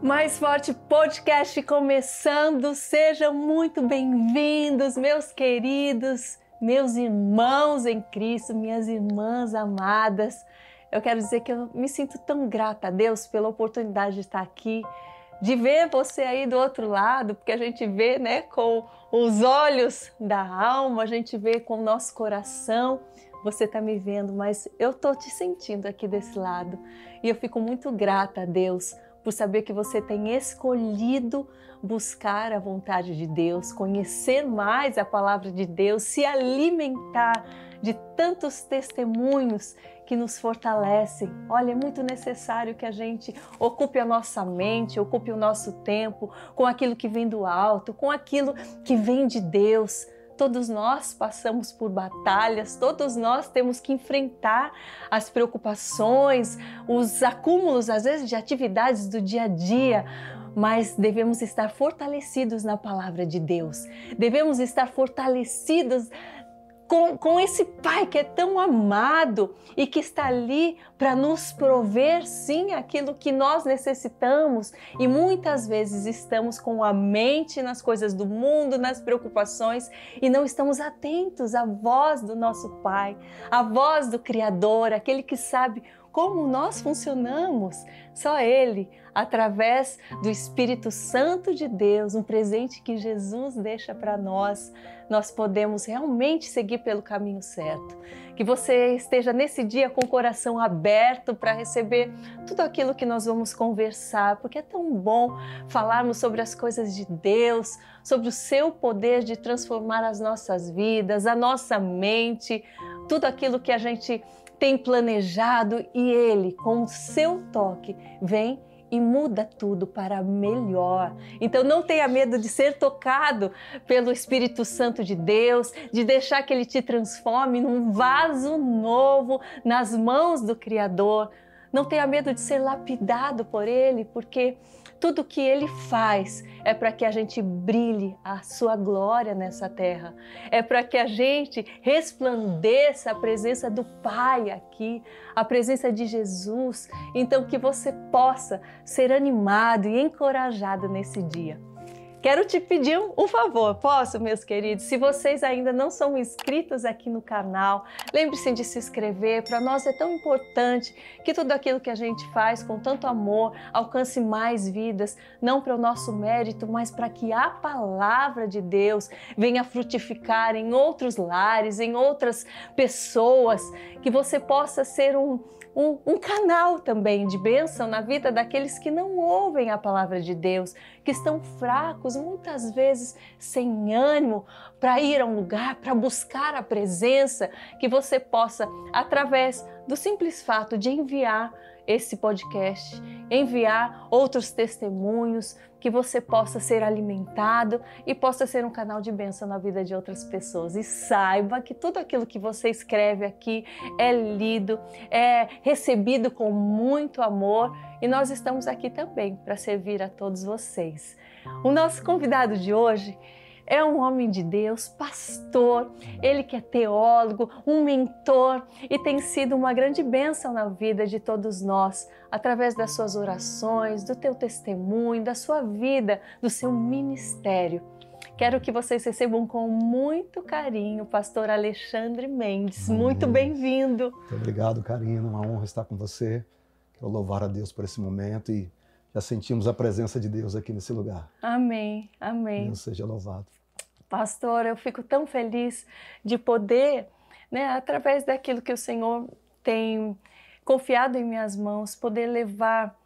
Mais Forte Podcast começando. Sejam muito bem-vindos, meus queridos, meus irmãos em Cristo, minhas irmãs amadas. Eu quero dizer que eu me sinto tão grata a Deus pela oportunidade de estar aqui, de ver você aí do outro lado, porque a gente vê, né, com os olhos da alma, a gente vê com o nosso coração. Você está me vendo, mas eu estou te sentindo aqui desse lado. E eu fico muito grata a Deus por saber que você tem escolhido buscar a vontade de Deus, conhecer mais a palavra de Deus, se alimentar de tantos testemunhos que nos fortalecem. Olha, é muito necessário que a gente ocupe a nossa mente, ocupe o nosso tempo com aquilo que vem do alto, com aquilo que vem de Deus. Todos nós passamos por batalhas, todos nós temos que enfrentar as preocupações, os acúmulos, às vezes, de atividades do dia a dia, mas devemos estar fortalecidos na palavra de Deus. Devemos estar fortalecidos com esse Pai que é tão amado e que está ali para nos prover, sim, aquilo que nós necessitamos. E muitas vezes estamos com a mente nas coisas do mundo, nas preocupações, e não estamos atentos à voz do nosso Pai, à voz do Criador, aquele que sabe como nós funcionamos. Só Ele, através do Espírito Santo de Deus, um presente que Jesus deixa para nós, nós podemos realmente seguir pelo caminho certo. Que você esteja nesse dia com o coração aberto para receber tudo aquilo que nós vamos conversar, porque é tão bom falarmos sobre as coisas de Deus, sobre o seu poder de transformar as nossas vidas, a nossa mente, tudo aquilo que a gente tem planejado, e Ele, com o seu toque, vem e muda tudo para melhor. Então não tenha medo de ser tocado pelo Espírito Santo de Deus, de deixar que Ele te transforme num vaso novo nas mãos do Criador. Não tenha medo de ser lapidado por Ele, porque tudo que Ele faz é para que a gente brilhe a sua glória nessa terra. É para que a gente resplandeça a presença do Pai aqui, a presença de Jesus. Então que você possa ser animado e encorajado nesse dia. Quero te pedir um favor, posso, meus queridos? Se vocês ainda não são inscritos aqui no canal, lembre-se de se inscrever. Para nós é tão importante que tudo aquilo que a gente faz com tanto amor alcance mais vidas, não para o nosso mérito, mas para que a palavra de Deus venha frutificar em outros lares, em outras pessoas, que você possa ser um canal também de bênção na vida daqueles que não ouvem a palavra de Deus, que estão fracos, muitas vezes sem ânimo para ir a um lugar, para buscar a presença, que você possa, através do simples fato de enviar esse podcast, enviar outros testemunhos, que você possa ser alimentado e possa ser um canal de bênção na vida de outras pessoas. E saiba que tudo aquilo que você escreve aqui é lido, é recebido com muito amor, e nós estamos aqui também para servir a todos vocês. O nosso convidado de hoje é um homem de Deus, pastor, ele que é teólogo, um mentor, e tem sido uma grande bênção na vida de todos nós, através das suas orações, do teu testemunho, da sua vida, do seu ministério. Quero que vocês recebam com muito carinho o pastor Alexandre Mendes. Amém. Muito bem-vindo. Muito obrigado, Karina. Uma honra estar com você. Quero louvar a Deus por esse momento e já sentimos a presença de Deus aqui nesse lugar. Amém, amém. Deus seja louvado. Pastor, eu fico tão feliz de poder, através daquilo que o Senhor tem confiado em minhas mãos, poder levar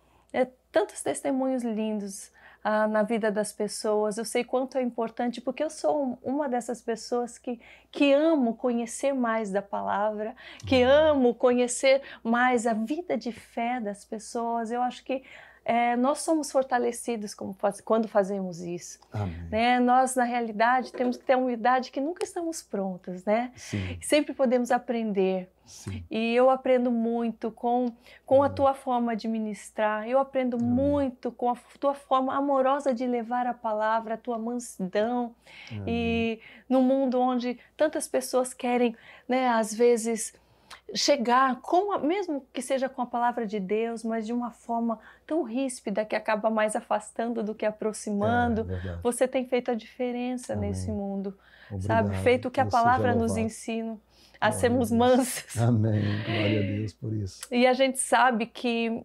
tantos testemunhos lindos na vida das pessoas. Eu sei quanto é importante, porque eu sou uma dessas pessoas que amo conhecer mais da palavra, que amo conhecer mais a vida de fé das pessoas. Eu acho que nós somos fortalecidos quando fazemos isso. Amém. Nós, na realidade, temos que ter a humildade que nunca estamos prontos, Sim. Sempre podemos aprender. Sim. E eu aprendo muito com a tua forma de ministrar, eu aprendo muito com a tua forma amorosa de levar a palavra, a tua mansidão. E no mundo onde tantas pessoas querem, às vezes, chegar, mesmo que seja com a palavra de Deus, mas de uma forma tão ríspida que acaba mais afastando do que aproximando, você tem feito a diferença nesse mundo, sabe? Feito o que a palavra nos ensina, a sermos mansos. Amém, glória a Deus por isso. E a gente sabe que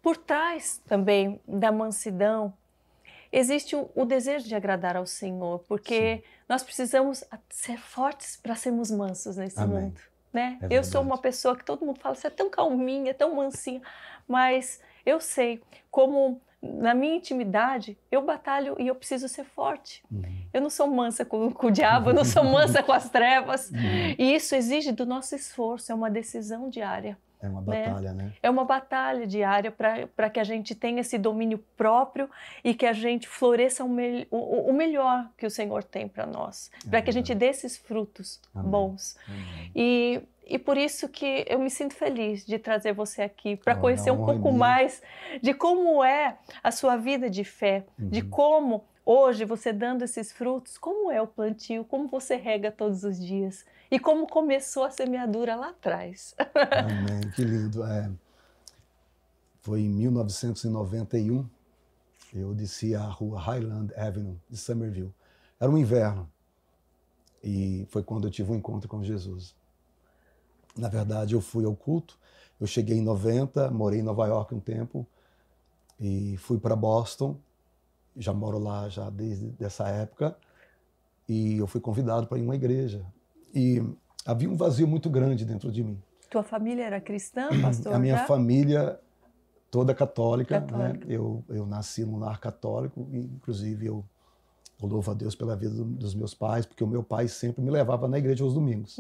por trás também da mansidão, existe o desejo de agradar ao Senhor, porque nós precisamos ser fortes para sermos mansos nesse mundo. Né? Eu sou uma pessoa que todo mundo fala, você é tão calminha, tão mansinha, mas eu sei como na minha intimidade eu batalho e eu preciso ser forte. Eu não sou mansa com o diabo, eu não sou mansa com as trevas. E isso exige do nosso esforço, é uma decisão diária. É uma batalha, né? É uma batalha diária para que a gente tenha esse domínio próprio e que a gente floresça o melhor que o Senhor tem para nós, para que a gente dê esses frutos bons. E por isso que eu me sinto feliz de trazer você aqui para conhecer um pouco mais de como é a sua vida de fé, de como hoje você dando esses frutos, como é o plantio, como você rega todos os dias e como começou a semeadura lá atrás. Amém, que lindo. Foi em 1991, eu desci a rua Highland Avenue de Somerville. Era um inverno e foi quando eu tive um encontro com Jesus. Na verdade, eu fui ao culto, eu cheguei em 90, morei em Nova York um tempo e fui para Boston. Já moro lá já desde essa época e eu fui convidado para ir a uma igreja e havia um vazio muito grande dentro de mim. Tua família era cristã, pastor? A minha família toda católica. Né? Eu nasci num lar católico e inclusive eu louvo a Deus pela vida dos meus pais, porque o meu pai sempre me levava na igreja aos domingos.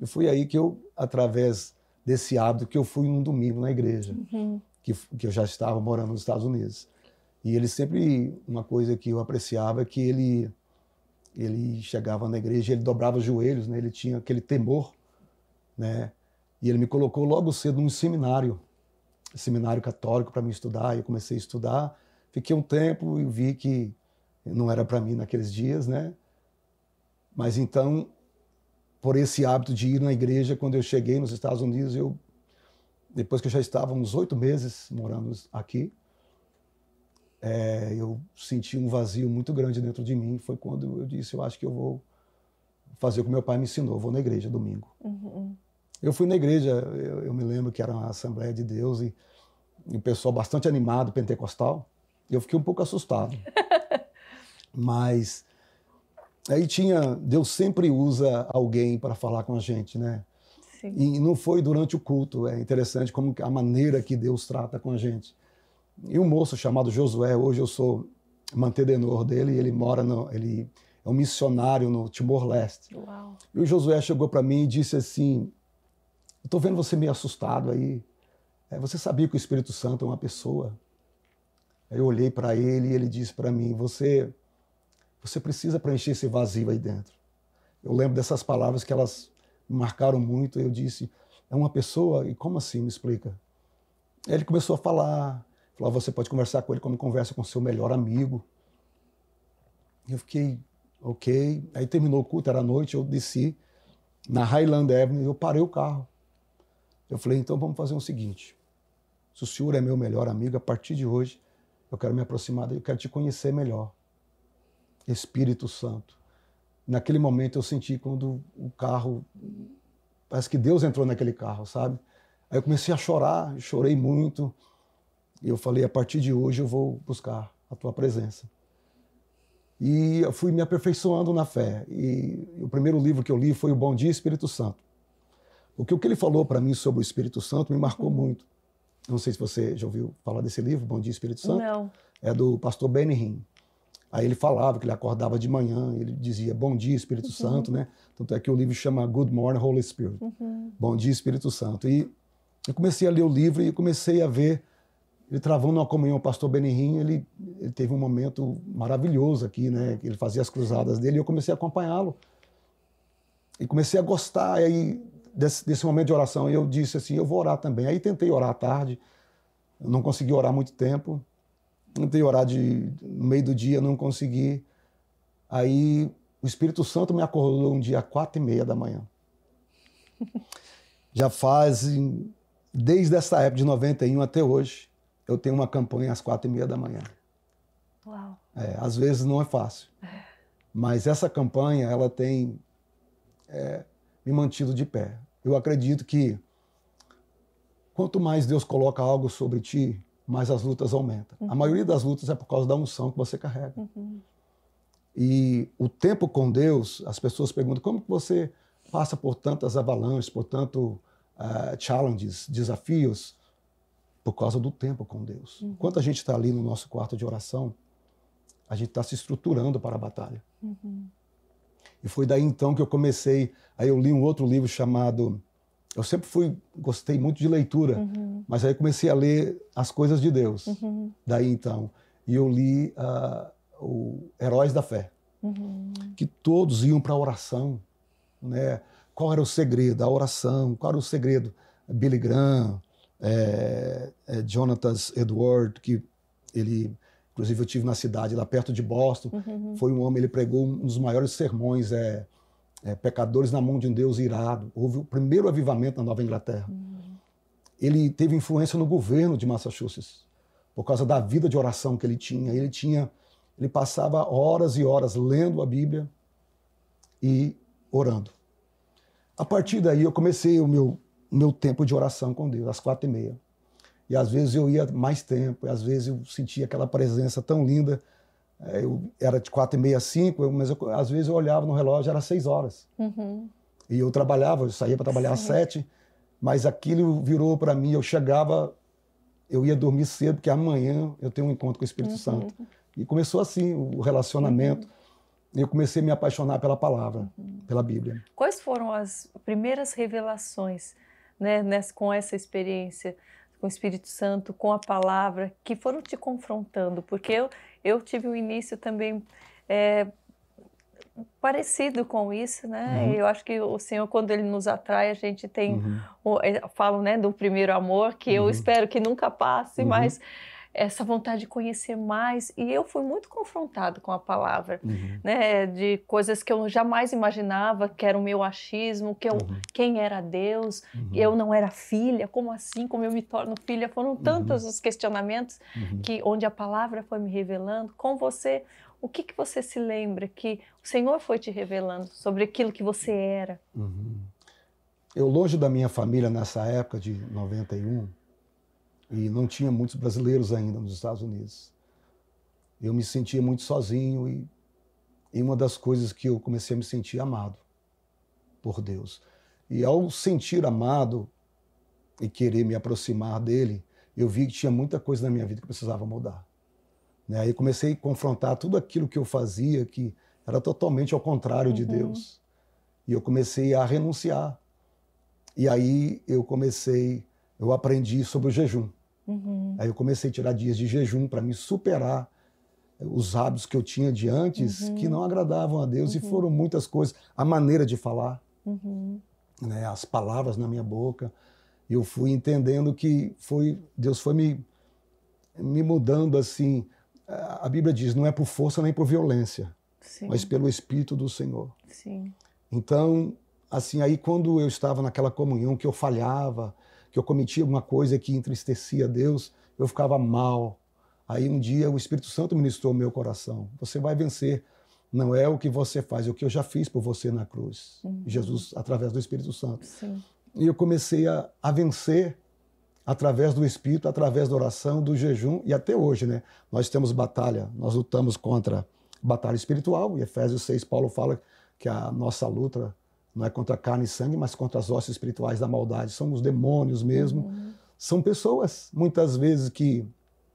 E foi aí que eu, através desse hábito, que eu fui num domingo na igreja, que eu já estava morando nos Estados Unidos. E ele sempre, uma coisa que eu apreciava é que ele chegava na igreja, ele dobrava os joelhos, né? Ele tinha aquele temor, né? E ele me colocou logo cedo num seminário católico para me estudar. Eu comecei a estudar, fiquei um tempo e vi que não era para mim naqueles dias, né? Mas então, por esse hábito de ir na igreja, quando eu cheguei nos Estados Unidos, depois que eu já estava uns 8 meses morando aqui, eu senti um vazio muito grande dentro de mim. Foi quando eu disse, eu acho que eu vou fazer o que meu pai me ensinou, eu vou na igreja domingo. Eu fui na igreja, eu me lembro que era uma Assembleia de Deus e o pessoal bastante animado, pentecostal. Eu fiquei um pouco assustado. Mas aí Deus sempre usa alguém para falar com a gente, né? Sim. E não foi durante o culto, é interessante como a maneira que Deus trata com a gente. E um moço chamado Josué, hoje eu sou mantenedor dele, ele ele é um missionário no Timor-Leste. Uau. E o Josué chegou para mim e disse assim, eu estou vendo você meio assustado aí, você sabia que o Espírito Santo é uma pessoa? Aí eu olhei para ele e ele disse para mim, você precisa preencher esse vazio aí dentro. Eu lembro dessas palavras que elas me marcaram muito, eu disse, é uma pessoa? E como assim? Me explica. Aí ele começou a falar, você pode conversar com ele como conversa com seu melhor amigo. Eu fiquei, ok. Aí terminou o culto, era noite, eu desci na Highland Avenue, eu parei o carro. Eu falei, então vamos fazer o seguinte, se o senhor é meu melhor amigo, a partir de hoje eu quero me aproximar dele, eu quero te conhecer melhor. Espírito Santo. Naquele momento eu senti quando o carro, parece que Deus entrou naquele carro, sabe? Aí eu comecei a chorar, chorei muito. E eu falei, a partir de hoje eu vou buscar a tua presença. E eu fui me aperfeiçoando na fé. E o primeiro livro que eu li foi o Bom Dia Espírito Santo. Porque o que ele falou para mim sobre o Espírito Santo me marcou muito. Não sei se você já ouviu falar desse livro, Bom Dia Espírito Santo. Não. É do pastor Benny Hinn. Aí ele falava que ele acordava de manhã, ele dizia, bom dia, Espírito Santo, né? Tanto é que o livro chama Good Morning, Holy Spirit. Bom dia, Espírito Santo. E eu comecei a ler o livro e comecei a ver, ele travando uma comunhão, o pastor Benny Hinn, ele teve um momento maravilhoso aqui, né? Ele fazia as cruzadas dele e eu comecei a acompanhá-lo. E comecei a gostar, e aí, desse momento de oração, eu disse assim, eu vou orar também. Aí tentei orar à tarde, eu não consegui orar muito tempo. Tentei orar no meio do dia, não consegui. Aí o Espírito Santo me acordou um dia às 4h30 da manhã. já fazem, desde essa época de 91 até hoje, eu tenho uma campanha às 4h30 da manhã. Uau. Às vezes não é fácil, mas essa campanha, ela tem me mantido de pé. Eu acredito que quanto mais Deus coloca algo sobre ti, mais as lutas aumentam. A maioria das lutas é por causa da unção que você carrega. E o tempo com Deus, as pessoas perguntam, como que você passa por tantas avalanches, por tanto challenges, desafios? Por causa do tempo com Deus. Enquanto a gente está ali no nosso quarto de oração, a gente está se estruturando para a batalha. E foi daí então que eu comecei, aí eu li um outro livro chamado, eu sempre gostei muito de leitura, mas aí eu comecei a ler as coisas de Deus, daí então. E eu li o Heróis da Fé, que todos iam para a oração, né? Qual era o segredo? A oração, qual era o segredo? Billy Graham, Jonathan Edwards, que ele, inclusive eu tive na cidade lá perto de Boston, foi um homem, ele pregou um dos maiores sermões, Pecadores na mão de um Deus irado. Houve o primeiro avivamento na Nova Inglaterra. Ele teve influência no governo de Massachusetts, por causa da vida de oração que ele tinha. Ele passava horas e horas lendo a Bíblia e orando. A partir daí eu comecei o meu tempo de oração com Deus, às 4h30. E às vezes eu ia mais tempo, e às vezes eu sentia aquela presença tão linda. Eu era de 4h30 às 5h, mas às vezes eu olhava no relógio, era 6h. E eu trabalhava, eu saía para trabalhar às 7h, mas aquilo virou para mim, eu chegava, eu ia dormir cedo, porque amanhã eu tenho um encontro com o Espírito Santo. E começou assim o relacionamento. Eu comecei a me apaixonar pela palavra, pela Bíblia. Quais foram as primeiras revelações, né, com essa experiência com o Espírito Santo, com a palavra, que foram te confrontando? Porque eu tive um início também parecido com isso, né? Eu acho que o Senhor, quando Ele nos atrai, a gente tem, eu falo, né, do primeiro amor, que eu espero que nunca passe, mas essa vontade de conhecer mais, e eu fui muito confrontado com a palavra, né, de coisas que eu jamais imaginava, que era o meu achismo, quem era Deus, eu não era filha, como assim, como eu me torno filha? Foram tantos os questionamentos onde a palavra foi me revelando. Com você, o que você se lembra que o Senhor foi te revelando sobre aquilo que você era? Eu, longe da minha família nessa época de 91, e não tinha muitos brasileiros ainda nos Estados Unidos. Eu me sentia muito sozinho e uma das coisas que eu comecei a me sentir amado por Deus. E ao sentir amado e querer me aproximar dele, eu vi que tinha muita coisa na minha vida que precisava mudar. Aí eu comecei a confrontar tudo aquilo que eu fazia que era totalmente ao contrário de Deus. E eu comecei a renunciar. E aí eu aprendi sobre o jejum. Aí eu comecei a tirar dias de jejum para me superar os hábitos que eu tinha de antes, que não agradavam a Deus, e foram muitas coisas. A maneira de falar, né, as palavras na minha boca. Eu fui entendendo que Deus foi me mudando assim. A Bíblia diz, não é por força nem por violência, mas pelo Espírito do Senhor. Então, assim, aí quando eu estava naquela comunhão que eu falhava, que eu cometia alguma coisa que entristecia a Deus, eu ficava mal. Aí um dia o Espírito Santo ministrou o meu coração. Você vai vencer. Não é o que você faz, é o que eu já fiz por você na cruz. Jesus, através do Espírito Santo. E eu comecei a vencer através do Espírito, através da oração, do jejum, e até hoje, né? Nós temos batalha, nós lutamos contra batalha espiritual. Em Efésios 6, Paulo fala que a nossa luta não é contra carne e sangue, mas contra as hostes espirituais da maldade. São os demônios mesmo. São pessoas, muitas vezes, que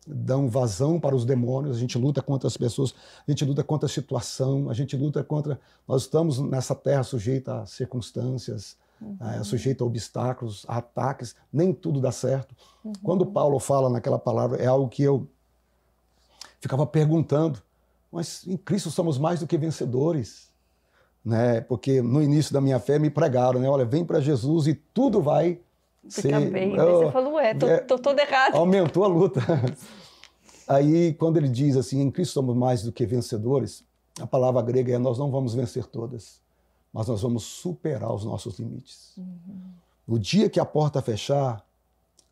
dão vazão para os demônios. A gente luta contra as pessoas, a gente luta contra a situação, a gente luta contra... Nós estamos nessa terra sujeita a circunstâncias, sujeita a obstáculos, a ataques. Nem tudo dá certo. Quando Paulo fala naquela palavra, é algo que eu ficava perguntando. Mas em Cristo somos mais do que vencedores. Né? Porque no início da minha fé me pregaram, né? Olha, vem para Jesus e tudo vai ficar bem. Você falou, tô todo errado. Aumentou a luta. Aí, quando ele diz assim, em Cristo somos mais do que vencedores, a palavra grega nós não vamos vencer todas, mas nós vamos superar os nossos limites. No dia que a porta fechar,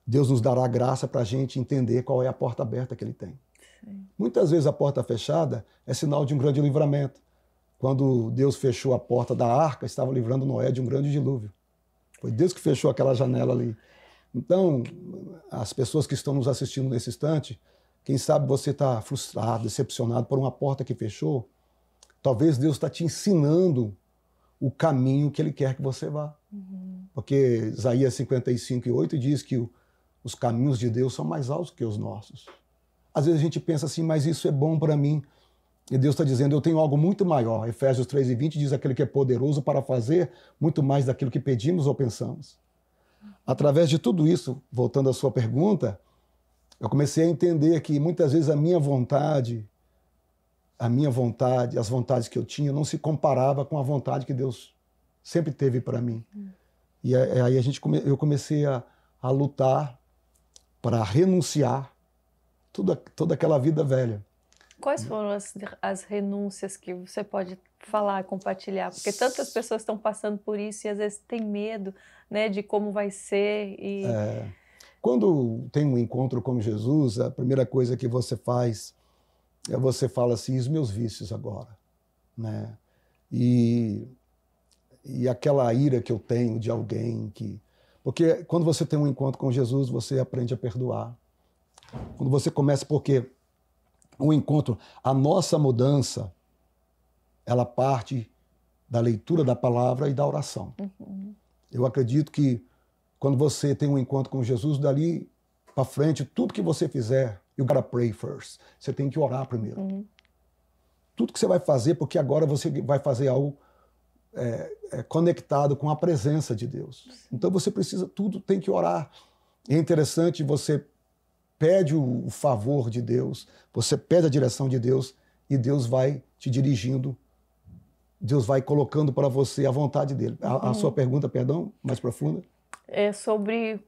Deus nos dará graça para a gente entender qual é a porta aberta que Ele tem. Sim. Muitas vezes a porta fechada é sinal de um grande livramento. Quando Deus fechou a porta da arca, estava livrando Noé de um grande dilúvio. Foi Deus que fechou aquela janela ali. Então, as pessoas que estão nos assistindo nesse instante, quem sabe você está frustrado, decepcionado por uma porta que fechou, talvez Deus está te ensinando o caminho que Ele quer que você vá. Porque Isaías 55:8 diz que os caminhos de Deus são mais altos que os nossos. Às vezes a gente pensa assim, mas isso é bom para mim. E Deus está dizendo, eu tenho algo muito maior. Efésios 3:20 diz aquele que é poderoso para fazer muito mais daquilo que pedimos ou pensamos. Através de tudo isso, voltando à sua pergunta, eu comecei a entender que muitas vezes a minha vontade, as vontades que eu tinha, não se comparava com a vontade que Deus sempre teve para mim. E aí eu comecei a lutar para renunciar toda aquela vida velha. Quais foram as renúncias que você pode falar, compartilhar? Porque tantas pessoas estão passando por isso e às vezes tem medo, né, de como vai ser. Quando tem um encontro com Jesus, a primeira coisa que você faz é você fala assim, os meus vícios agora, né? E aquela ira que eu tenho de alguém que... Porque quando você tem um encontro com Jesus, você aprende a perdoar. Quando você começa, porque o encontro, a nossa mudança, ela parte da leitura da palavra e da oração. Eu acredito que quando você tem um encontro com Jesus, dali para frente, tudo que você fizer, you gotta pray first. Você tem que orar primeiro. Tudo que você vai fazer, porque agora você vai fazer algo conectado com a presença de Deus. Então você precisa, tudo tem que orar. É interessante, você pede o favor de Deus, você pede a direção de Deus e Deus vai te dirigindo, Deus vai colocando para você a vontade dele. A sua pergunta, perdão, mais profunda? É sobre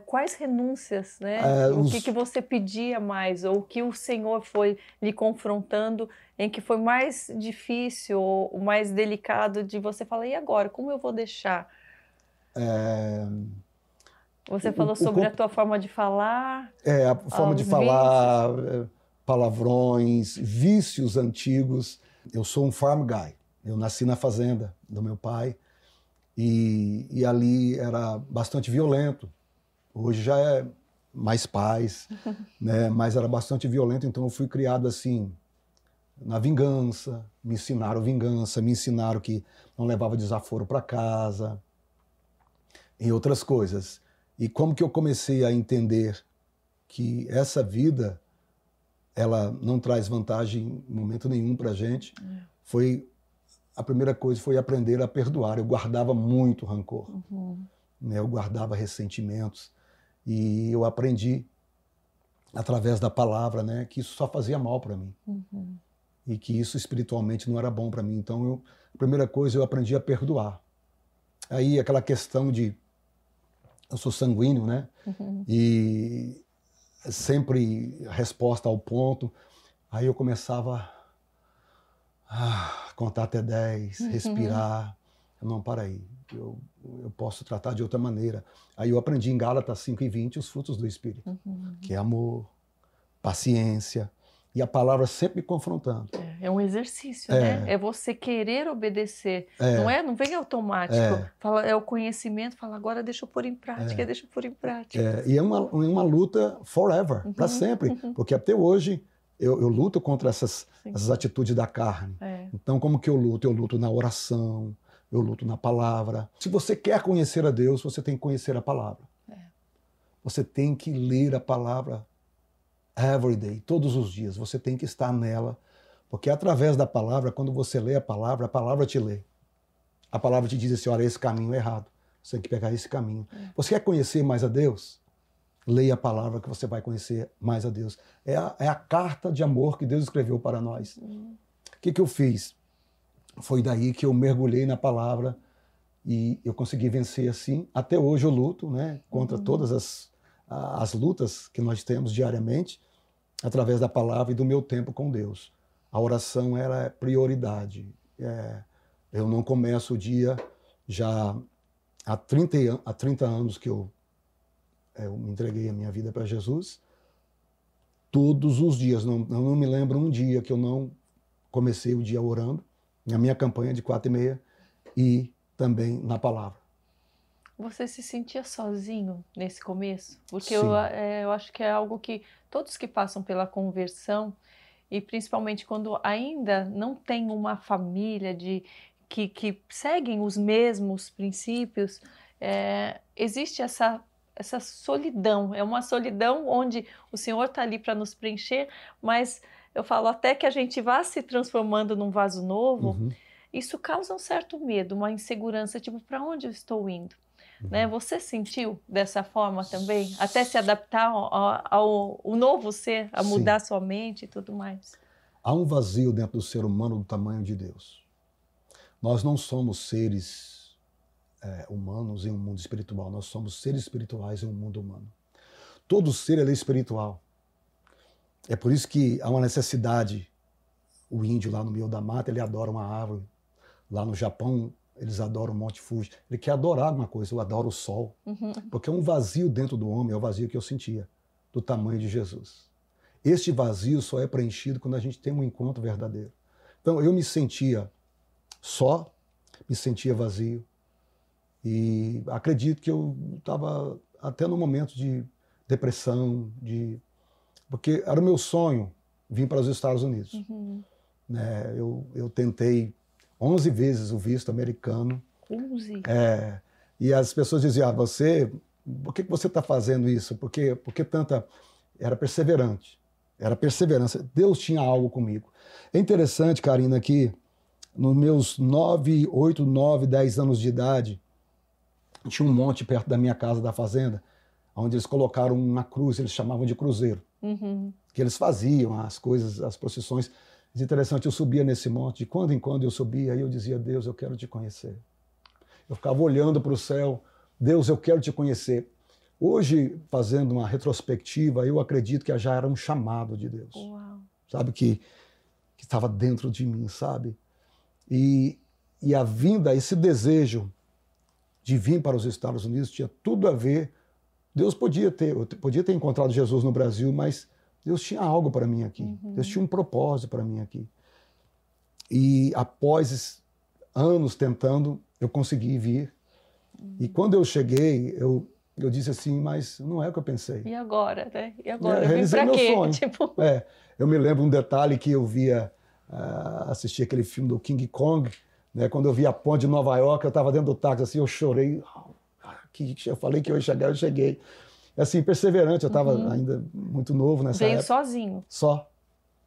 quais renúncias, né? O que você pedia mais, ou o que o Senhor foi lhe confrontando, em que foi mais difícil ou mais delicado de você falar, e agora, como eu vou deixar? Você falou sobre a tua forma de falar. A forma de falar, palavrões, vícios antigos. Eu sou um farm guy. Eu nasci na fazenda do meu pai e ali era bastante violento. Hoje já é mais paz, né? Mas era bastante violento, então eu fui criado assim, na vingança. Me ensinaram vingança, me ensinaram que não levava desaforo para casa e outras coisas. E como que eu comecei a entender que essa vida, ela não traz vantagem em momento nenhum para a gente, a primeira coisa foi aprender a perdoar. Eu guardava muito rancor, né? Eu guardava ressentimentos e eu aprendi através da palavra, né, que isso só fazia mal para mim e que isso espiritualmente não era bom para mim. Então, a primeira coisa, eu aprendi a perdoar. Aí aquela questão de eu sou sanguíneo, né? E sempre resposta ao ponto. Aí eu começava a contar até 10, respirar. Não, para aí, eu posso tratar de outra maneira. Aí eu aprendi em Gálatas 5:20 os frutos do Espírito, que é amor, paciência, e a palavra sempre me confrontando. É um exercício, né? É você querer obedecer. Não vem automático. É o conhecimento, fala, agora deixa eu pôr em prática, deixa eu pôr em prática. E é uma luta forever, para sempre. Porque até hoje eu luto contra essas atitudes da carne. Então, como que eu luto? Eu luto na oração, eu luto na palavra. Se você quer conhecer a Deus, você tem que conhecer a palavra. Você tem que ler a palavra every day, todos os dias. Você tem que estar nela, porque através da palavra, quando você lê a palavra te lê. A palavra te diz assim, olha, esse caminho é errado. Você tem que pegar esse caminho. Você quer conhecer mais a Deus? Leia a palavra que você vai conhecer mais a Deus. É a carta de amor que Deus escreveu para nós. O que eu fiz? Foi daí que eu mergulhei na palavra e eu consegui vencer assim. Até hoje eu luto, né, contra todas as lutas que nós temos diariamente, através da palavra e do meu tempo com Deus. A oração ela é prioridade. Eu não começo o dia já há 30 anos que eu me entreguei a minha vida para Jesus. Todos os dias, não me lembro um dia que eu não comecei o dia orando, na minha campanha de 4h30 e também na palavra. Você se sentia sozinho nesse começo? Porque Sim. eu acho que é algo que todos que passam pela conversão, e principalmente quando ainda não tem uma família que seguem os mesmos princípios, existe essa solidão. É uma solidão onde o Senhor está ali para nos preencher, mas eu falo até que a gente vá se transformando num vaso novo, Uhum. isso causa um certo medo, uma insegurança, tipo, para onde eu estou indo? Né? Você sentiu dessa forma também? Até se adaptar ao novo ser, a mudar sua mente e tudo mais? Há um vazio dentro do ser humano do tamanho de Deus. Nós não somos seres humanos em um mundo espiritual, nós somos seres espirituais em um mundo humano. Todo ser é espiritual. É por isso que há uma necessidade. O índio lá no meio da mata, ele adora uma árvore. Lá no Japão, eles adoram o Monte Fuji. Ele quer adorar uma coisa, eu adoro o sol. Uhum. Porque é um vazio dentro do homem, é o vazio que eu sentia, do tamanho de Jesus. Este vazio só é preenchido quando a gente tem um encontro verdadeiro. Então, eu me sentia só, me sentia vazio. E acredito que eu estava até no momento de depressão, porque era o meu sonho vir para os Estados Unidos. Uhum. Né? Eu tentei 11 vezes o visto americano. 11? E as pessoas diziam, por que você está fazendo isso? Porque tanta... Era perseverante. Era perseverança. Deus tinha algo comigo. É interessante, Karina, que nos meus 8, 9, 10 anos de idade, tinha um monte perto da minha casa, da fazenda, onde eles colocaram uma cruz, eles chamavam de cruzeiro. Uhum. Que eles faziam as coisas, as procissões. É interessante, eu subia nesse monte, de quando em quando eu subia, aí eu dizia, Deus, eu quero te conhecer. Eu ficava olhando para o céu, Deus, eu quero te conhecer. Hoje, fazendo uma retrospectiva, eu acredito que já era um chamado de Deus. Uau. Sabe, que estava dentro de mim, sabe? E a vinda, esse desejo de vir para os Estados Unidos tinha tudo a ver. Eu podia ter encontrado Jesus no Brasil, mas Deus tinha algo para mim aqui. Uhum. Deus tinha um propósito para mim aqui. E após anos tentando, eu consegui vir. E quando eu cheguei, eu disse assim, mas não é o que eu pensei. E agora, né? E agora? Eu vim pra quê? Sonho. Tipo... Eu me lembro um detalhe que eu via, assisti aquele filme do King Kong, né? Quando eu vi a ponte de Nova York, eu estava dentro do táxi, assim, eu chorei. Eu falei que eu ia chegar, eu cheguei. Assim, perseverante, eu estava ainda muito novo nessa época. Veio sozinho? Só.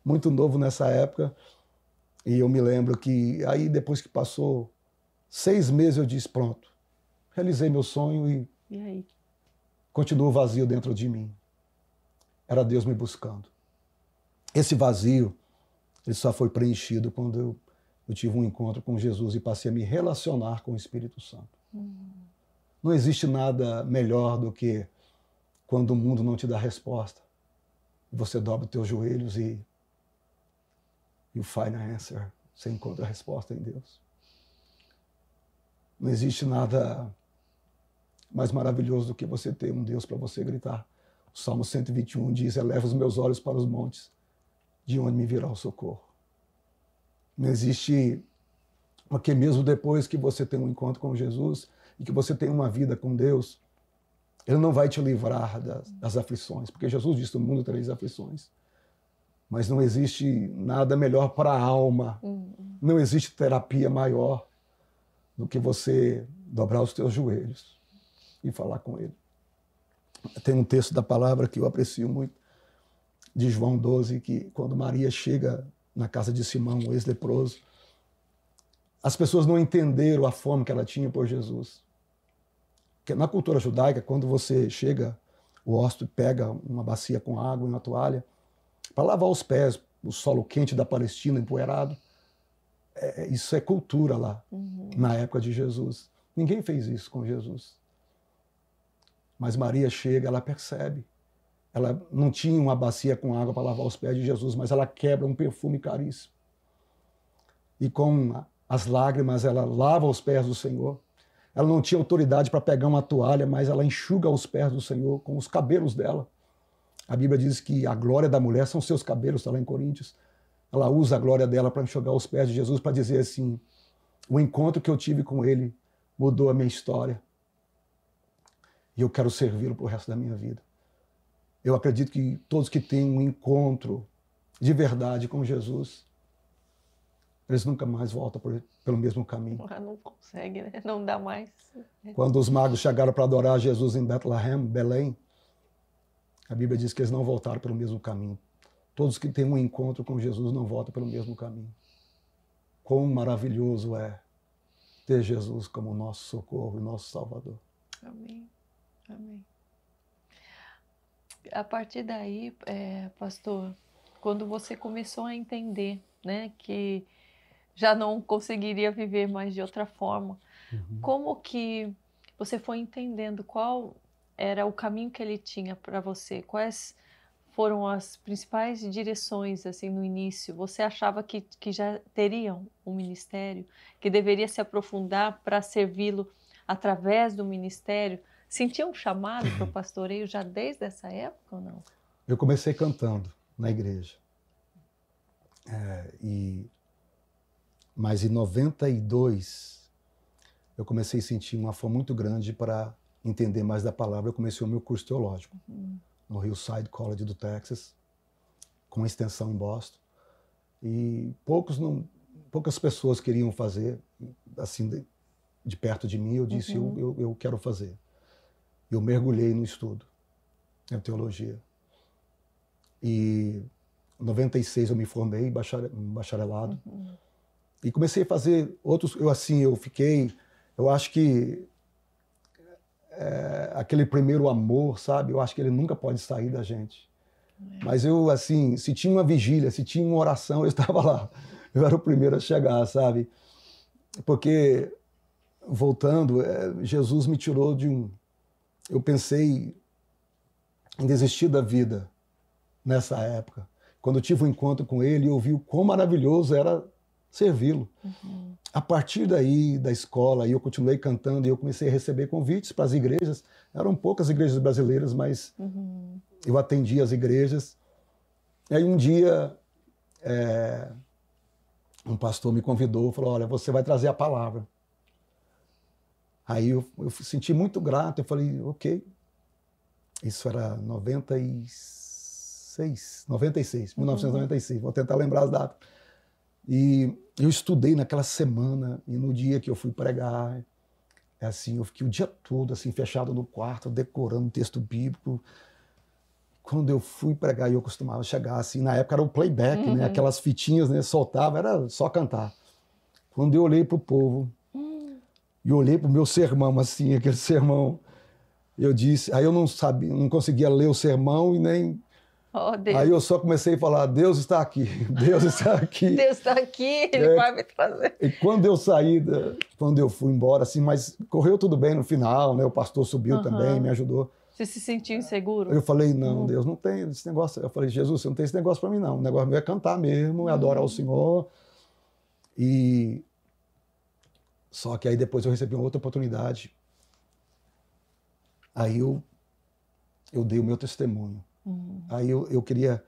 Muito novo nessa época. E eu me lembro que, aí depois que passou 6 meses, eu disse, pronto, realizei meu sonho e aí? Continua vazio dentro de mim. Era Deus me buscando. Esse vazio, ele só foi preenchido quando eu tive um encontro com Jesus e passei a me relacionar com o Espírito Santo. Não existe nada melhor do que quando o mundo não te dá resposta. Você dobra os teus joelhos e you find an answer. Você encontra a resposta em Deus. Não existe nada mais maravilhoso do que você ter um Deus para você gritar. O Salmo 121 diz, eleva os meus olhos para os montes, de onde me virá o socorro. Não existe, porque mesmo depois que você tem um encontro com Jesus e que você tem uma vida com Deus, Ele não vai te livrar das aflições, porque Jesus disse, no mundo tereis aflições. Mas não existe nada melhor para a alma, não existe terapia maior do que você dobrar os teus joelhos e falar com Ele. Tem um texto da palavra que eu aprecio muito, de João 12, que quando Maria chega na casa de Simão, o ex-leproso, as pessoas não entenderam a fome que ela tinha por Jesus. Porque na cultura judaica, quando você chega, o hóspede pega uma bacia com água e uma toalha, para lavar os pés, o solo quente da Palestina, empoeirado, isso é cultura lá, na época de Jesus. Ninguém fez isso com Jesus. Mas Maria chega, ela percebe. Ela não tinha uma bacia com água para lavar os pés de Jesus, mas ela quebra um perfume caríssimo. E com as lágrimas, ela lava os pés do Senhor. Ela não tinha autoridade para pegar uma toalha, mas ela enxuga os pés do Senhor com os cabelos dela. A Bíblia diz que a glória da mulher são seus cabelos, está lá em Coríntios. Ela usa a glória dela para enxugar os pés de Jesus, para dizer assim, o encontro que eu tive com ele mudou a minha história. E eu quero servi-lo para o resto da minha vida. Eu acredito que todos que têm um encontro de verdade com Jesus, eles nunca mais voltam pelo mesmo caminho. Não consegue, né? Não dá mais. Quando os magos chegaram para adorar Jesus em Bethlehem, Belém, a Bíblia diz que eles não voltaram pelo mesmo caminho. Todos que têm um encontro com Jesus não voltam pelo mesmo caminho. Quão maravilhoso é ter Jesus como nosso socorro e nosso Salvador. Amém. Amém. A partir daí, pastor, quando você começou a entender, né, que já não conseguiria viver mais de outra forma, como que você foi entendendo qual era o caminho que ele tinha para você? Quais foram as principais direções assim no início? Você achava que já teriam um ministério, que deveria se aprofundar para servi-lo através do ministério? Sentia um chamado para o pastoreio já desde essa época ou não? Eu comecei cantando na igreja. Mas em 92, eu comecei a sentir uma fome muito grande para entender mais da palavra. Eu comecei o meu curso teológico no Hillside College do Texas, com extensão em Boston. E poucas pessoas queriam fazer, assim, de perto de mim. Eu disse, eu quero fazer. Eu mergulhei no estudo, na teologia. E em 96 eu me formei em bacharelado. E comecei a fazer outros... Eu acho que aquele primeiro amor, sabe? Eu acho que ele nunca pode sair da gente. Mas eu, assim, se tinha uma vigília, se tinha uma oração, eu estava lá. Eu era o primeiro a chegar, sabe? Porque, voltando, Jesus me tirou de um... Eu pensei em desistir da vida nessa época. Quando eu tive um encontro com ele, eu vi o quão maravilhoso era servi-lo. A partir daí, da escola, eu continuei cantando e eu comecei a receber convites para as igrejas. Eram poucas igrejas brasileiras, mas eu atendia as igrejas. E aí um dia, um pastor me convidou, falou, olha, você vai trazer a palavra. Aí eu senti muito grato, eu falei, ok. Isso era 96, 1996, vou tentar lembrar as datas. E eu estudei naquela semana, e no dia que eu fui pregar, eu fiquei o dia todo assim, fechado no quarto, decorando o texto bíblico. Quando eu fui pregar, eu costumava chegar assim, na época era o playback, né? Aquelas fitinhas, né? Soltava, era só cantar. Quando eu olhei para o povo, e olhei para o meu sermão, assim, aquele sermão, eu disse, aí eu não sabia, não conseguia ler o sermão e nem... Oh, Deus. Aí eu só comecei a falar, Deus está aqui, Deus está aqui. Deus está aqui, Ele vai me trazer. E quando eu saí, quando eu fui embora, assim, mas correu tudo bem no final, né? O pastor subiu também, me ajudou. Você se sentiu inseguro? Eu falei, não, Deus, não tem esse negócio. Eu falei, Jesus, você não tem esse negócio para mim, não. O negócio meu é cantar mesmo, é adorar o Senhor. E... Só que aí depois eu recebi uma outra oportunidade. Aí eu dei o meu testemunho. Aí eu queria,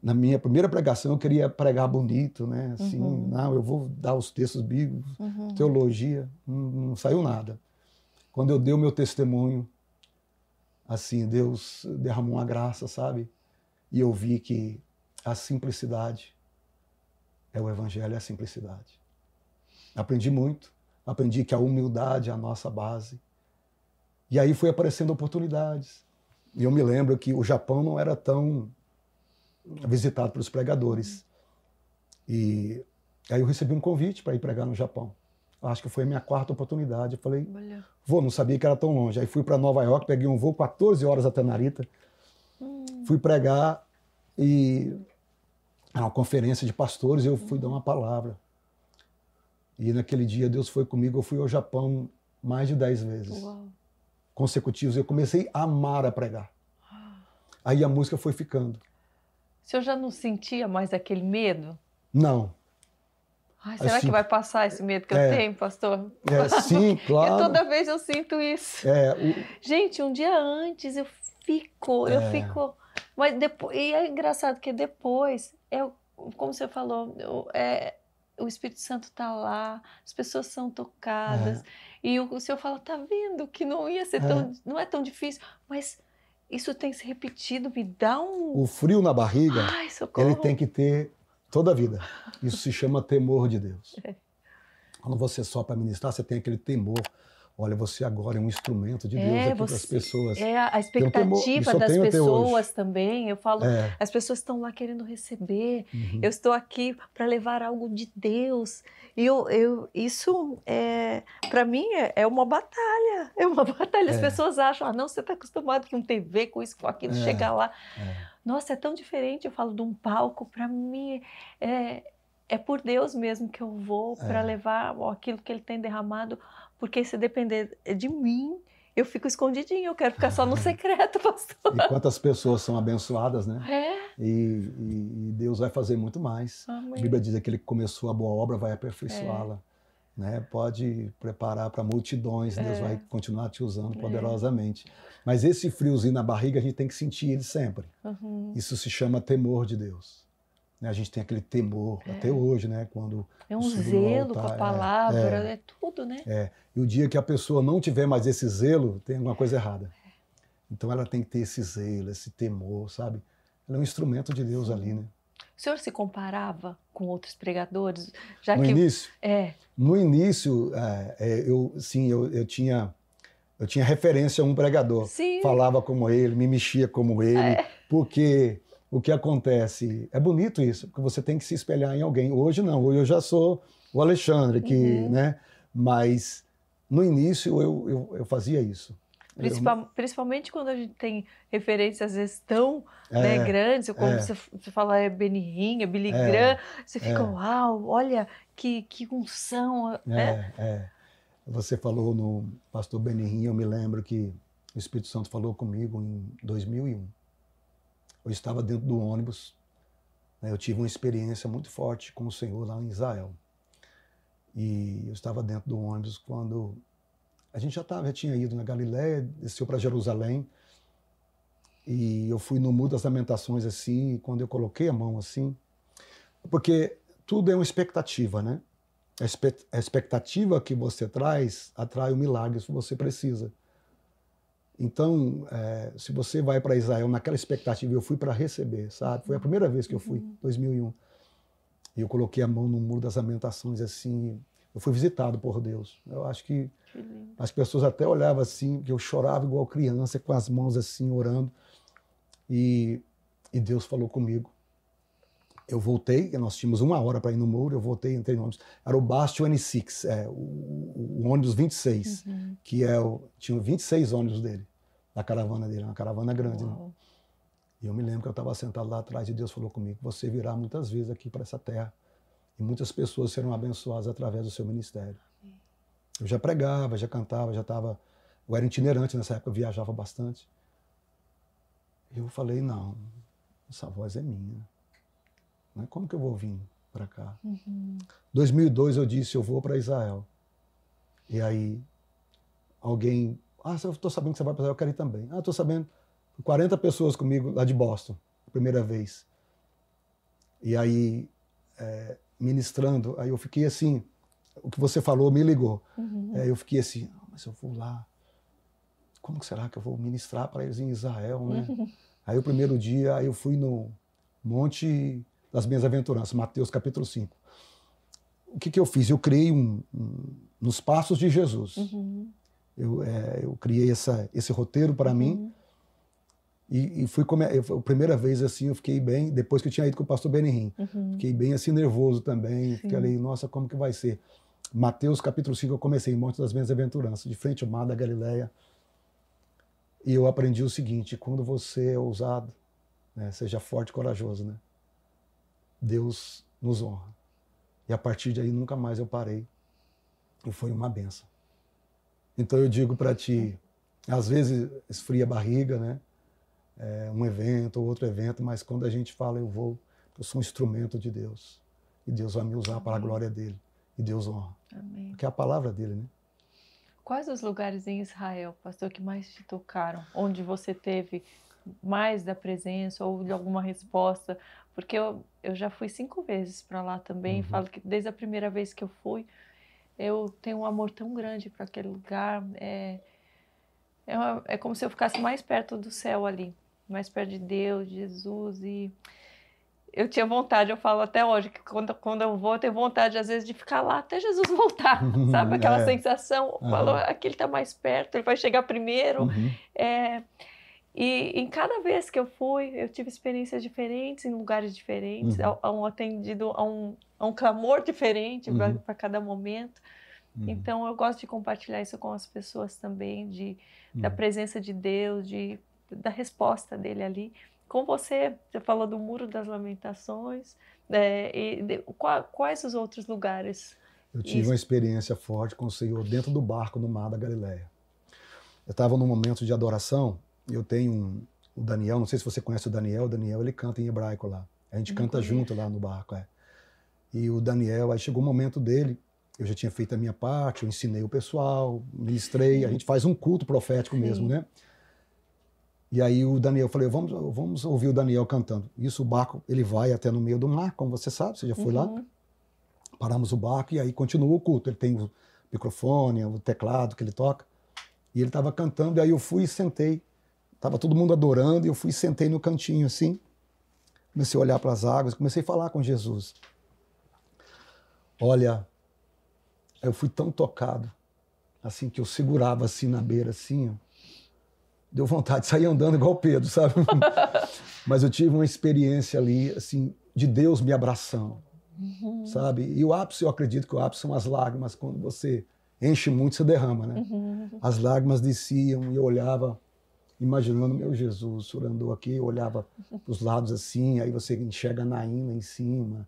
na minha primeira pregação, eu queria pregar bonito, né? Assim, não, eu vou dar os textos bíblicos, teologia, não saiu nada. Quando eu dei o meu testemunho, assim, Deus derramou uma graça, sabe? E eu vi que a simplicidade o evangelho, é a simplicidade. Aprendi muito. Aprendi que a humildade é a nossa base. E aí foi aparecendo oportunidades. E eu me lembro que o Japão não era tão visitado pelos pregadores. E aí eu recebi um convite para ir pregar no Japão. Acho que foi a minha quarta oportunidade. Eu falei, vou, não sabia que era tão longe. Aí fui para Nova York, peguei um voo 14 horas até Narita. Fui pregar e uma conferência de pastores, eu fui dar uma palavra. E naquele dia Deus foi comigo, eu fui ao Japão mais de 10 vezes. Consecutivos. Eu comecei a amar a pregar. Aí a música foi ficando. O senhor já não sentia mais aquele medo? Não. Ai, será assim, que vai passar esse medo que eu tenho, pastor? Sim, claro. E toda vez eu sinto isso. Gente, um dia antes eu fico... Mas depois, e é engraçado que depois, como você falou, o Espírito Santo está lá, as pessoas são tocadas, e o Senhor fala, tá vendo que não ia ser não é tão difícil, mas isso tem se repetido, me dá um... O frio na barriga, ai, socorro, ele tem que ter toda a vida. Isso se chama temor de Deus. Quando você sopra para ministrar, você tem aquele temor. Olha, você agora é um instrumento de Deus aqui para as pessoas. A expectativa das pessoas também. Eu falo, as pessoas estão lá querendo receber. Eu estou aqui para levar algo de Deus. E isso, para mim, é uma batalha. É uma batalha. As pessoas acham, não, você está acostumado com TV, com isso, com aquilo, chegar lá. Nossa, é tão diferente. Eu falo de um palco, para mim, é por Deus mesmo que eu vou para levar aquilo que Ele tem derramado. Porque se depender de mim, eu fico escondidinho, eu quero ficar só no secreto, pastor. E quantas pessoas são abençoadas, né? E Deus vai fazer muito mais. Amém. A Bíblia diz que aquele que começou a boa obra vai aperfeiçoá-la. Né? Pode preparar para multidões, Deus vai continuar te usando poderosamente. Mas esse friozinho na barriga, a gente tem que sentir ele sempre. Isso se chama temor de Deus. A gente tem aquele temor até hoje, né? Quando é um zelo com a palavra, é tudo, né? E o dia que a pessoa não tiver mais esse zelo, tem alguma coisa errada. Então ela tem que ter esse zelo, esse temor, sabe? Ela é um instrumento de Deus ali, né? O senhor se comparava com outros pregadores? No início? No início, eu tinha referência a um pregador. Sim. Falava como ele, me mexia como ele, porque... O que acontece? É bonito isso, porque você tem que se espelhar em alguém. Hoje não, hoje eu já sou o Alexandre, né? Mas no início eu fazia isso. Principalmente quando a gente tem referências às vezes tão grandes, como você fala, Benny Hinn, Billy Graham, você fica, uau, olha que unção. Você falou no pastor Benny Hinn, eu me lembro que o Espírito Santo falou comigo em 2001. Eu estava dentro do ônibus, né, eu tive uma experiência muito forte com o Senhor lá em Israel. E eu estava dentro do ônibus quando a gente já tinha ido na Galiléia, desceu para Jerusalém, e eu fui no Muro das Lamentações assim, e quando eu coloquei a mão assim, porque tudo é uma expectativa, né? A expectativa que você traz atrai o milagre se você precisa. Então, se você vai para Israel naquela expectativa, eu fui para receber, sabe? Foi a primeira vez que eu fui, 2001. E eu coloquei a mão no Muro das Lamentações, assim, eu fui visitado por Deus. Eu acho que as pessoas até olhavam assim, que eu chorava igual criança, com as mãos assim, orando. E Deus falou comigo. Eu voltei, nós tínhamos 1 hora para ir no muro, eu voltei, entrei no ônibus. Era o Bus 26, o ônibus 26, que tinha 26 ônibus dele, da caravana dele, uma caravana grande. Né? E eu me lembro que eu estava sentado lá atrás e Deus falou comigo, você virá muitas vezes aqui para essa terra e muitas pessoas serão abençoadas através do seu ministério. Eu já pregava, já cantava, eu era itinerante nessa época, eu viajava bastante. E eu falei, não, essa voz é minha. Como que eu vou vir para cá? 2002 eu disse, eu vou para Israel. E aí alguém, eu estou sabendo que você vai para Israel, eu quero ir também. Estou sabendo, 40 pessoas comigo lá de Boston, a primeira vez. E aí, ministrando, aí eu fiquei assim, o que você falou me ligou. Eu fiquei assim, mas eu vou lá, como que será que eu vou ministrar para eles em Israel, né? Aí o primeiro dia, aí eu fui no Monte das Bem-aventuranças, Mateus capítulo 5. O que eu fiz? Eu criei nos passos de Jesus. Eu criei esse roteiro para mim e fui a primeira vez assim, eu fiquei bem, depois que eu tinha ido com o pastor Benny Hinn, fiquei bem assim nervoso também, fiquei, nossa, como que vai ser? Mateus capítulo 5 eu comecei em Monte das Bem-aventuranças, de frente ao mar da Galileia, e eu aprendi o seguinte, quando você é ousado, né, seja forte e corajoso, né? Deus nos honra. E a partir de aí nunca mais eu parei. E foi uma benção. Então eu digo para ti, às vezes esfria a barriga, né? Um evento ou outro evento, mas quando a gente fala eu sou um instrumento de Deus. e Deus vai me usar para a glória dele. E Deus honra. Amém. Porque é a palavra dele, né? Quais os lugares em Israel, pastor, que mais te tocaram? Onde você teve mais da presença ou de alguma resposta? Porque eu já fui 5 vezes para lá também. Falo que desde a primeira vez que eu fui, eu tenho um amor tão grande para aquele lugar. É como se eu ficasse mais perto do céu ali, mais perto de Deus, de Jesus. E eu tinha vontade, eu falo até hoje, que quando eu vou, eu tenho vontade, às vezes, de ficar lá até Jesus voltar, sabe? Aquela sensação, eu falo, aqui ele está mais perto, ele vai chegar primeiro. E em cada vez que eu fui, eu tive experiências diferentes, em lugares diferentes, a um atendido, a um clamor diferente para cada momento. Então, eu gosto de compartilhar isso com as pessoas também, da presença de Deus, da resposta dele ali. Com você falou do Muro das Lamentações, quais os outros lugares? Eu tive uma experiência forte com o Senhor dentro do barco no Mar da Galileia. Eu estava num momento de adoração, eu tenho o Daniel, não sei se você conhece o Daniel ele canta em hebraico lá. A gente canta junto lá no barco. E o Daniel, aí chegou o momento dele, eu já tinha feito a minha parte, eu ensinei o pessoal, ministrei, a gente faz um culto profético mesmo, né? E aí o Daniel, eu falei, vamos ouvir o Daniel cantando. Isso, o barco, ele vai até no meio do mar, como você sabe, você já foi lá. Paramos o barco e aí continua o culto. Ele tem o microfone, o teclado que ele toca. E ele estava cantando, e aí eu fui e sentei. Estava todo mundo adorando, e eu fui e sentei no cantinho assim. Comecei a olhar para as águas, comecei a falar com Jesus. Olha, eu fui tão tocado, assim, que eu segurava assim na beira, assim, ó. Deu vontade de sair andando igual Pedro, sabe? Mas eu tive uma experiência ali, assim, de Deus me abraçando, sabe? E o ápice, eu acredito que o ápice são as lágrimas. Quando você enche muito, você derrama, né? As lágrimas desciam e eu olhava, imaginando, meu Jesus, o Senhor andou aqui, eu olhava para os lados assim, aí você enxerga Naim lá em cima,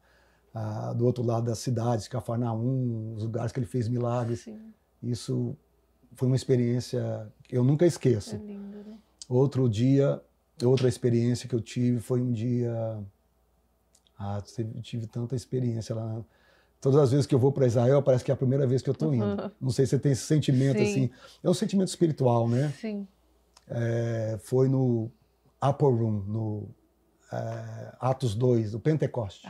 do outro lado das cidades, Cafarnaum, os lugares que ele fez milagres. Sim. Isso foi uma experiência que eu nunca esqueço. É lindo, né? Outro dia, outra experiência que eu tive foi um dia... tive tanta experiência lá. Todas as vezes que eu vou para Israel, parece que é a primeira vez que eu estou indo. Não sei se você tem esse sentimento. Sim. Assim. É um sentimento espiritual, né? Sim. Foi no Upper Room, no Atos 2, do Pentecoste.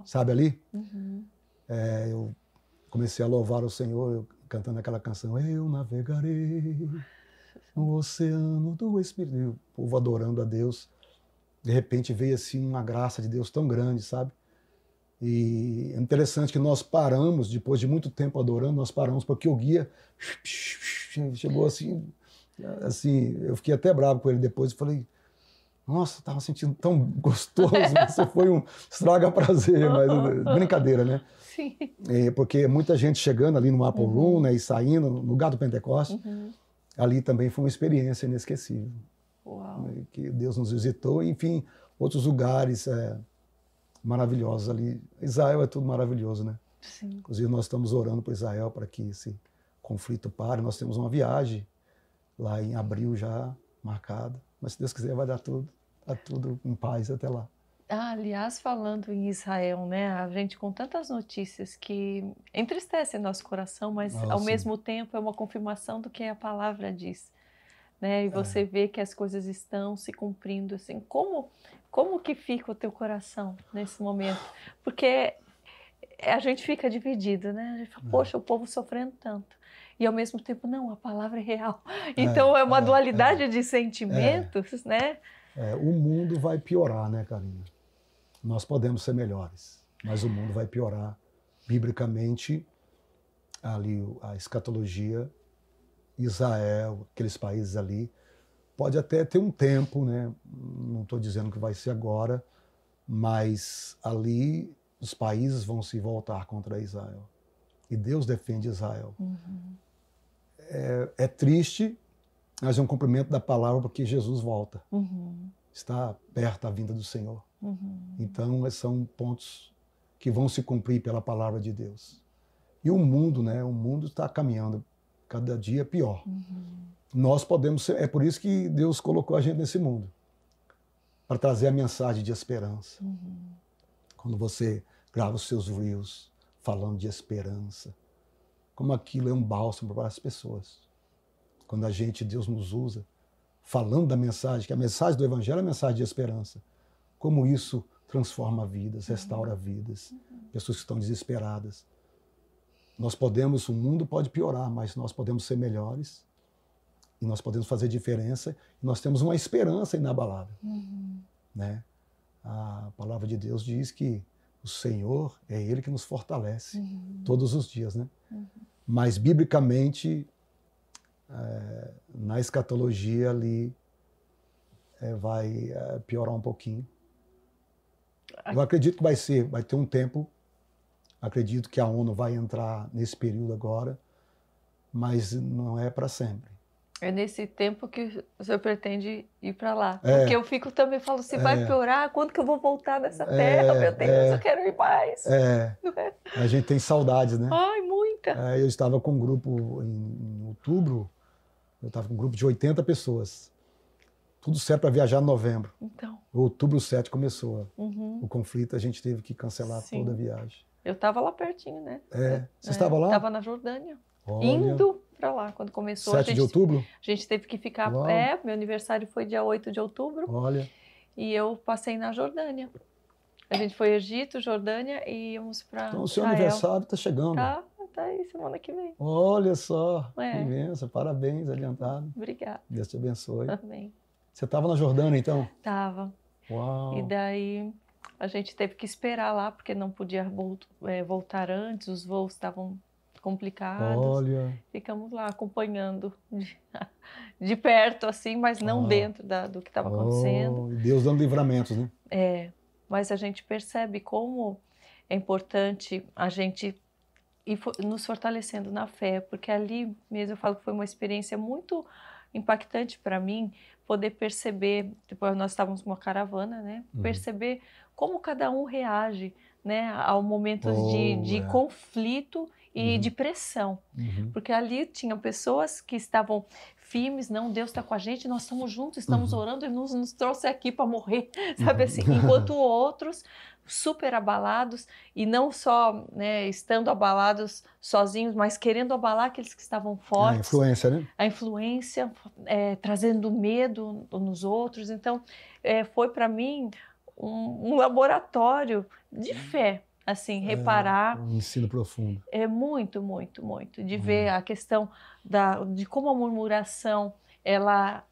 Sabe ali? Eu comecei a louvar o Senhor, cantando aquela canção, eu navegarei no oceano do Espírito. E o povo adorando a Deus. De repente veio assim uma graça de Deus tão grande, sabe? E é interessante que nós paramos, depois de muito tempo adorando, nós paramos porque o guia chegou assim, eu fiquei até bravo com ele depois e falei, nossa, estava sentindo tão gostoso, você foi um estraga prazer, mas brincadeira, né? Sim. Porque muita gente chegando ali no Upper Room, né, e saindo no lugar do Pentecoste, ali também foi uma experiência inesquecível. Uau. Que Deus nos visitou, enfim, outros lugares maravilhosos ali. Israel é tudo maravilhoso, né? Sim. Inclusive nós estamos orando por Israel para que esse conflito pare. Nós temos uma viagem lá em abril já marcada, mas se Deus quiser vai dar tudo em paz até lá. Aliás, falando em Israel, né, a gente com tantas notícias que entristecem nosso coração, mas ao mesmo tempo é uma confirmação do que a palavra diz. Né? E você vê que as coisas estão se cumprindo, assim, como que fica o teu coração nesse momento? Porque a gente fica dividido, né? A gente fala, poxa, o povo sofrendo tanto. E ao mesmo tempo, não, a palavra é real. Então é uma dualidade de sentimentos, né? O mundo vai piorar, né, Karina? Nós podemos ser melhores, mas o mundo vai piorar. Biblicamente, ali a escatologia, Israel, aqueles países ali, pode até ter um tempo, né? Não estou dizendo que vai ser agora, mas ali os países vão se voltar contra Israel. E Deus defende Israel. É triste, mas é um cumprimento da palavra porque Jesus volta. Está perto a vinda do Senhor. Então, são pontos que vão se cumprir pela palavra de Deus. E o mundo, né? O mundo está caminhando cada dia pior. Nós podemos ser, é por isso que Deus colocou a gente nesse mundo, para trazer a mensagem de esperança. Quando você grava os seus reels falando de esperança. Como aquilo é um bálsamo para as pessoas. Quando Deus nos usa, falando da mensagem, que a mensagem do Evangelho é a mensagem de esperança. Como isso transforma vidas, restaura vidas, pessoas que estão desesperadas. O mundo pode piorar, mas nós podemos ser melhores e nós podemos fazer diferença e nós temos uma esperança inabalável. Né? A palavra de Deus diz que o Senhor é Ele que nos fortalece todos os dias. Né? Mas, biblicamente, na escatologia ali vai piorar um pouquinho. Eu acredito que vai ter um tempo, acredito que a ONU vai entrar nesse período agora, mas não é para sempre. É nesse tempo que o senhor pretende ir para lá. Porque eu também falo, se vai piorar, quando que eu vou voltar nessa terra? Meu Deus, eu quero ir mais. A gente tem saudades, né? Ai, muita. Eu estava com um grupo em outubro, eu estava com um grupo de 80 pessoas. Tudo certo para viajar em novembro. Então. Outubro 7 começou o conflito, a gente teve que cancelar toda a viagem. Eu estava lá pertinho, né? Você estava lá? Estava na Jordânia. Olha. Indo para lá, quando começou. 7 de outubro? A gente teve que ficar... meu aniversário foi dia 8 de outubro. Olha. E eu passei na Jordânia. A gente foi Egito, Jordânia e íamos para Então o seu aniversário está chegando. Tá aí, semana que vem. Olha só, que bênção, parabéns, adiantado. Obrigada. Deus te abençoe. Amém. Você estava na Jordânia, então? Tava. Uau. E daí a gente teve que esperar lá, porque não podia voltar antes, os voos estavam complicados. Olha. Ficamos lá acompanhando de perto, assim, mas não dentro do que estava acontecendo. E Deus dando livramentos, né? Mas a gente percebe como é importante a gente ir nos fortalecendo na fé, porque ali mesmo eu falo que foi uma experiência muito impactante para mim, poder perceber, depois nós estávamos com uma caravana, né? Perceber como cada um reage, né, ao momento de conflito e de pressão. Porque ali tinham pessoas que estavam firmes, não, Deus está com a gente, nós estamos juntos, estamos orando, Ele nos trouxe aqui para morrer, sabe assim? Enquanto outros super abalados, e não só, né, estando abalados sozinhos, mas querendo abalar aqueles que estavam fortes. A influência, né? A influência, trazendo medo nos outros. Então, foi para mim um laboratório de fé, assim, reparar. Um ensino profundo. É muito, muito, muito. De ver a questão de como a murmuração, ela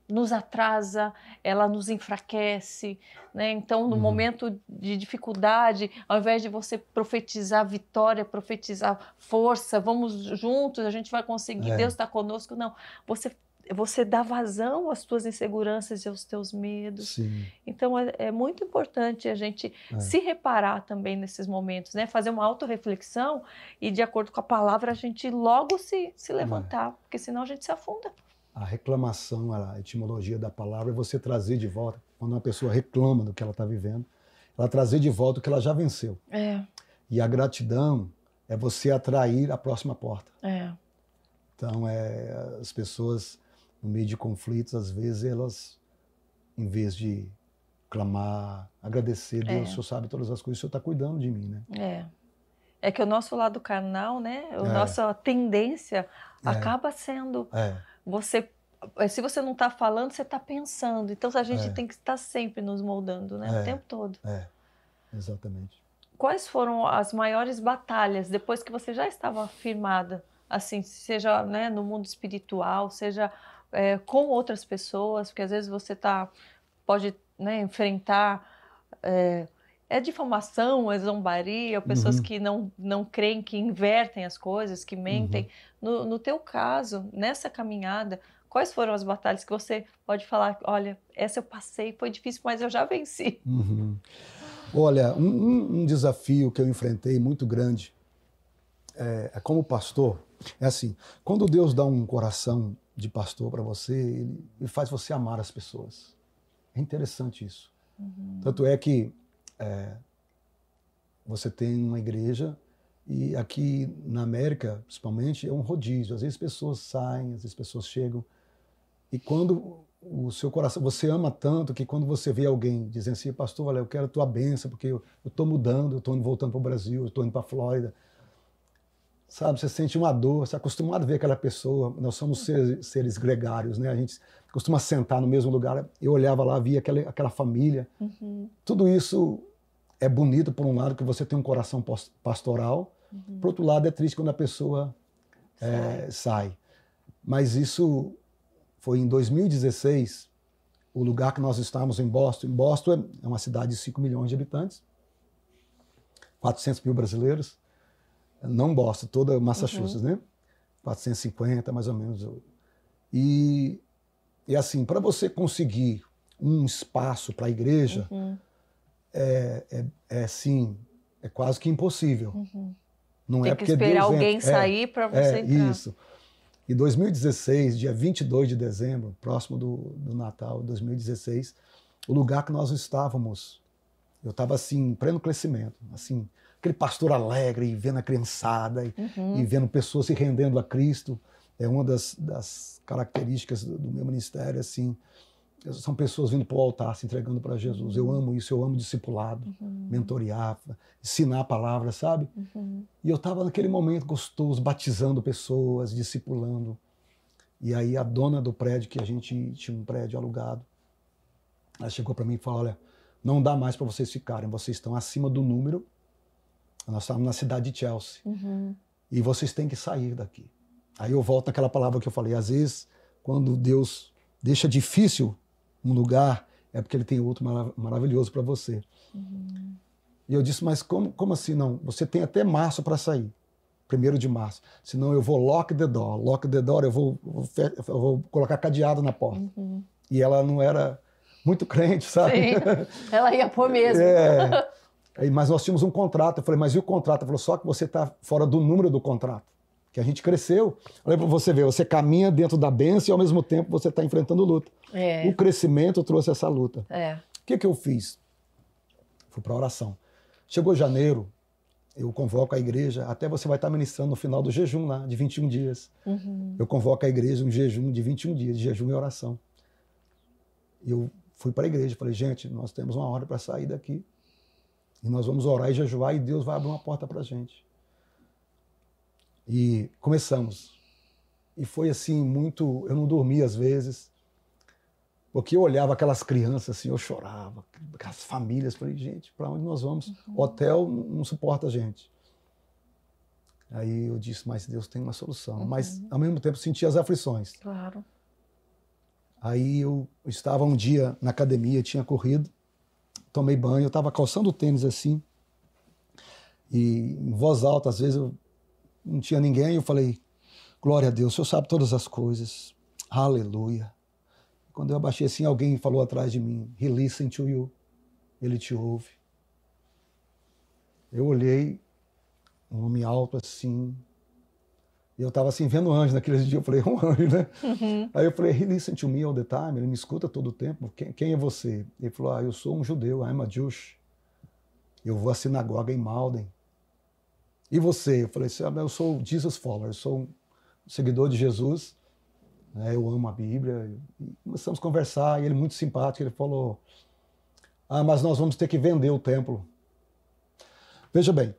nos atrasa, ela nos enfraquece, né? Então, no momento de dificuldade, ao invés de você profetizar vitória, profetizar força, vamos juntos, a gente vai conseguir, Deus está conosco, não. Você dá vazão às tuas inseguranças e aos teus medos. Sim. Então, é muito importante a gente se reparar também nesses momentos, né? Fazer uma autorreflexão e, de acordo com a palavra, a gente logo se levantar, porque senão a gente se afunda. A reclamação, a etimologia da palavra é você trazer de volta, quando uma pessoa reclama do que ela está vivendo, ela trazer de volta o que ela já venceu. E a gratidão é você atrair a próxima porta. Então, as pessoas, no meio de conflitos, às vezes, elas, em vez de clamar, agradecer, Deus, o Senhor sabe todas as coisas, o Senhor está cuidando de mim, né? É que o nosso lado carnal, né? A nossa tendência acaba sendo... se você não está falando, você está pensando. Então, a gente tem que estar sempre nos moldando, né? O tempo todo. Exatamente. Quais foram as maiores batalhas, depois que você já estava firmada, assim, seja, né, no mundo espiritual, seja com outras pessoas, porque às vezes você pode, né, enfrentar... difamação, zombaria, pessoas que não creem, que invertem as coisas, que mentem. No teu caso, nessa caminhada, quais foram as batalhas que você pode falar, olha, essa eu passei, foi difícil, mas eu já venci? Olha, um desafio que eu enfrentei muito grande, como pastor, é assim, quando Deus dá um coração de pastor para você, ele faz você amar as pessoas. É interessante isso. Tanto é que você tem uma igreja e aqui na América, principalmente, é um rodízio. Às vezes pessoas saem, às vezes pessoas chegam. E quando o seu coração, você ama tanto que quando você vê alguém dizendo assim, pastor, olha, eu quero a tua bênção, porque eu estou mudando, eu estou voltando para o Brasil, eu estou indo para a Flórida, sabe, você sente uma dor, você é acostumado a ver aquela pessoa, nós somos seres gregários, né? A gente costuma sentar no mesmo lugar, eu olhava lá, via aquela família, tudo isso é bonito por um lado, que você tem um coração pastoral, por outro lado é triste quando a pessoa sai. Mas isso foi em 2016, o lugar que nós estávamos em Boston. Boston é uma cidade de 5 milhões de habitantes, 400 mil brasileiros. Não Boston, toda Massachusetts, né? 450, mais ou menos. E assim, para você conseguir um espaço para a igreja, assim, é quase que impossível. Não Tem é que porque esperar Deus alguém sair para você entrar. Isso. Em 2016, dia 22 de dezembro, próximo do Natal de 2016, o lugar que nós estávamos, eu estava assim, em pleno crescimento, assim, aquele pastor alegre, e vendo a criançada, e vendo pessoas se rendendo a Cristo. É uma das características do meu ministério, assim, são pessoas vindo para o altar, se entregando para Jesus. Eu amo isso, eu amo discipulado, mentorear, ensinar a palavra, sabe? E eu estava naquele momento gostoso, batizando pessoas, discipulando. E aí a dona do prédio, que a gente tinha um prédio alugado, ela chegou para mim e falou, olha, não dá mais para vocês ficarem, vocês estão acima do número, nós estávamos na cidade de Chelsea, e vocês têm que sair daqui. Aí eu volto naquela palavra que eu falei, às vezes, quando Deus deixa difícil um lugar, é porque ele tem outro maravilhoso para você. E eu disse, mas como assim não? Você tem até março para sair, 1º de março. Senão eu vou lock the door, eu vou colocar cadeado na porta. E ela não era muito crente, sabe? Sim, ela ia pôr mesmo. Mas nós tínhamos um contrato. Eu falei, mas e o contrato? Ela falou, só que você está fora do número do contrato. Que a gente cresceu. Olha para você ver, você caminha dentro da bênção e ao mesmo tempo você está enfrentando luta. O crescimento trouxe essa luta. O que eu fiz? Fui para a oração. Chegou janeiro, eu convoco a igreja, até você vai estar ministrando no final do jejum lá, de 21 dias. Eu convoco a igreja um jejum de 21 dias, de jejum e oração. E eu fui para a igreja, falei, gente, nós temos uma hora para sair daqui. E nós vamos orar e jejuar e Deus vai abrir uma porta para a gente. E começamos. E foi assim, muito... Eu não dormia às vezes, porque eu olhava aquelas crianças assim, eu chorava, aquelas famílias, falei, gente, para onde nós vamos? Hotel não suporta a gente. Aí eu disse, mas Deus tem uma solução. Mas, ao mesmo tempo, senti as aflições. Claro. Aí eu estava um dia na academia, tinha corrido, tomei banho, eu estava calçando o tênis assim, e em voz alta, às vezes eu não tinha ninguém, eu falei, glória a Deus, o Senhor sabe todas as coisas, aleluia. Quando eu abaixei assim, alguém falou atrás de mim, he listens to you, ele te ouve. Eu olhei, um homem alto assim, e eu estava assim, vendo anjo naqueles dias, eu falei, um anjo, né? Aí eu falei, he listens to me all the time, ele me escuta todo o tempo, quem é você? Ele falou, eu sou um judeu, I'm a Jewish, eu vou à sinagoga em Malden. E você? Eu falei assim, eu sou Jesus follower, eu sou um seguidor de Jesus, né, eu amo a Bíblia. E começamos a conversar, e ele muito simpático, ele falou, mas nós vamos ter que vender o templo. Veja bem,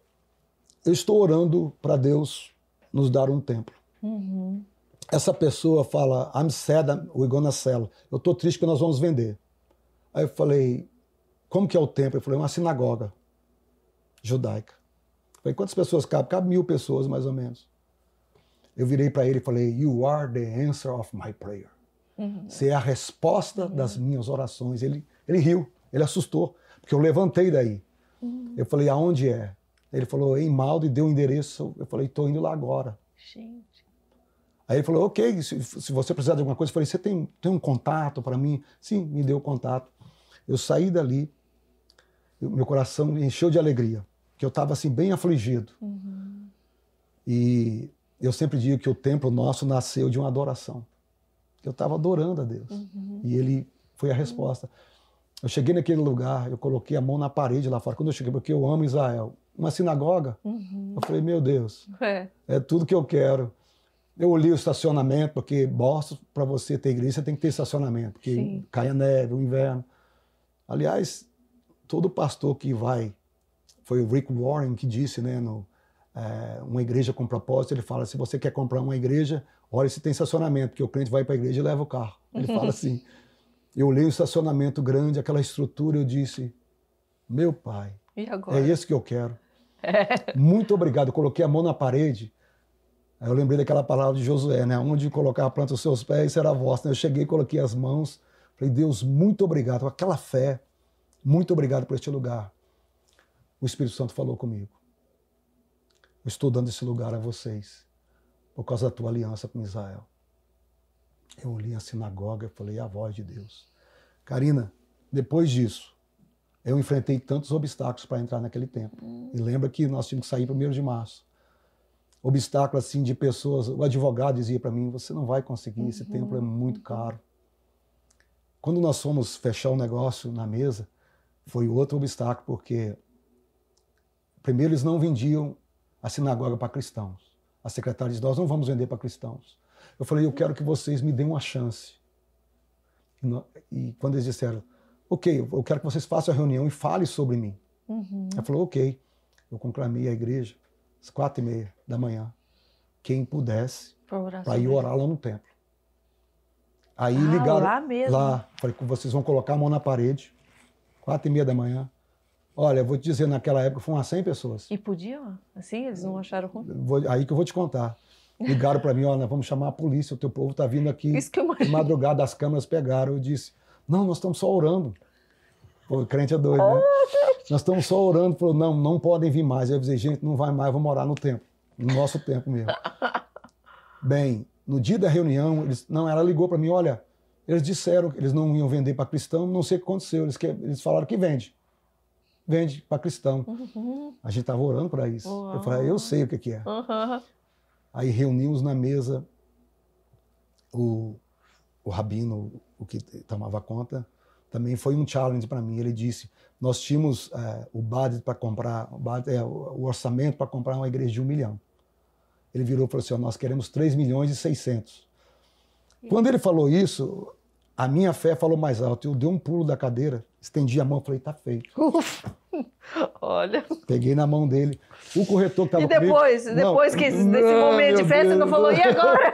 eu estou orando para Deus nos dar um templo. Essa pessoa fala, I'm sad, we're gonna sell. Eu estou triste porque nós vamos vender. Aí eu falei, como que é o templo? Ele falou, é uma sinagoga judaica. Falei, quantas pessoas cabem? Cabe 1.000 pessoas, mais ou menos. Eu virei para ele e falei, you are the answer of my prayer. Você é a resposta das minhas orações. Ele riu, ele assustou, porque eu levantei daí. Eu falei, aonde é? Ele falou, em Malden, e deu o endereço. Eu falei, estou indo lá agora. Gente. Aí ele falou, ok, se você precisar de alguma coisa, eu falei, você tem um contato para mim? Sim, me deu o contato. Eu saí dali, meu coração encheu de alegria, que eu estava assim, bem afligido. E eu sempre digo que o templo nosso nasceu de uma adoração. Eu estava adorando a Deus. E ele foi a resposta. Eu cheguei naquele lugar, eu coloquei a mão na parede lá fora. Quando eu cheguei, porque eu amo Israel, uma sinagoga, eu falei, meu Deus, é tudo que eu quero. Eu olhei o estacionamento, porque Boston, para você ter igreja, você tem que ter estacionamento, porque Sim. cai a neve, o inverno. Aliás, todo pastor que vai, foi o Rick Warren que disse, né, uma igreja com propósito, ele fala, se você quer comprar uma igreja, olha se tem estacionamento, porque o cliente vai para a igreja e leva o carro. Ele fala assim, eu olhei o estacionamento grande, aquela estrutura, eu disse, meu pai, E agora? é esse que eu quero. Muito obrigado, eu coloquei a mão na parede, aí eu lembrei daquela palavra de Josué, né, onde colocar a planta dos seus pés será vossa. Eu cheguei, coloquei as mãos, falei, Deus, muito obrigado, com aquela fé, muito obrigado por este lugar. O Espírito Santo falou comigo. Eu estou dando esse lugar a vocês por causa da tua aliança com Israel. Eu olhei a sinagoga e falei, a voz de Deus. Karina, depois disso, eu enfrentei tantos obstáculos para entrar naquele templo. E lembra que nós tínhamos que sair 1º de março. Obstáculo assim de pessoas, o advogado dizia para mim, você não vai conseguir, esse templo é muito caro. Quando nós fomos fechar um negócio na mesa, foi outro obstáculo, porque primeiro eles não vendiam a sinagoga para cristãos. A secretária disse, nós não vamos vender para cristãos. Eu falei, eu quero que vocês me deem uma chance. E quando eles disseram, ok, eu quero que vocês façam a reunião e falem sobre mim. Ela falou, ok. Eu conclamei a igreja às 4h30 da manhã. Quem pudesse, para ir orar lá no templo. Aí ligaram lá mesmo? Lá. Falei, vocês vão colocar a mão na parede, 4h30 da manhã. Olha, eu vou te dizer, naquela época foram umas 100 pessoas. E podiam? Assim, eles não acharam ruim? Aí que eu vou te contar. Ligaram para mim, olha, vamos chamar a polícia, o teu povo está vindo aqui. Isso que eu de imagino. madrugada, as câmeras pegaram. Eu disse, não, nós estamos só orando. O crente é doido, né? Nós estamos só orando. Falou, não podem vir mais. Eu avisei, gente, não vai mais, vamos morar no templo. No nosso templo mesmo. Bem, no dia da reunião, ela ligou para mim, olha, eles disseram que eles não iam vender para cristão, não sei o que aconteceu. Eles falaram que vende. Vende para cristão. A gente estava orando para isso. Eu falei, eu sei o que é. Aí reunimos na mesa o rabino, o que tomava conta, também foi um challenge para mim. Ele disse, nós tínhamos o budget para comprar, o orçamento para comprar uma igreja de 1 milhão. Ele virou e falou assim, nós queremos 3.600.000. Quando ele falou isso, a minha fé falou mais alto. Eu dei um pulo da cadeira, estendi a mão e falei, tá feito. Olha. Peguei na mão dele. O corretor que estava comigo... E depois desse momento de festa, não falou, e agora?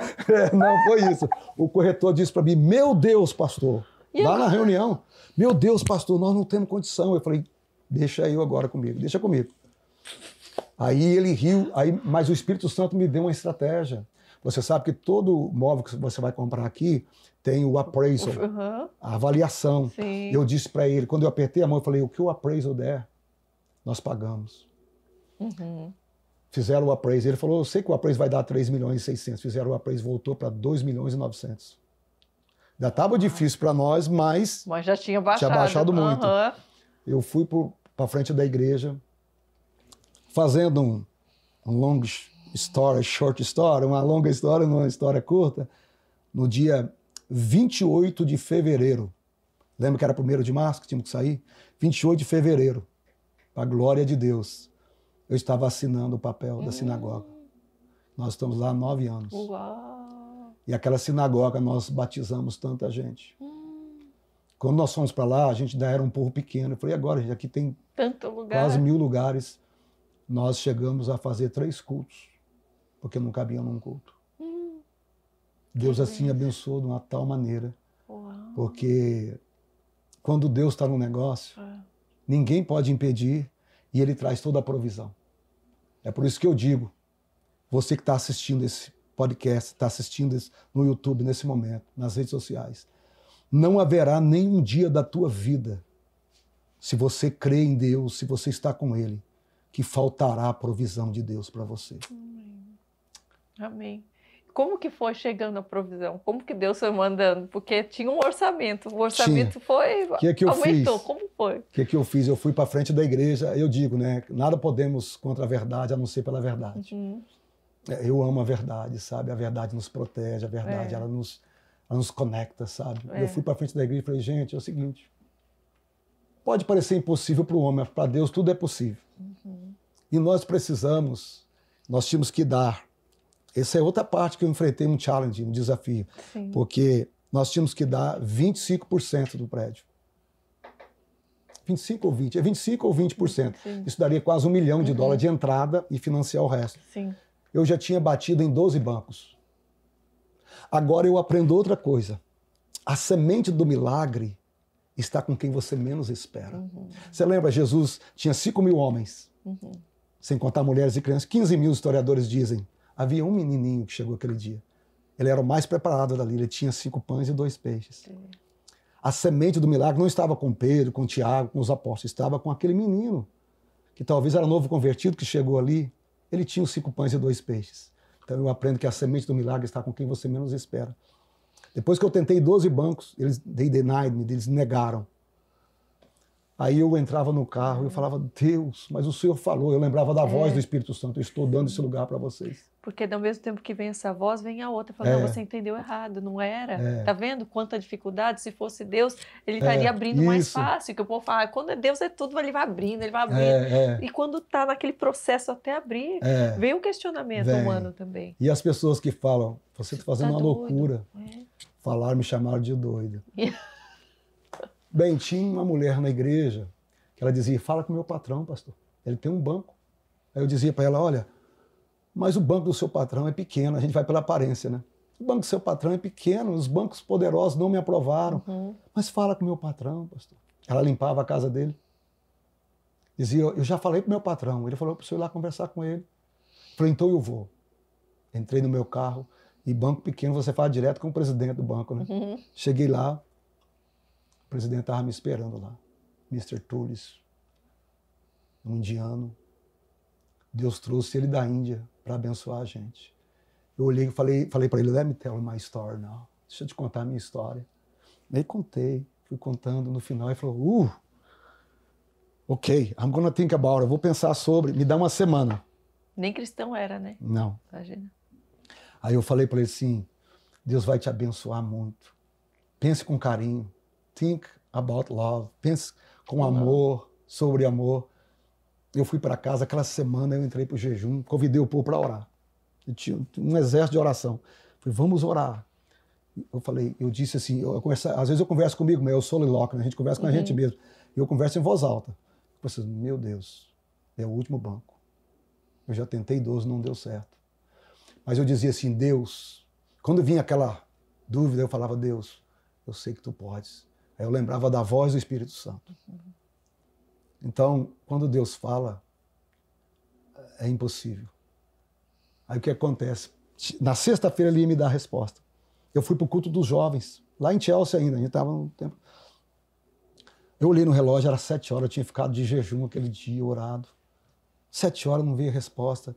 Não, foi isso. O corretor disse para mim, meu Deus, pastor, lá na reunião, meu Deus, pastor, nós não temos condição. Eu falei, deixa eu agora comigo, deixa comigo. Aí ele riu, mas o Espírito Santo me deu uma estratégia. Você sabe que todo móvel que você vai comprar aqui tem o appraisal, a avaliação. Sim. Eu disse para ele, quando eu apertei a mão, eu falei, o que o appraisal der, nós pagamos. Fizeram o appraisal. Ele falou, eu sei que o appraisal vai dar 3.600.000. Fizeram o appraisal, voltou para 2.900.000. Ainda estava difícil para nós, mas já tinha baixado. Tinha baixado muito. Eu fui para frente da igreja, fazendo um long story, short story, uma longa história, uma história curta, no dia 28 de fevereiro. Lembra que era 1º de março que tínhamos que sair? 28 de fevereiro, para a glória de Deus. Eu estava assinando o papel da sinagoga. Nós estamos lá há 9 anos. Uau. E aquela sinagoga nós batizamos tanta gente. Quando nós fomos para lá, a gente ainda era um povo pequeno. Eu falei, agora, gente, aqui tem tanto lugar. Quase 1.000 lugares. Nós chegamos a fazer 3 cultos, porque não cabia num culto. Deus assim abençoou de uma tal maneira. Uau. Porque quando Deus está no negócio, ninguém pode impedir e Ele traz toda a provisão. É por isso que eu digo, você que está assistindo esse podcast, está assistindo no YouTube nesse momento, nas redes sociais, não haverá nenhum dia da tua vida, se você crê em Deus, se você está com Ele, que faltará a provisão de Deus para você. Amém. Como que foi chegando a provisão? Como que Deus foi mandando? Porque tinha um orçamento. O orçamento foi... aumentou. Como foi? O que eu fiz? Eu fui para frente da igreja. Eu digo, né? Nada podemos contra a verdade, a não ser pela verdade. Eu amo a verdade, sabe? A verdade nos protege, a verdade ela nos conecta, sabe? Eu fui para frente da igreja e falei, gente, é o seguinte. Pode parecer impossível para o homem, mas para Deus tudo é possível. E nós tínhamos que dar essa é outra parte que eu enfrentei um challenge, um desafio. Sim. Porque nós tínhamos que dar 25% do prédio. 25 ou 20? É 25 ou 20%. Sim. Isso daria quase $1 milhão de entrada e financiar o resto. Sim. Eu já tinha batido em 12 bancos. Agora eu aprendo outra coisa. A semente do milagre está com quem você menos espera. Você lembra, Jesus tinha 5.000 homens, sem contar mulheres e crianças, 15.000 historiadores dizem. Havia um menininho que chegou aquele dia. Ele era o mais preparado dali, ele tinha 5 pães e 2 peixes. Sim. A semente do milagre não estava com Pedro, com Tiago, com os apóstolos, estava com aquele menino, que talvez era novo convertido, que chegou ali, ele tinha os 5 pães e 2 peixes. Então eu aprendo que a semente do milagre está com quem você menos espera. Depois que eu tentei 12 bancos, they denied me, eles negaram. Aí eu entrava no carro e eu falava, Deus, mas o Senhor falou, eu lembrava da voz do Espírito Santo, eu estou dando esse lugar para vocês. Porque ao mesmo tempo que vem essa voz, vem a outra, falando, não, você entendeu errado, não era. Tá vendo quanta dificuldade? Se fosse Deus, ele estaria abrindo mais fácil, que o povo fala, quando é Deus é tudo, ele vai abrindo, ele vai abrindo. E quando tá naquele processo até abrir, vem um questionamento humano também. E as pessoas que falam, você está fazendo uma loucura. Me chamaram de doido. Bem, tinha uma mulher na igreja que ela dizia, fala com o meu patrão, pastor, ele tem um banco. Aí eu dizia para ela, olha, mas o banco do seu patrão é pequeno, a gente vai pela aparência, né? O banco do seu patrão é pequeno, os bancos poderosos não me aprovaram. Mas fala com o meu patrão, pastor. Ela limpava a casa dele. Dizia, eu já falei pro meu patrão. Ele falou para o senhor ir lá conversar com ele. Eu falei, então eu vou. Entrei no meu carro, e banco pequeno você fala direto com o presidente do banco, né? Cheguei lá, o presidente estava me esperando lá. Mr. Tullis, um indiano. Deus trouxe ele da Índia para abençoar a gente. Eu olhei e falei para ele, let me tell my story now. Deixa eu te contar a minha história. Aí contei, fui contando no final, ele falou, ok, I'm gonna think about it, eu vou pensar sobre, me dá uma semana. Nem cristão era, né? Não. Imagina. Aí eu falei para ele assim, Deus vai te abençoar muito. Pense com carinho. Think about love. Pense com amor, sobre amor. Eu fui para casa, aquela semana eu entrei para o jejum, convidei o povo para orar. Eu tinha um exército de oração. Falei, vamos orar. Eu disse assim, às vezes eu converso comigo, mas eu sou soliloquio, né? A gente conversa com a gente mesmo. E eu converso em voz alta. Eu falei, meu Deus, é o último banco. Eu já tentei 12, não deu certo. Mas eu dizia assim, Deus, quando vinha aquela dúvida, eu falava, Deus, eu sei que tu podes. Aí eu lembrava da voz do Espírito Santo. Então, quando Deus fala, é impossível. Aí o que acontece? Na sexta-feira ele ia me dar a resposta. Eu fui para o culto dos jovens, lá em Chelsea ainda, a gente estava no tempo. Eu olhei no relógio, era 7 horas, eu tinha ficado de jejum aquele dia, orado. 7 horas, não veio a resposta.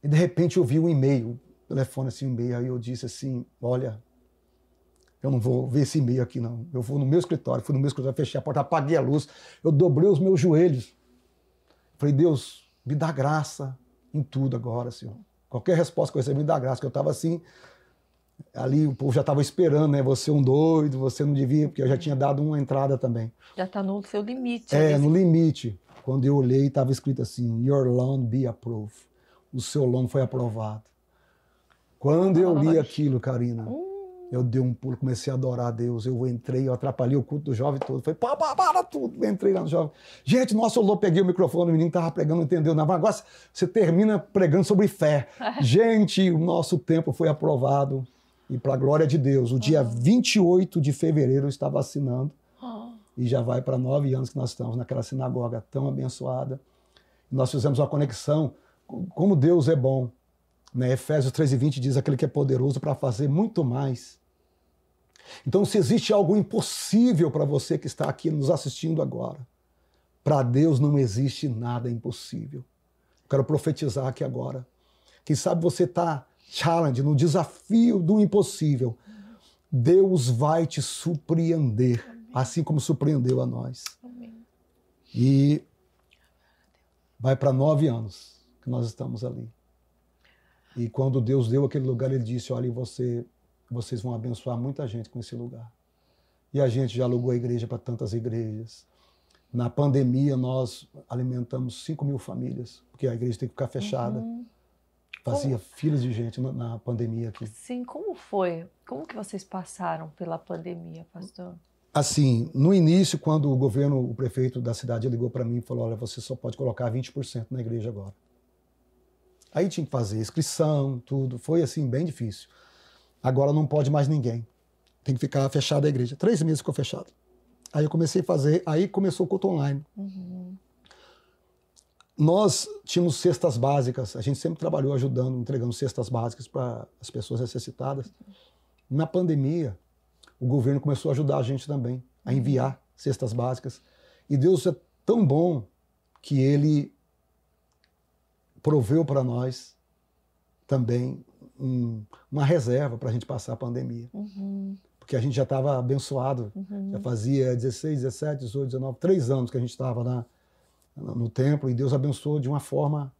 E de repente eu vi um e-mail, telefone assim, um e-mail, aí eu disse assim, olha, eu não vou ver esse e-mail aqui não, eu vou no meu escritório, fui no meu escritório, fechei a porta, apaguei a luz, eu dobrei os meus joelhos. Falei, Deus, me dá graça em tudo agora, Senhor. Qualquer resposta que eu recebi, me dá graça, que eu estava assim, ali o povo já estava esperando, né, você é um doido, você não devia, porque eu já tinha dado uma entrada também. Já está no seu limite. No limite. Quando eu olhei, estava escrito assim, your loan be approved. O seu loan foi aprovado. Quando eu li aquilo, Karina, eu dei um pulo, comecei a adorar a Deus. Eu entrei, eu atrapalhei o culto do jovem todo. Falei, para tudo. Eu entrei lá no jovem. Gente, nossa, eu peguei o microfone, o menino estava pregando, não entendeu nada. Agora você termina pregando sobre fé. Gente, o nosso tempo foi aprovado. E para a glória de Deus, o dia 28 de fevereiro eu estava assinando. E já vai para 9 anos que nós estamos naquela sinagoga tão abençoada. Nós fizemos uma conexão, como Deus é bom. Né? Efésios 3:20 diz, aquele que é poderoso para fazer muito mais. Então, se existe algo impossível para você que está aqui nos assistindo agora, para Deus não existe nada impossível. Eu quero profetizar aqui agora. Quem sabe você está challenge, no desafio do impossível. Deus vai te surpreender. Assim como surpreendeu a nós. Amém. E vai para 9 anos que nós estamos ali. E quando Deus deu aquele lugar, Ele disse, olha, vocês vão abençoar muita gente com esse lugar. E a gente já alugou a igreja para tantas igrejas. Na pandemia, nós alimentamos 5.000 famílias, porque a igreja tem que ficar fechada. Fazia filas de gente na pandemia aqui. Sim, como foi? Como que vocês passaram pela pandemia, pastor? Assim, no início, quando o prefeito da cidade ligou para mim e falou, olha, você só pode colocar 20% na igreja agora. Aí tinha que fazer inscrição, tudo. Foi assim, bem difícil. Agora não pode mais ninguém. Tem que ficar fechada a igreja. 3 meses ficou fechado. Aí eu comecei a fazer, aí começou o culto online. Nós tínhamos cestas básicas, a gente sempre trabalhou ajudando, entregando cestas básicas para as pessoas necessitadas. Na pandemia, o governo começou a ajudar a gente também, a enviar cestas básicas. E Deus é tão bom que Ele proveu para nós também uma reserva para a gente passar a pandemia. Porque a gente já estava abençoado, já fazia 16, 17, 18, 19, 3 anos que a gente estava no templo, e Deus abençoou de uma forma...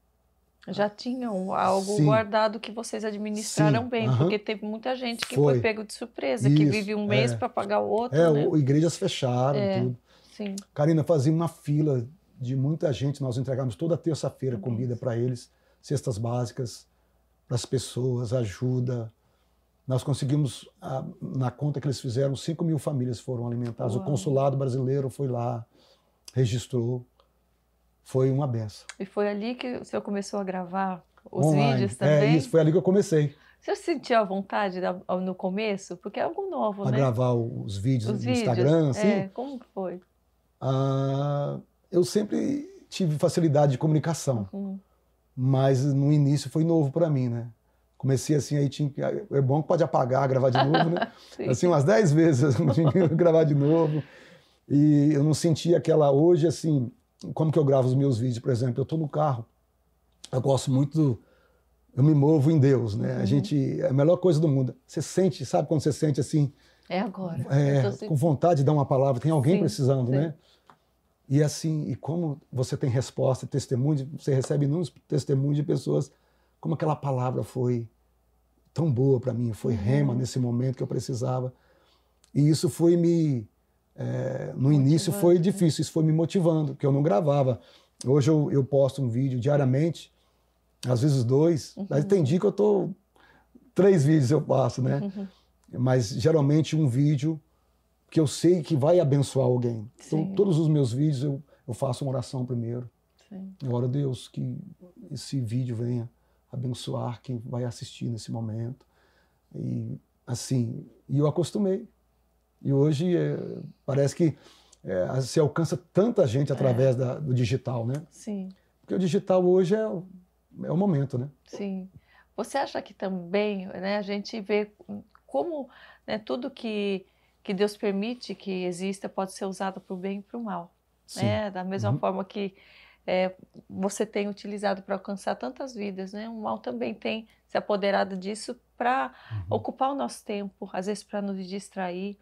Já tinham algo Sim. guardado que vocês administraram Sim. bem, porque teve muita gente que foi pego de surpresa, que vive um mês para pagar o outro. Né? Igrejas fecharam, tudo. Sim. Karina, fazia uma fila de muita gente, nós entregávamos toda terça-feira comida para eles, cestas básicas para as pessoas, ajuda. Nós conseguimos, na conta que eles fizeram, 5.000 famílias foram alimentadas. Uau. O consulado brasileiro foi lá, registrou. Foi uma benção. E foi ali que o senhor começou a gravar os online. vídeos também? Isso, foi ali que eu comecei. O senhor sentiu a vontade no começo? Porque é algo novo, né? A gravar os vídeos no Instagram, assim? Como que foi? Eu sempre tive facilidade de comunicação, mas no início foi novo para mim, né? Comecei assim, aí é bom que pode apagar, gravar de novo, né? Assim, umas 10 vezes eu tinha que gravar de novo. E eu não sentia aquela... Hoje, assim, como que eu gravo os meus vídeos, por exemplo? Eu estou no carro, eu gosto muito... Eu me movo em Deus, né? É a melhor coisa do mundo. Você sente, sabe quando você sente assim... É agora. Com vontade de dar uma palavra, tem alguém precisando, sim. né? E assim, e como você tem resposta, testemunho, você recebe inúmeros testemunhos de pessoas, como aquela palavra foi tão boa para mim, foi rema nesse momento que eu precisava. E isso foi no início foi difícil, isso foi me motivando, porque eu não gravava. Hoje eu posto um vídeo diariamente, às vezes 2, mas tem dia que eu tô 3 vídeos eu faço, né? Mas geralmente um vídeo que eu sei que vai abençoar alguém. Então, todos os meus vídeos eu faço uma oração primeiro. Eu oro a Deus que esse vídeo venha abençoar quem vai assistir nesse momento. E assim, eu acostumei. E hoje parece que se alcança tanta gente através do digital, né? Sim. Porque o digital hoje é o momento, né? Sim. Você acha que também, né, a gente vê como, né, tudo que Deus permite que exista pode ser usado para o bem e para o mal. Né? Da mesma forma que você tem utilizado para alcançar tantas vidas, né? O mal também tem se apoderado disso para ocupar o nosso tempo, às vezes para nos distrair.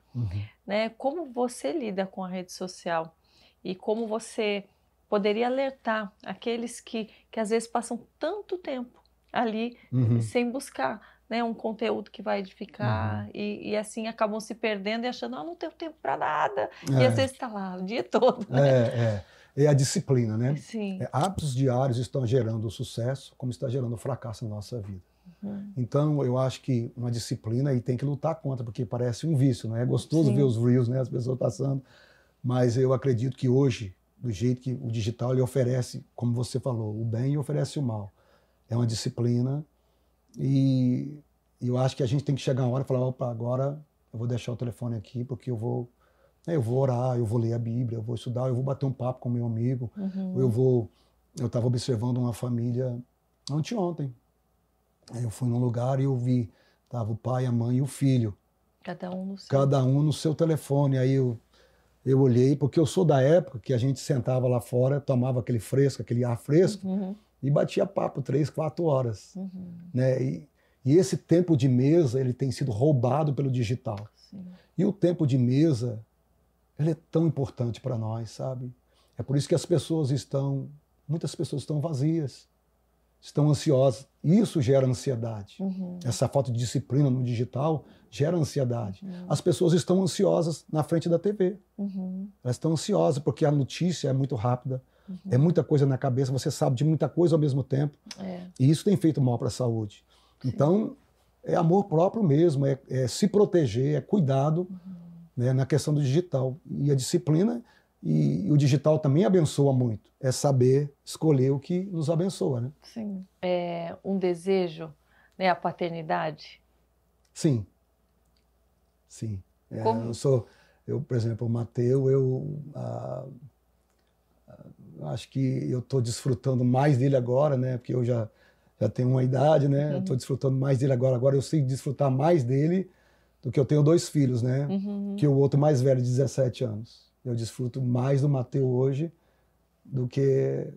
Né? Como você lida com a rede social e como você poderia alertar aqueles que às vezes passam tanto tempo ali sem buscar, né, um conteúdo que vai edificar e assim acabam se perdendo e achando, não tenho tempo para nada. E às vezes está lá o dia todo. Né? É a disciplina, né? Sim. Hábitos diários estão gerando sucesso, como está gerando fracasso na nossa vida. Então, eu acho que uma disciplina aí tem que lutar contra, porque parece um vício, né? É gostoso ver os reels, né? As pessoas passando, mas eu acredito que hoje, do jeito que o digital ele oferece, como você falou, o bem e oferece o mal. É uma disciplina e eu acho que a gente tem que chegar uma hora e falar, opa, agora eu vou deixar o telefone aqui porque eu vou orar, eu vou ler a Bíblia, eu vou estudar, eu vou bater um papo com meu amigo, eu estava observando uma família anteontem. Eu fui num lugar e eu vi, estava o pai, a mãe e o filho. Cada um no seu telefone. Aí eu olhei, porque eu sou da época que a gente sentava lá fora, tomava aquele ar fresco, e batia papo 3, 4 horas. Né? E esse tempo de mesa ele tem sido roubado pelo digital. E o tempo de mesa ele é tão importante para nós, sabe? É por isso que muitas pessoas estão vazias, estão ansiosas. Isso gera ansiedade. Essa falta de disciplina no digital gera ansiedade. As pessoas estão ansiosas na frente da TV. Elas estão ansiosas porque a notícia é muito rápida, É muita coisa na cabeça, você sabe de muita coisa ao mesmo tempo. E isso tem feito mal para a saúde. Sim. Então, é amor próprio mesmo, é se proteger, é cuidado, né, na questão do digital. E a disciplina e o digital também abençoa muito. É saber escolher o que nos abençoa, né? Sim. É um desejo, né, a paternidade? Sim. Sim. Por exemplo, o Mateus, acho que eu estou desfrutando mais dele agora, né? Porque eu já tenho uma idade, né? Eu estou desfrutando mais dele agora. Agora eu sei desfrutar mais dele do que eu tenho 2 filhos, né? Que o outro mais velho, de 17 anos. Eu desfruto mais do Mateus hoje do que...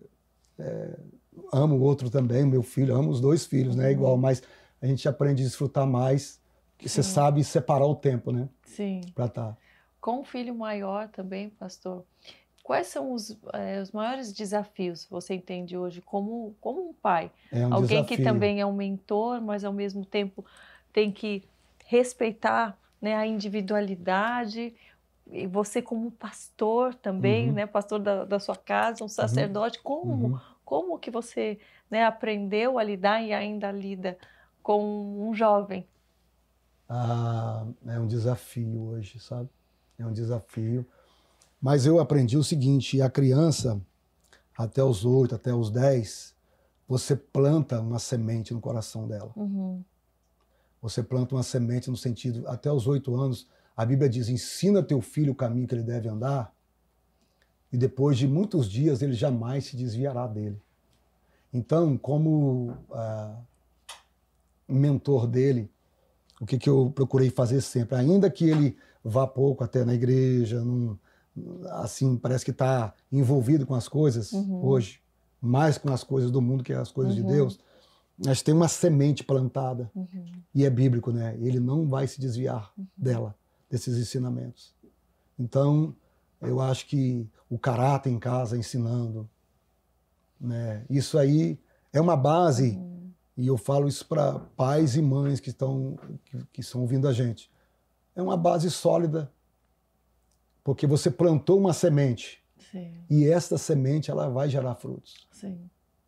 amo o outro também, meu filho, amo os 2 filhos, né? Igual, mas a gente aprende a desfrutar mais, que você sabe separar o tempo, né? Sim. Para estar. Com um filho maior também, pastor, quais são os maiores desafios que você entende hoje como um pai? Alguém desafio. Que também é um mentor, mas ao mesmo tempo tem que respeitar, né, a individualidade. E você como pastor também, né, pastor da sua casa, um sacerdote, como que você, né, aprendeu a lidar e ainda lida com um jovem? É um desafio hoje, sabe? É um desafio. Mas eu aprendi o seguinte, a criança, até os 8, até os 10, você planta uma semente no coração dela. Você planta uma semente no sentido, até os 8 anos, a Bíblia diz, ensina teu filho o caminho que ele deve andar, e depois de muitos dias ele jamais se desviará dele. Então, como mentor dele, o que eu procurei fazer sempre, ainda que ele vá pouco até na igreja, assim, parece que está envolvido com as coisas hoje, mais com as coisas do mundo que as coisas de Deus, mas tem uma semente plantada, e é bíblico, né? Ele não vai se desviar dela, desses ensinamentos. Então, eu acho que o caráter em casa, ensinando, né? Isso aí é uma base, e eu falo isso para pais e mães que estão ouvindo a gente. É uma base sólida, porque você plantou uma semente. Sim. E esta semente ela vai gerar frutos. Sim.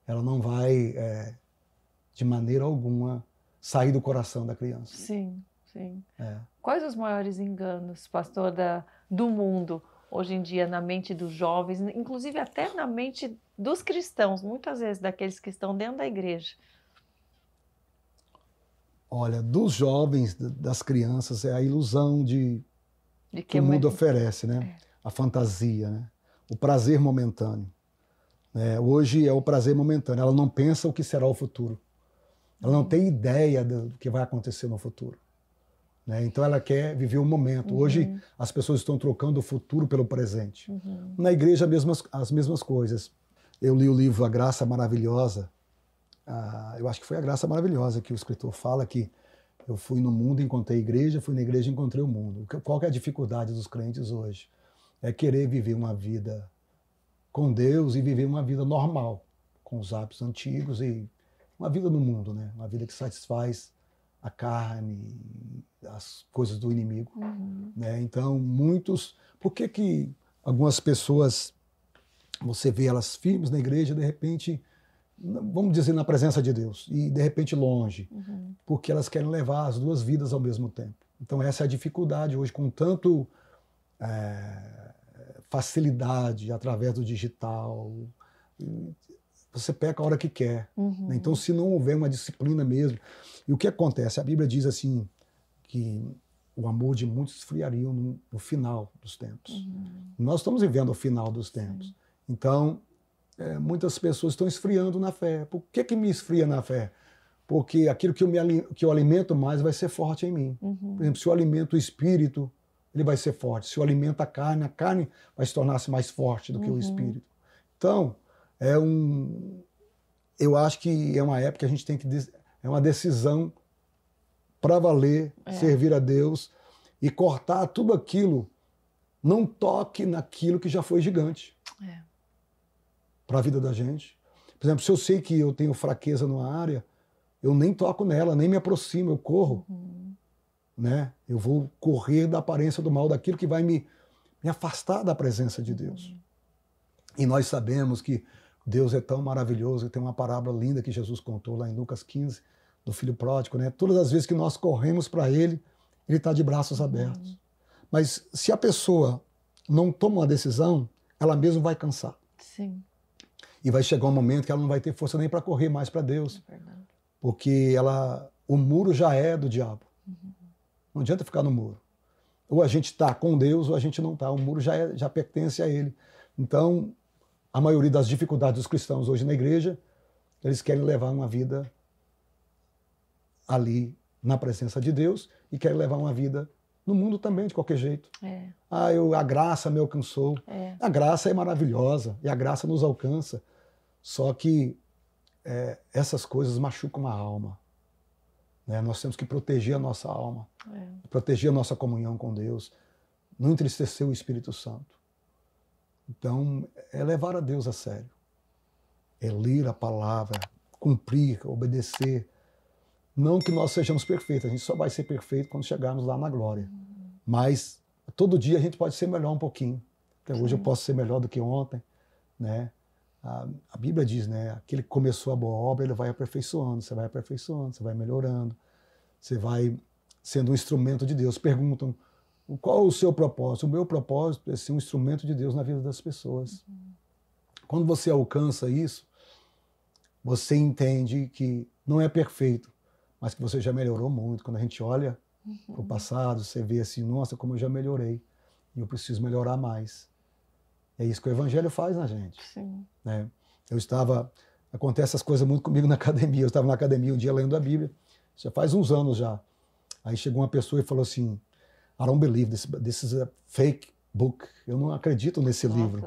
Ela não vai, de maneira alguma, sair do coração da criança. Sim, sim. Quais os maiores enganos, pastor, do mundo hoje em dia na mente dos jovens, inclusive até na mente dos cristãos, muitas vezes daqueles que estão dentro da igreja? Olha, dos jovens, das crianças, é a ilusão que o mundo oferece, né? A fantasia, né? O prazer momentâneo. Hoje é o prazer momentâneo. Ela não pensa o que será o futuro. Ela não tem ideia do que vai acontecer no futuro. Né? Então ela quer viver o momento. Hoje as pessoas estão trocando o futuro pelo presente. Na igreja as mesmas coisas. Eu li o livro A Graça Maravilhosa. Eu acho que foi A Graça Maravilhosa que o escritor fala que eu fui no mundo e encontrei a igreja, fui na igreja e encontrei o mundo. Qual que é a dificuldade dos crentes hoje? É querer viver uma vida com Deus e viver uma vida normal, com os hábitos antigos e uma vida no mundo, né? Uma vida que satisfaz a carne, as coisas do inimigo. Né? Então, por que algumas pessoas, você vê elas firmes na igreja, de repente, vamos dizer, na presença de Deus, e de repente longe, porque elas querem levar as 2 vidas ao mesmo tempo. Então essa é a dificuldade hoje, com tanto facilidade através do digital, você peca a hora que quer. Né? Então se não houver uma disciplina mesmo, e o que acontece? A Bíblia diz assim, que o amor de muitos esfriaria no final dos tempos. Nós estamos vivendo o final dos tempos. Então, muitas pessoas estão esfriando na fé. Por que me esfria na fé? Porque aquilo que eu alimento mais vai ser forte em mim. Por exemplo, se eu alimento o espírito, ele vai ser forte. Se eu alimento a carne vai se tornar-se mais forte do que o espírito. Então, eu acho que é uma época que a gente tem que... É uma decisão para valer, servir a Deus e cortar tudo aquilo. Não toque naquilo que já foi gigante. Para a vida da gente. Por exemplo, se eu sei que eu tenho fraqueza numa área, eu nem toco nela, nem me aproximo, eu corro. Né? Eu vou correr da aparência do mal, daquilo que vai me afastar da presença de Deus. E nós sabemos que Deus é tão maravilhoso, tem uma parábola linda que Jesus contou lá em Lucas 15, do filho pródigo, né? Todas as vezes que nós corremos para ele está de braços abertos. Mas se a pessoa não toma uma decisão, ela mesma vai cansar. Sim. E vai chegar um momento que ela não vai ter força nem para correr mais para Deus. É verdade. Porque o muro já é do diabo. Não adianta ficar no muro. Ou a gente está com Deus ou a gente não está. O muro já pertence a ele. Então, a maioria das dificuldades dos cristãos hoje na igreja, eles querem levar uma vida ali na presença de Deus e querem levar uma vida no mundo também, de qualquer jeito. A graça me alcançou. A graça é maravilhosa e a graça nos alcança. Só que essas coisas machucam a alma. Né? Nós temos que proteger a nossa alma, proteger a nossa comunhão com Deus, não entristecer o Espírito Santo. Então, é levar a Deus a sério. É ler a palavra, cumprir, obedecer. Não que nós sejamos perfeitos, a gente só vai ser perfeito quando chegarmos lá na glória. Mas todo dia a gente pode ser melhor um pouquinho. Porque hoje eu posso ser melhor do que ontem. Né? A Bíblia diz, né? Aquele que começou a boa obra, ele vai aperfeiçoando, você vai melhorando, você vai sendo um instrumento de Deus. Perguntam, qual o seu propósito? O meu propósito é ser um instrumento de Deus na vida das pessoas. Quando você alcança isso, você entende que não é perfeito, mas que você já melhorou muito. Quando a gente olha para o passado, você vê assim, nossa, como eu já melhorei, e eu preciso melhorar mais. É isso que o Evangelho faz na gente. Sim. Né? Acontece essas coisas muito comigo na academia. Eu estava na academia um dia lendo a Bíblia, já faz uns anos já. Aí chegou uma pessoa e falou assim, I don't believe this is a fake book. Eu não acredito nesse livro.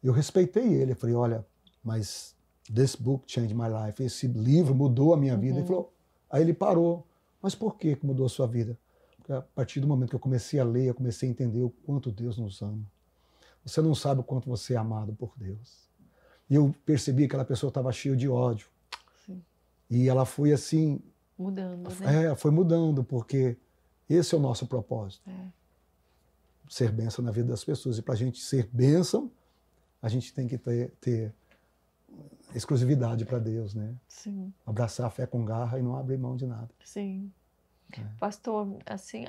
Eu respeitei ele, eu falei, olha, mas this book changed my life. Esse livro mudou a minha vida. Ele falou, aí ele parou. Mas por que mudou a sua vida? Porque a partir do momento que eu comecei a ler, eu comecei a entender o quanto Deus nos ama. Você não sabe o quanto você é amado por Deus. E eu percebi que aquela pessoa estava cheia de ódio. Sim. E ela foi assim... mudando, né? Foi mudando, porque esse é o nosso propósito. Ser bênção na vida das pessoas. E para a gente ser bênção, a gente tem que ter exclusividade para Deus, né? Sim. Abraçar a fé com garra e não abrir mão de nada. Sim. Pastor, assim,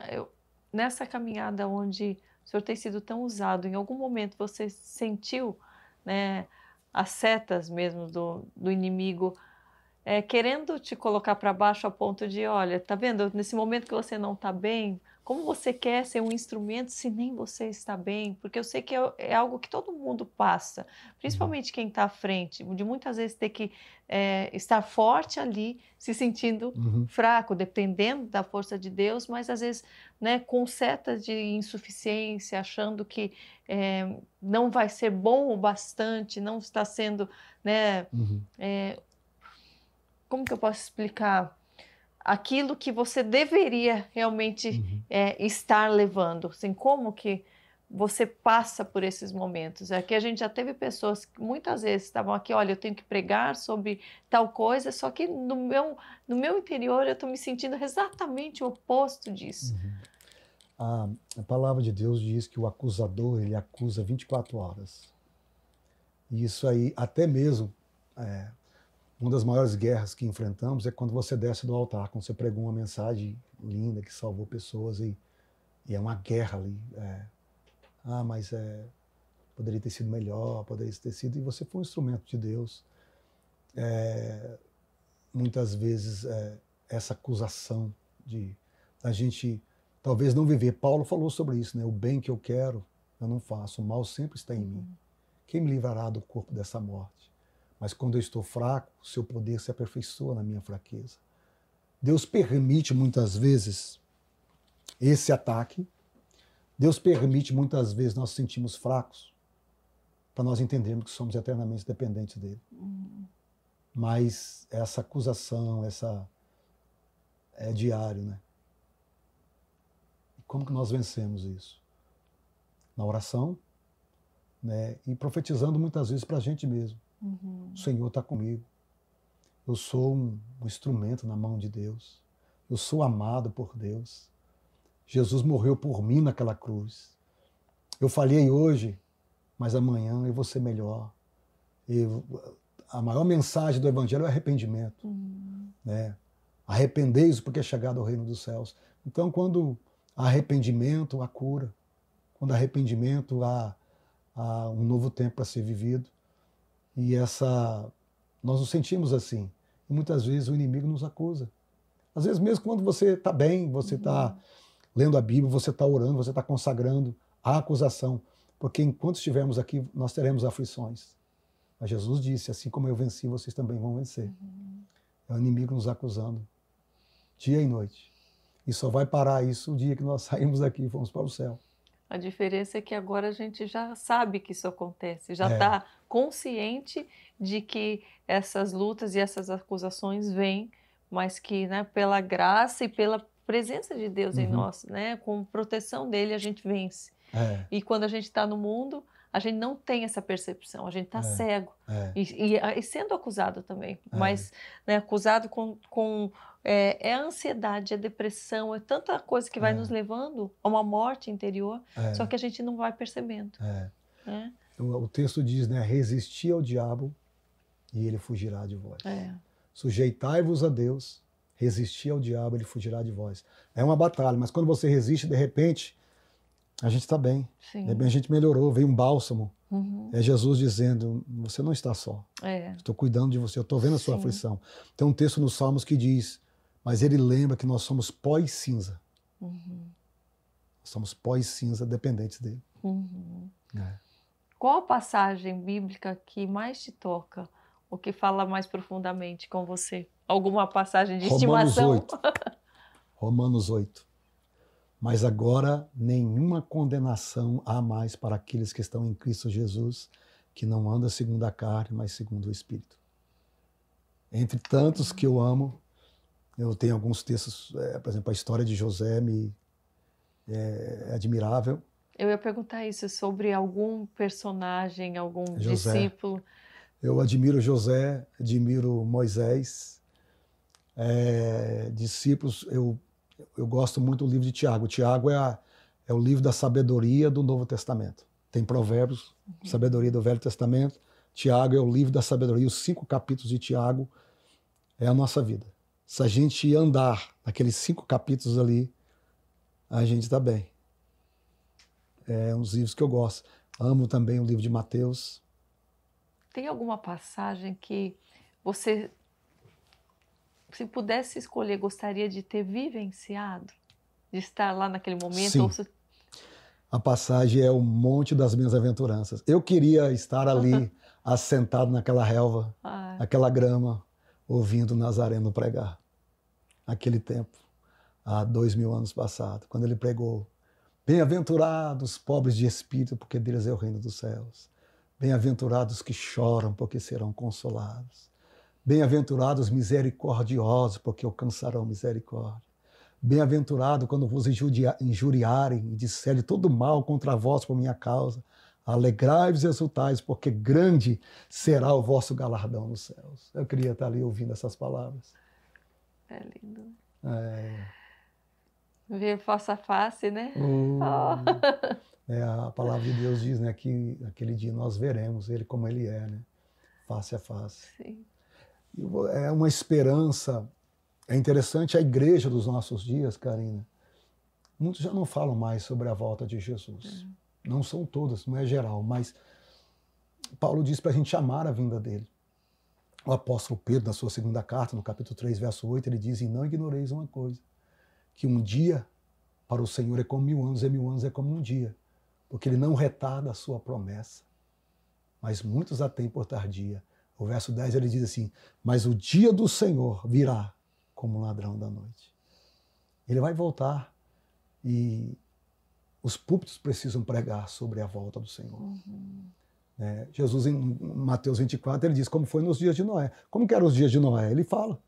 nessa caminhada onde o senhor tem sido tão usado, em algum momento você sentiu, né, as setas mesmo do inimigo querendo te colocar para baixo a ponto de, olha, tá vendo, nesse momento que você não está bem, como você quer ser um instrumento se nem você está bem? Porque eu sei que é algo que todo mundo passa, principalmente quem está à frente, de muitas vezes ter que estar forte ali, se sentindo fraco, dependendo da força de Deus, mas às vezes, né, com setas de insuficiência, achando que não vai ser bom o bastante, não está sendo, né, como que eu posso explicar? Aquilo que você deveria realmente estar levando, assim, como que você passa por esses momentos. Aqui a gente já teve pessoas que muitas vezes estavam aqui, olha, eu tenho que pregar sobre tal coisa, só que no meu interior eu estou me sentindo exatamente o oposto disso. A palavra de Deus diz que o acusador, ele acusa 24 horas. E isso aí, até mesmo... uma das maiores guerras que enfrentamos é quando você desce do altar, quando você pregou uma mensagem linda que salvou pessoas e é uma guerra ali. Mas poderia ter sido melhor, poderia ter sido... E você foi um instrumento de Deus. Muitas vezes essa acusação da gente talvez não viver. Paulo falou sobre isso, né? O bem que eu quero, eu não faço. O mal sempre está em mim. Quem me livrará do corpo dessa morte? Mas quando eu estou fraco, o seu poder se aperfeiçoa na minha fraqueza. Deus permite muitas vezes esse ataque. Deus permite muitas vezes nós sentimos fracos para nós entendermos que somos eternamente dependentes dele. Mas essa acusação, é diário, né? E como que nós vencemos isso? Na oração, né? E profetizando muitas vezes para a gente mesmo. O Senhor está comigo. Eu sou um instrumento na mão de Deus. Eu sou amado por Deus. Jesus morreu por mim naquela cruz. Eu falhei hoje, mas amanhã eu vou ser melhor. A maior mensagem do Evangelho é o arrependimento. Né? Arrependei-vos porque é chegado ao reino dos céus. Então, quando há arrependimento, há cura. Quando há arrependimento, há um novo tempo para ser vivido. E nós nos sentimos assim. E muitas vezes o inimigo nos acusa. Às vezes mesmo quando você está bem, você está lendo a Bíblia, você está orando, você está consagrando, há acusação. Porque enquanto estivermos aqui, nós teremos aflições. Mas Jesus disse, assim como eu venci, vocês também vão vencer. É o inimigo nos acusando, dia e noite. E só vai parar isso o dia que nós saímos daqui e fomos para o céu. A diferença é que agora a gente já sabe que isso acontece, já está consciente de que essas lutas e essas acusações vêm, mas que, né, pela graça e pela presença de Deus em nós, né, com proteção dele, a gente vence. E quando a gente está no mundo, a gente não tem essa percepção, a gente está cego e sendo acusado também, mas né, acusado com a ansiedade, a depressão, é tanta coisa que vai nos levando a uma morte interior, só que a gente não vai percebendo. Né? O texto diz, né, resistir ao diabo e ele fugirá de vós. Sujeitai-vos a Deus, resistir ao diabo, ele fugirá de vós. É uma batalha, mas quando você resiste, de repente, a gente está bem. De repente a gente melhorou, veio um bálsamo. É Jesus dizendo, você não está só. Estou cuidando de você, eu estou vendo a sua aflição. Tem um texto nos Salmos que diz, mas ele lembra que nós somos pó e cinza. Somos pó e cinza dependentes dele. Qual a passagem bíblica que mais te toca? O que fala mais profundamente com você? Alguma passagem de estimação? Romanos 8. Mas agora nenhuma condenação há mais para aqueles que estão em Cristo Jesus, que não andam segundo a carne, mas segundo o Espírito. Entre tantos que eu amo, eu tenho alguns textos, por exemplo, a história de José é admirável. Eu ia perguntar isso sobre algum personagem, algum discípulo. Eu admiro José, admiro Moisés. Discípulos, eu gosto muito do livro de Tiago. Tiago é o livro da sabedoria do Novo Testamento. Tem Provérbios, sabedoria do Velho Testamento. Tiago é o livro da sabedoria. Os 5 capítulos de Tiago é a nossa vida. Se a gente andar naqueles 5 capítulos ali, a gente está bem. É um dos livros que eu gosto. Amo também o livro de Mateus. Tem alguma passagem que você, se pudesse escolher, gostaria de ter vivenciado? De estar lá naquele momento? Sim. A passagem é o Monte das Bem-aventuranças. Eu queria estar ali, assentado naquela relva, naquela grama, ouvindo Nazareno pregar. Naquele tempo, há 2000 anos passado, quando ele pregou: bem-aventurados pobres de espírito, porque deles é o reino dos céus. Bem-aventurados que choram, porque serão consolados. Bem-aventurados misericordiosos, porque alcançarão misericórdia. Bem-aventurado quando vos injuriarem e disserem todo mal contra vós por minha causa. Alegrai-vos e exultais, porque grande será o vosso galardão nos céus. Eu queria estar ali ouvindo essas palavras. É lindo. Ver face a face, né? A palavra de Deus diz, né, que naquele dia nós veremos ele como ele é, né? Face a face. Sim. É uma esperança. É interessante a igreja dos nossos dias, Karina. Muitos já não falam mais sobre a volta de Jesus. Não são todas, não é geral, mas Paulo diz para a gente amar a vinda dele. O apóstolo Pedro, na sua segunda carta, no capítulo 3, verso 8, ele diz: e não ignoreis uma coisa, que um dia para o Senhor é como 1000 anos, e 1000 anos é como um dia, porque ele não retarda a sua promessa, mas muitos a têm por tardia. O verso 10 ele diz assim: mas o dia do Senhor virá como um ladrão da noite. Ele vai voltar e os púlpitos precisam pregar sobre a volta do Senhor. Jesus, em Mateus 24, ele diz como foi nos dias de Noé. Como que eram os dias de Noé? Ele fala,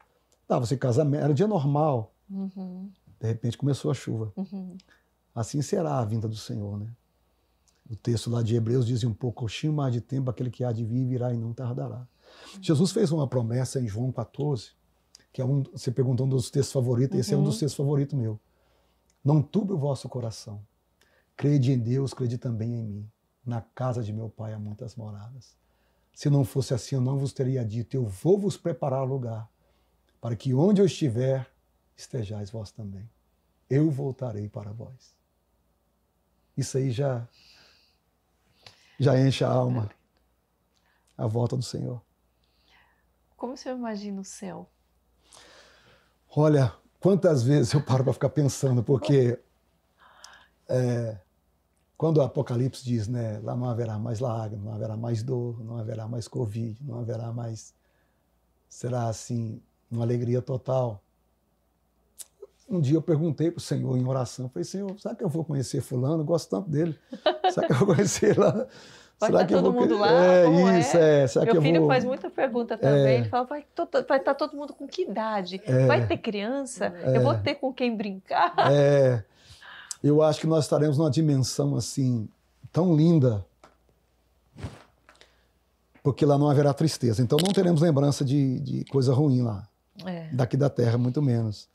dava-se casamento, era dia normal. De repente começou a chuva. Assim será a vinda do Senhor, né? O texto lá de Hebreus diz um pouquinho mais de tempo, aquele que há de vir virá e não tardará. Jesus fez uma promessa em João 14, que é você perguntou um dos textos favoritos, esse é um dos textos favoritos meu. Não turbe o vosso coração. Crede em Deus, crede também em mim. Na casa de meu pai há muitas moradas. Se não fosse assim, eu não vos teria dito, eu vou vos preparar lugar, para que onde eu estiver, estejais vós também. Eu voltarei para vós. Isso aí já enche a alma, a volta do Senhor. Como o senhor imagina o céu? Olha, quantas vezes eu paro para ficar pensando, porque quando o Apocalipse diz, né, lá não haverá mais lágrimas, não haverá mais dor, não haverá mais Covid, não haverá mais... Será assim, uma alegria total. Um dia eu perguntei para o Senhor em oração, falei, Senhor, será que eu vou conhecer fulano? Eu gosto tanto dele. Será que eu vou conhecer lá? Vai será estar que todo eu vou... mundo lá? Isso, será Meu que eu filho vou... faz muita pergunta também. Ele fala, vai estar todo mundo com que idade? Vai ter criança? Eu vou ter com quem brincar? Eu acho que nós estaremos numa dimensão assim, tão linda, porque lá não haverá tristeza. Então não teremos lembrança de coisa ruim lá. Daqui da terra, muito menos.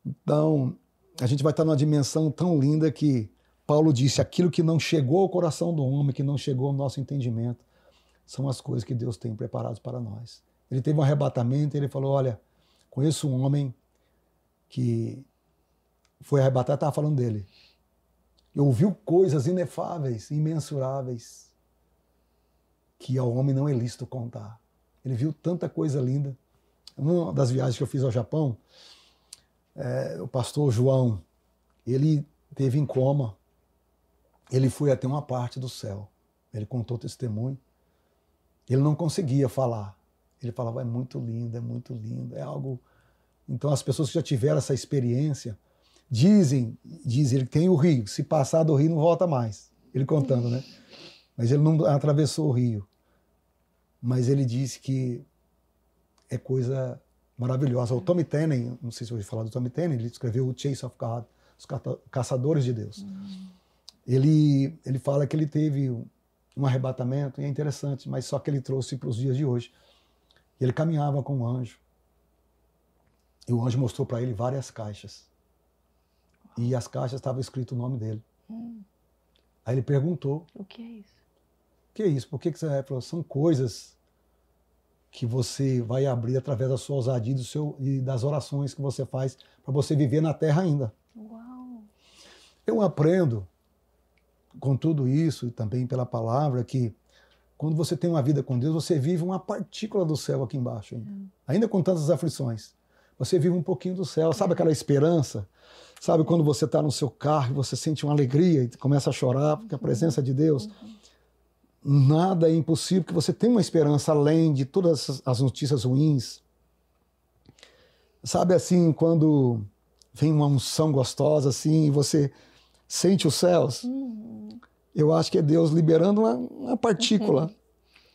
Então, a gente vai estar numa dimensão tão linda que Paulo disse, aquilo que não chegou ao coração do homem, que não chegou ao nosso entendimento, são as coisas que Deus tem preparadas para nós. Ele teve um arrebatamento e ele falou, olha, conheço um homem que foi arrebatado, estava falando dele. E ouviu coisas inefáveis, imensuráveis, que ao homem não é lícito contar. Ele viu tanta coisa linda. Uma das viagens que eu fiz ao Japão, o pastor João, ele teve em coma, ele foi até uma parte do céu, ele contou testemunho, ele não conseguia falar, ele falava, é muito lindo, é algo... Então as pessoas que já tiveram essa experiência, dizem ele tem o rio, se passar do rio não volta mais, ele contando, né? Mas ele não atravessou o rio, mas ele disse que é coisa... maravilhosa. O Tommy Tenney, não sei se eu ouvi falar do Tommy Tenney, ele escreveu o Chase of God, Os Caçadores de Deus. Ele fala que ele teve um arrebatamento, e é interessante, mas só que ele trouxe para os dias de hoje. Ele caminhava com um anjo, e o anjo mostrou para ele várias caixas. E as caixas estavam escrito o nome dele. Aí ele perguntou, o que é isso? O que é isso? Por que você falou? São coisas que você vai abrir através da sua ousadia e das orações que você faz para você viver na terra ainda. Uau. Eu aprendo com tudo isso e também pela palavra que quando você tem uma vida com Deus, você vive uma partícula do céu aqui embaixo. Ainda com tantas aflições. Você vive um pouquinho do céu. Sabe aquela esperança? Sabe quando você está no seu carro e você sente uma alegria e começa a chorar porque a presença de Deus... Nada é impossível, porque você tem uma esperança além de todas as notícias ruins. Sabe assim, quando vem uma unção gostosa assim, e você sente os céus? Eu acho que é Deus liberando uma partícula.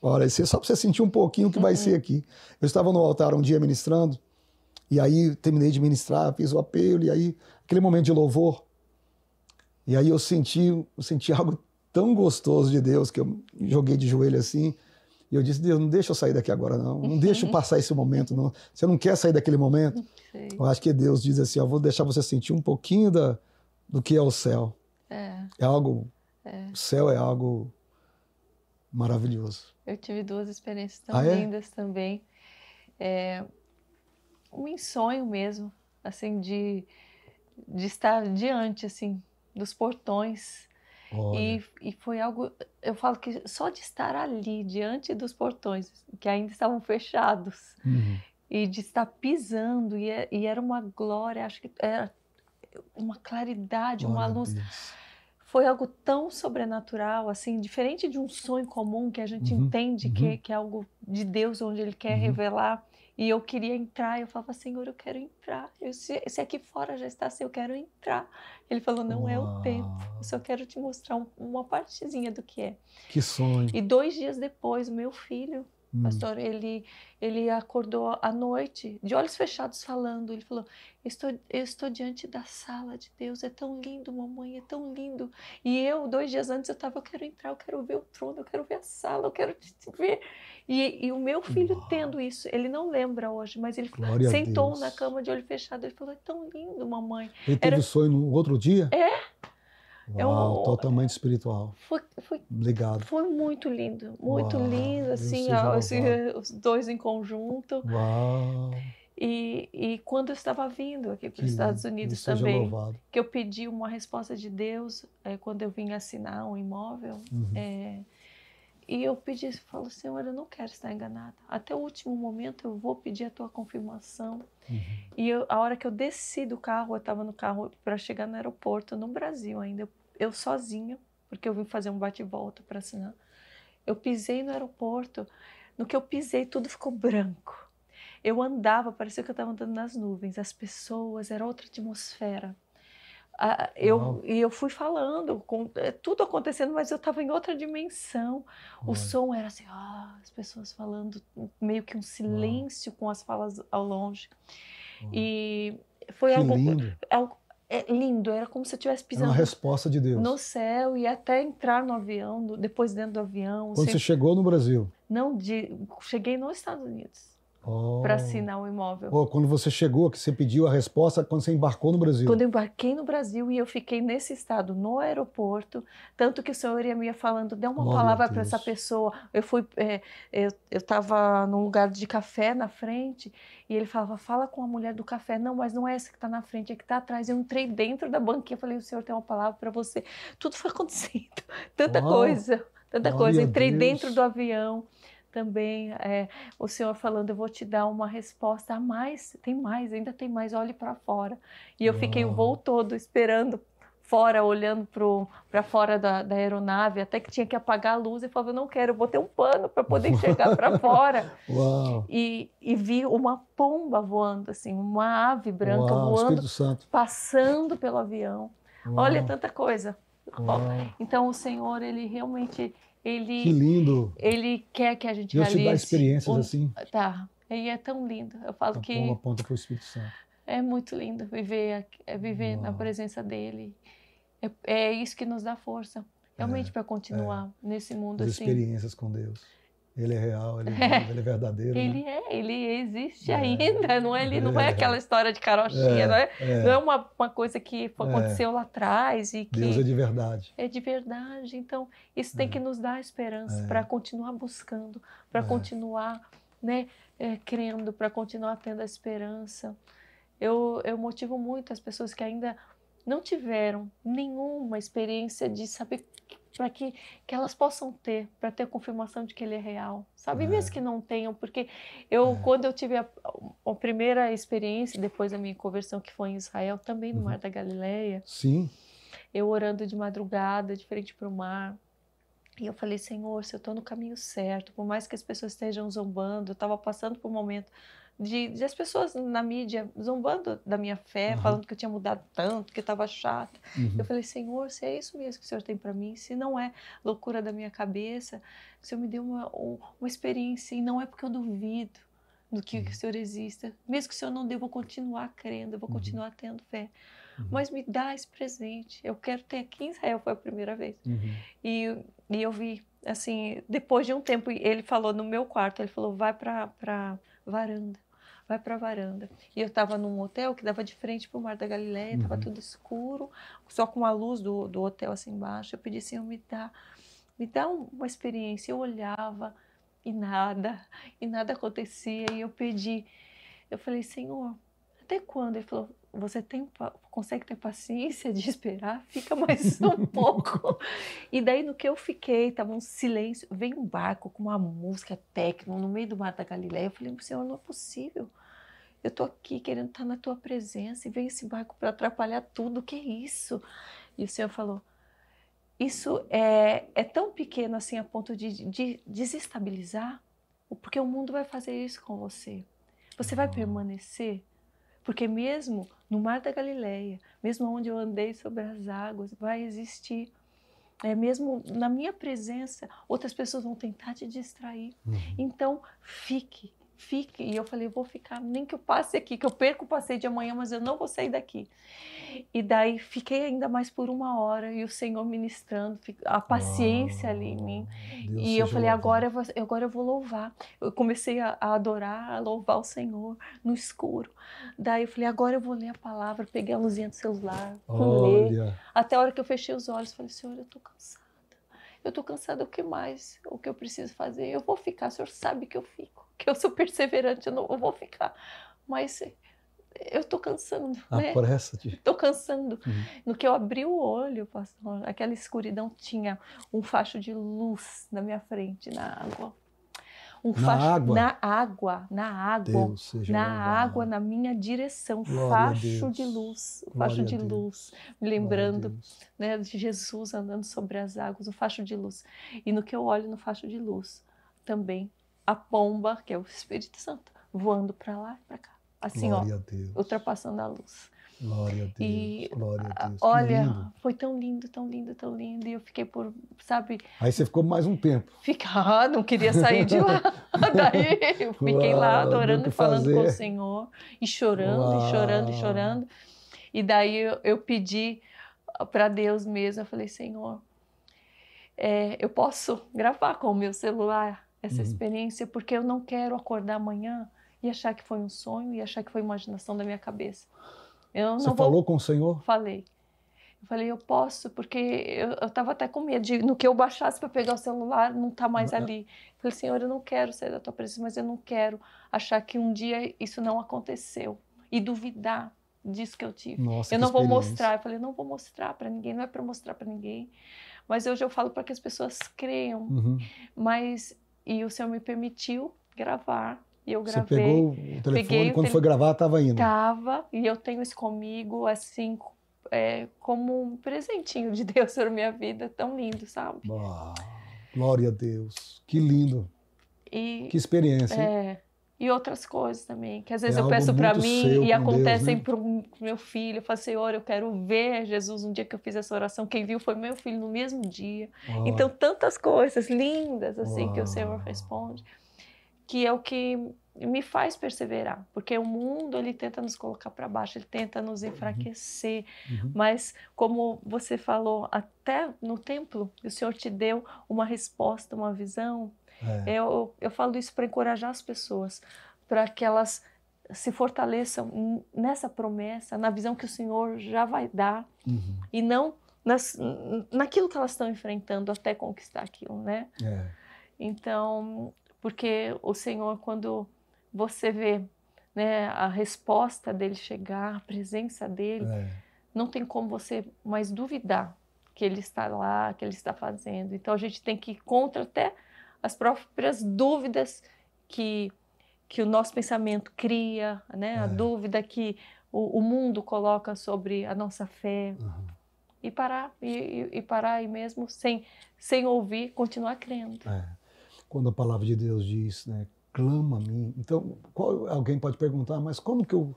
Olha, só para você sentir um pouquinho o que vai ser aqui. Eu estava no altar um dia ministrando, e aí terminei de ministrar, fiz o apelo, e aí aquele momento de louvor, e aí eu senti algo tão gostoso de Deus, que eu joguei de joelho assim, e eu disse, Deus, não deixa eu sair daqui agora não, não deixa eu passar esse momento não, você não quer sair daquele momento? Eu acho que Deus diz assim, eu vou deixar você sentir um pouquinho do que é o céu. O céu é algo maravilhoso. Eu tive 2 experiências tão lindas também, um sonho mesmo, assim, de estar diante, assim, dos portões. E foi algo, eu falo que só de estar ali, diante dos portões, que ainda estavam fechados, e de estar pisando, e era uma glória, acho que era uma claridade, uma luz. Foi algo tão sobrenatural, assim, diferente de um sonho comum que a gente entende que é algo de Deus, onde Ele quer revelar. E eu queria entrar, eu falava, Senhor, eu quero entrar. Se aqui fora já está assim, eu quero entrar. Ele falou, não é o tempo, eu só quero te mostrar uma partezinha do que é. Que sonho. E 2 dias depois, o meu filho, pastor, ele acordou à noite, de olhos fechados, falando. Ele falou, eu estou diante da sala de Deus, é tão lindo, mamãe, é tão lindo. E eu, 2 dias antes, eu quero entrar, eu quero ver o trono, eu quero ver a sala, eu quero te ver. E o meu filho tendo isso, ele não lembra hoje, mas ele sentou na cama de olho fechado, ele falou, é tão lindo, mamãe. Ele teve sonho no outro dia? Uau, totalmente espiritual. Obrigado. Foi muito Uau, lindo, assim, os dois em conjunto. Uau. E quando eu estava vindo aqui para os Estados Unidos Deus seja também, louvado. que eu pedi uma resposta de Deus, quando eu vim assinar um imóvel, e eu pedi, falo, Senhor, eu não quero estar enganada. Até o último momento eu vou pedir a tua confirmação. E a hora que eu desci do carro, eu estava no carro para chegar no aeroporto, no Brasil ainda, eu sozinha, porque eu vim fazer um bate-volta para assinar. Eu pisei no aeroporto, no que eu pisei tudo ficou branco. Eu andava, parecia que eu estava andando nas nuvens, as pessoas, era outra atmosfera. Eu fui falando, tudo acontecendo, mas eu estava em outra dimensão. O som era assim, as pessoas falando, meio que um silêncio com as falas ao longe. E foi algo lindo, era como se eu estivesse pisando uma resposta de Deus no céu e até entrar no avião, depois dentro do avião. Quando você chegou no Brasil? Não, cheguei nos Estados Unidos. Para assinar o imóvel. Quando você chegou, que você pediu a resposta, quando você embarcou no Brasil? Quando eu embarquei no Brasil e eu fiquei nesse estado, no aeroporto, tanto que o Senhor ia me falando, dê uma palavra para essa pessoa. Eu estava num lugar de café na frente e ele falava, fala com a mulher do café. Não, mas não é essa que está na frente, é que está atrás. Eu entrei dentro da banquinha, falei, o Senhor tem uma palavra para você. Tudo foi acontecendo, tanta coisa. Entrei dentro do avião. Também o Senhor falando, eu vou te dar uma resposta a mais, ainda tem mais, olhe para fora. E eu fiquei o voo todo esperando fora, olhando para fora da aeronave, até que tinha que apagar a luz e falava, eu não quero, eu vou ter um pano para poder enxergar para fora. E vi uma pomba voando, assim, uma ave branca voando, passando pelo avião. Olha, tanta coisa. Então o Senhor, ele realmente... que lindo! Ele quer que a gente realize. Deus te dá experiências assim. Tá, e é tão lindo. Eu falo que uma ponta para o Espírito Santo. É muito lindo viver na presença dele. É isso que nos dá força, realmente, para continuar nesse mundo assim. Experiências com Deus. Ele é real, ele é vivo, ele é verdadeiro. Ele existe ainda, não é aquela história de carochinha, não é uma coisa que aconteceu lá atrás. E que Deus é de verdade. É de verdade, então isso tem que nos dar esperança para continuar buscando, para continuar crendo, para continuar tendo a esperança. Eu motivo muito as pessoas que ainda não tiveram nenhuma experiência de saber, para que elas possam ter, para ter a confirmação de que ele é real, sabe? Mesmo que não tenham, porque quando eu tive a primeira experiência, depois da minha conversão, que foi em Israel, também no Mar da Galileia, sim, eu orando de madrugada, de frente para o mar, e eu falei, Senhor, se eu estou no caminho certo, por mais que as pessoas estejam zombando, eu estava passando por um momento de as pessoas na mídia zombando da minha fé, falando que eu tinha mudado tanto, que eu estava chata. Eu falei, Senhor, se é isso mesmo que o Senhor tem para mim, se não é loucura da minha cabeça, o Senhor me deu uma experiência, e não é porque eu duvido do que o Senhor exista. Mesmo que o Senhor não dê, eu vou continuar crendo, eu vou continuar tendo fé. Mas me dá esse presente, eu quero ter aqui em Israel, foi a primeira vez. E eu vi, assim, depois de um tempo, ele falou no meu quarto, ele falou, vai para varanda, vai para a varanda. E eu estava num hotel que dava de frente para o Mar da Galileia, estava tudo escuro, só com a luz do hotel assim embaixo. Eu pedi, Senhor, me dá uma experiência. Eu olhava e nada acontecia. E eu falei, Senhor, até quando? Ele falou, você consegue ter paciência de esperar? Fica mais um pouco. E daí, no que eu fiquei, estava um silêncio. Veio um barco com uma música techno no meio do Mar da Galileia. Eu falei, Senhor, não é possível. Eu estou aqui querendo estar na tua presença e vem esse barco para atrapalhar tudo. O que é isso? E o Senhor falou, isso é tão pequeno assim a ponto de desestabilizar, porque o mundo vai fazer isso com você. Você vai permanecer? Porque mesmo no Mar da Galileia, mesmo onde eu andei sobre as águas, vai existir. Mesmo na minha presença, outras pessoas vão tentar te distrair. Então, fique fique. E eu falei, eu vou ficar, nem que eu passe aqui, que eu perco o passeio de amanhã, mas eu não vou sair daqui. E daí fiquei ainda mais por 1 hora, e o Senhor ministrando, a paciência ali em mim. Deus E eu seja falei, louvado. agora eu vou louvar. Eu comecei a adorar, a louvar o Senhor no escuro. Daí eu falei, agora eu vou ler a palavra. Peguei a luzinha do celular, fui ler. Olha, Até a hora que eu fechei os olhos, falei, Senhor, eu tô cansada. Eu tô cansada, o que mais? O que eu preciso fazer? Eu vou ficar, o Senhor sabe que eu fico. Que eu sou perseverante, eu vou ficar. Mas eu tô cansando, né? apressa-te. Tô cansando. Uhum. No que eu abri o olho, pastor, aquela escuridão, tinha um facho de luz na minha frente, na água. água? Na água. Deus seja Na louvado. água, na minha direção. Glória a Facho Deus. de luz. Glória Facho a de Deus. luz. Me Glória a lembrando, Deus. né, de Jesus andando sobre as águas, o facho de luz. E no que eu olho no facho de luz, também a pomba, que é o Espírito Santo, voando para lá e para cá. Assim, Glória ó, a Deus. ultrapassando a luz. Glória a Deus. E Glória a Deus. Que olha, lindo. foi tão lindo, tão lindo, tão lindo. E eu fiquei por, sabe, Aí você ficou mais um tempo. ficar, não queria sair de lá. Daí eu fiquei lá Uau, deu o adorando que e falando com o fazer. Senhor, e chorando, e Uau. chorando, e chorando. E daí eu pedi para Deus mesmo, eu falei, Senhor, eu posso gravar com o meu celular essa experiência, porque eu não quero acordar amanhã e achar que foi um sonho, e achar que foi imaginação da minha cabeça. Eu Você não falou vou... com o Senhor? Falei. Eu falei, eu posso, porque eu estava até com medo de, no que eu baixasse para pegar o celular, não tá mais ali. Eu falei, Senhor, eu não quero sair da tua presença, mas eu não quero achar que um dia isso não aconteceu e duvidar disso que eu tive. Nossa, Eu que não vou experiência. mostrar. Eu falei, não vou mostrar para ninguém, não é para mostrar para ninguém. Mas hoje eu falo para que as pessoas creiam. Uhum. E o Senhor me permitiu gravar. E eu Você gravei. pegou o telefone, Peguei quando foi gravar, estava indo. Tava, e eu tenho isso comigo, assim, como um presentinho de Deus para minha vida, tão lindo, sabe? Ah, glória a Deus. Que lindo. E, Que experiência, hein? e outras coisas também, que às vezes eu algo peço para muito mim seu e com acontecem Deus, né? para o meu filho. Eu falo, Senhor, eu quero ver Jesus. Um dia que eu fiz essa oração, quem viu foi meu filho no mesmo dia. Uau. Então, tantas coisas lindas assim que o Uau. Senhor responde, que é o que me faz perseverar, porque o mundo ele tenta nos colocar para baixo, ele tenta nos enfraquecer, mas como você falou, até no templo, o Senhor te deu uma resposta, uma visão. Eu falo isso para encorajar as pessoas, para que elas se fortaleçam nessa promessa, na visão que o Senhor já vai dar, e não naquilo que elas estão enfrentando até conquistar aquilo, né? Então, porque o Senhor, quando você vê, né, a resposta dele chegar, a presença dele, não tem como você mais duvidar que ele está lá, que ele está fazendo. Então a gente tem que ir contra até as próprias dúvidas que o nosso pensamento cria, né? A dúvida que o mundo coloca sobre a nossa fé. E parar, e parar aí mesmo, sem ouvir, continuar crendo. Quando a palavra de Deus diz, né, clama a mim. Então, alguém pode perguntar, mas como que eu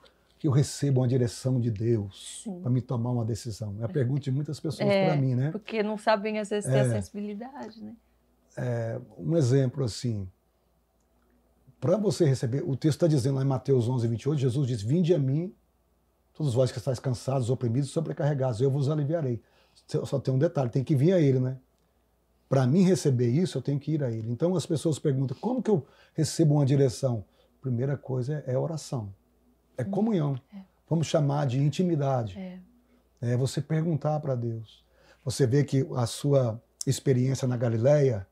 recebo uma direção de Deus para me tomar uma decisão? É a pergunta de muitas pessoas para mim, né? Porque não sabem, às vezes, ter a sensibilidade, né? Um exemplo assim, para você receber, o texto está dizendo lá em Mateus 11:28, Jesus diz, vinde a mim, todos vós que estáis cansados, oprimidos e sobrecarregados, eu vos aliviarei. Só tem um detalhe, tem que vir a ele, né? Para mim receber isso, eu tenho que ir a ele. Então as pessoas perguntam, como que eu recebo uma direção? Primeira coisa é oração, é comunhão. Vamos chamar de intimidade. É você perguntar para Deus. Você vê que a sua experiência na Galileia,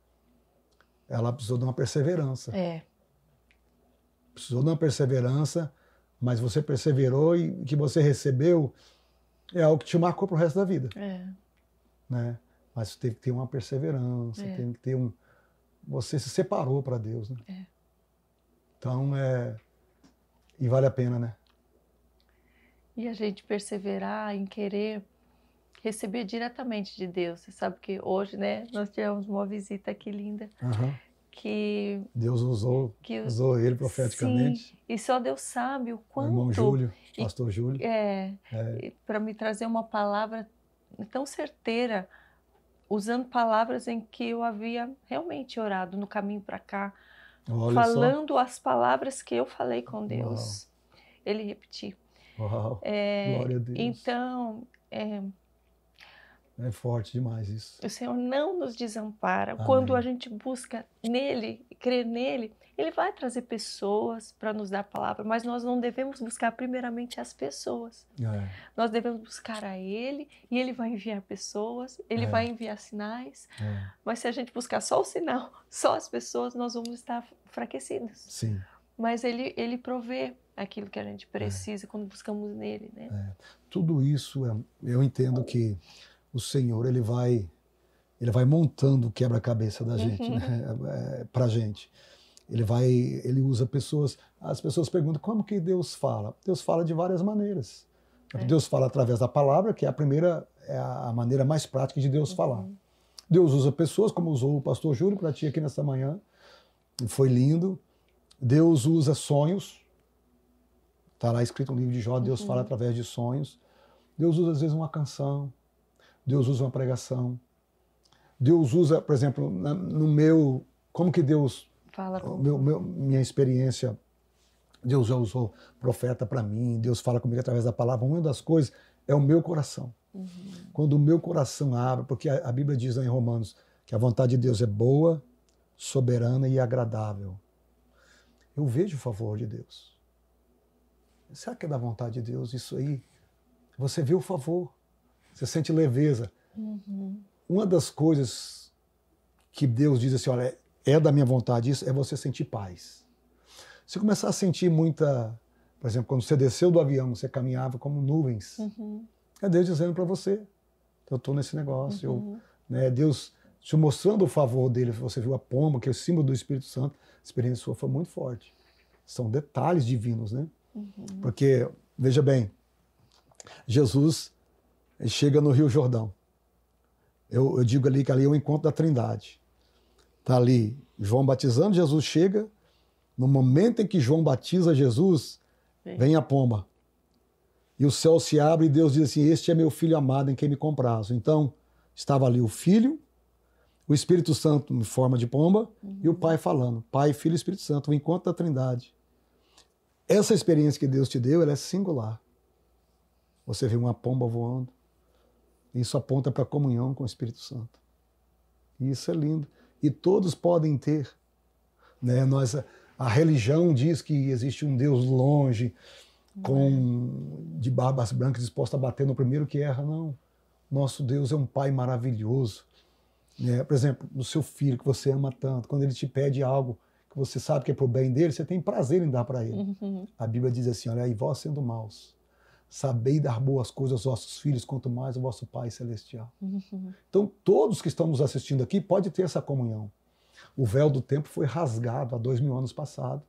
ela precisou de uma perseverança. Precisou de uma perseverança, mas você perseverou e o que você recebeu é algo que te marcou para o resto da vida. Né? Mas você teve que ter uma perseverança, teve que ter você se separou para Deus, né? Então, e vale a pena, né? E a gente perseverar em querer receber diretamente de Deus. Você sabe que hoje, né, nós tivemos uma visita aqui linda, que Deus usou ele profeticamente. Sim, e só Deus sabe o quanto... O irmão Júlio, pastor Júlio. Para me trazer uma palavra tão certeira, usando palavras em que eu havia realmente orado no caminho para cá, Olha falando as palavras que eu falei com Deus. Ele repetiu. Uau. Glória a Deus. Então, é forte demais isso. O Senhor não nos desampara. Amém. Quando a gente busca nele, crer nele, ele vai trazer pessoas para nos dar a palavra, mas nós não devemos buscar primeiramente as pessoas. Nós devemos buscar a ele e ele vai enviar pessoas, ele vai enviar sinais. Mas se a gente buscar só o sinal, só as pessoas, nós vamos estar enfraquecidos. Sim. Mas ele provê aquilo que a gente precisa quando buscamos nele, né? Tudo isso, eu entendo que o Senhor, ele vai montando o quebra-cabeça da gente, né? Pra gente. Ele usa pessoas, as pessoas perguntam como que Deus fala? Deus fala de várias maneiras. Deus fala através da palavra, que é a maneira mais prática de Deus falar. Deus usa pessoas, como usou o pastor Júlio para ti aqui nesta manhã, foi lindo. Deus usa sonhos, está lá escrito no livro de Jó, Deus fala através de sonhos. Deus usa às vezes uma canção, Deus usa uma pregação. Deus usa, por exemplo, como que Deus... Fala com minha experiência, Deus já usou profeta para mim, Deus fala comigo através da palavra. Uma das coisas é o meu coração. Quando o meu coração abre, porque a Bíblia diz em Romanos que a vontade de Deus é boa, soberana e agradável. Eu vejo o favor de Deus. Será que é da vontade de Deus isso aí? Você vê o favor, você sente leveza. Uma das coisas que Deus diz assim, olha, é da minha vontade isso, é você sentir paz. Se começar a sentir muita... Por exemplo, quando você desceu do avião, você caminhava como nuvens. É Deus dizendo para você, eu estou nesse negócio. Deus te mostrando o favor dele. Você viu a pomba, que é o símbolo do Espírito Santo. A experiência sua foi muito forte. São detalhes divinos, né? Porque, veja bem, Jesus chega no Rio Jordão. Eu digo ali que ali é o encontro da Trindade. Está ali João batizando, Jesus chega. No momento em que João batiza Jesus, vem a pomba. E o céu se abre e Deus diz assim, este é meu filho amado em quem me comprazo. Então, estava ali o Filho, o Espírito Santo em forma de pomba e o Pai falando. Pai, Filho e Espírito Santo, o encontro da Trindade. Essa experiência que Deus te deu, ela é singular. Você vê uma pomba voando. Isso aponta para a comunhão com o Espírito Santo. E isso é lindo. E todos podem ter. Né? A religião diz que existe um Deus longe, de barbas brancas, disposto a bater no primeiro que erra. Não. Nosso Deus é um Pai maravilhoso. Por exemplo, no seu filho, que você ama tanto, quando ele te pede algo que você sabe que é para o bem dele, você tem prazer em dar para ele. A Bíblia diz assim, olha, e vós sendo maus, sabei dar boas coisas aos vossos filhos, quanto mais o vosso Pai Celestial. Então, todos que estão nos assistindo aqui podem ter essa comunhão. O véu do templo foi rasgado há 2000 anos passado.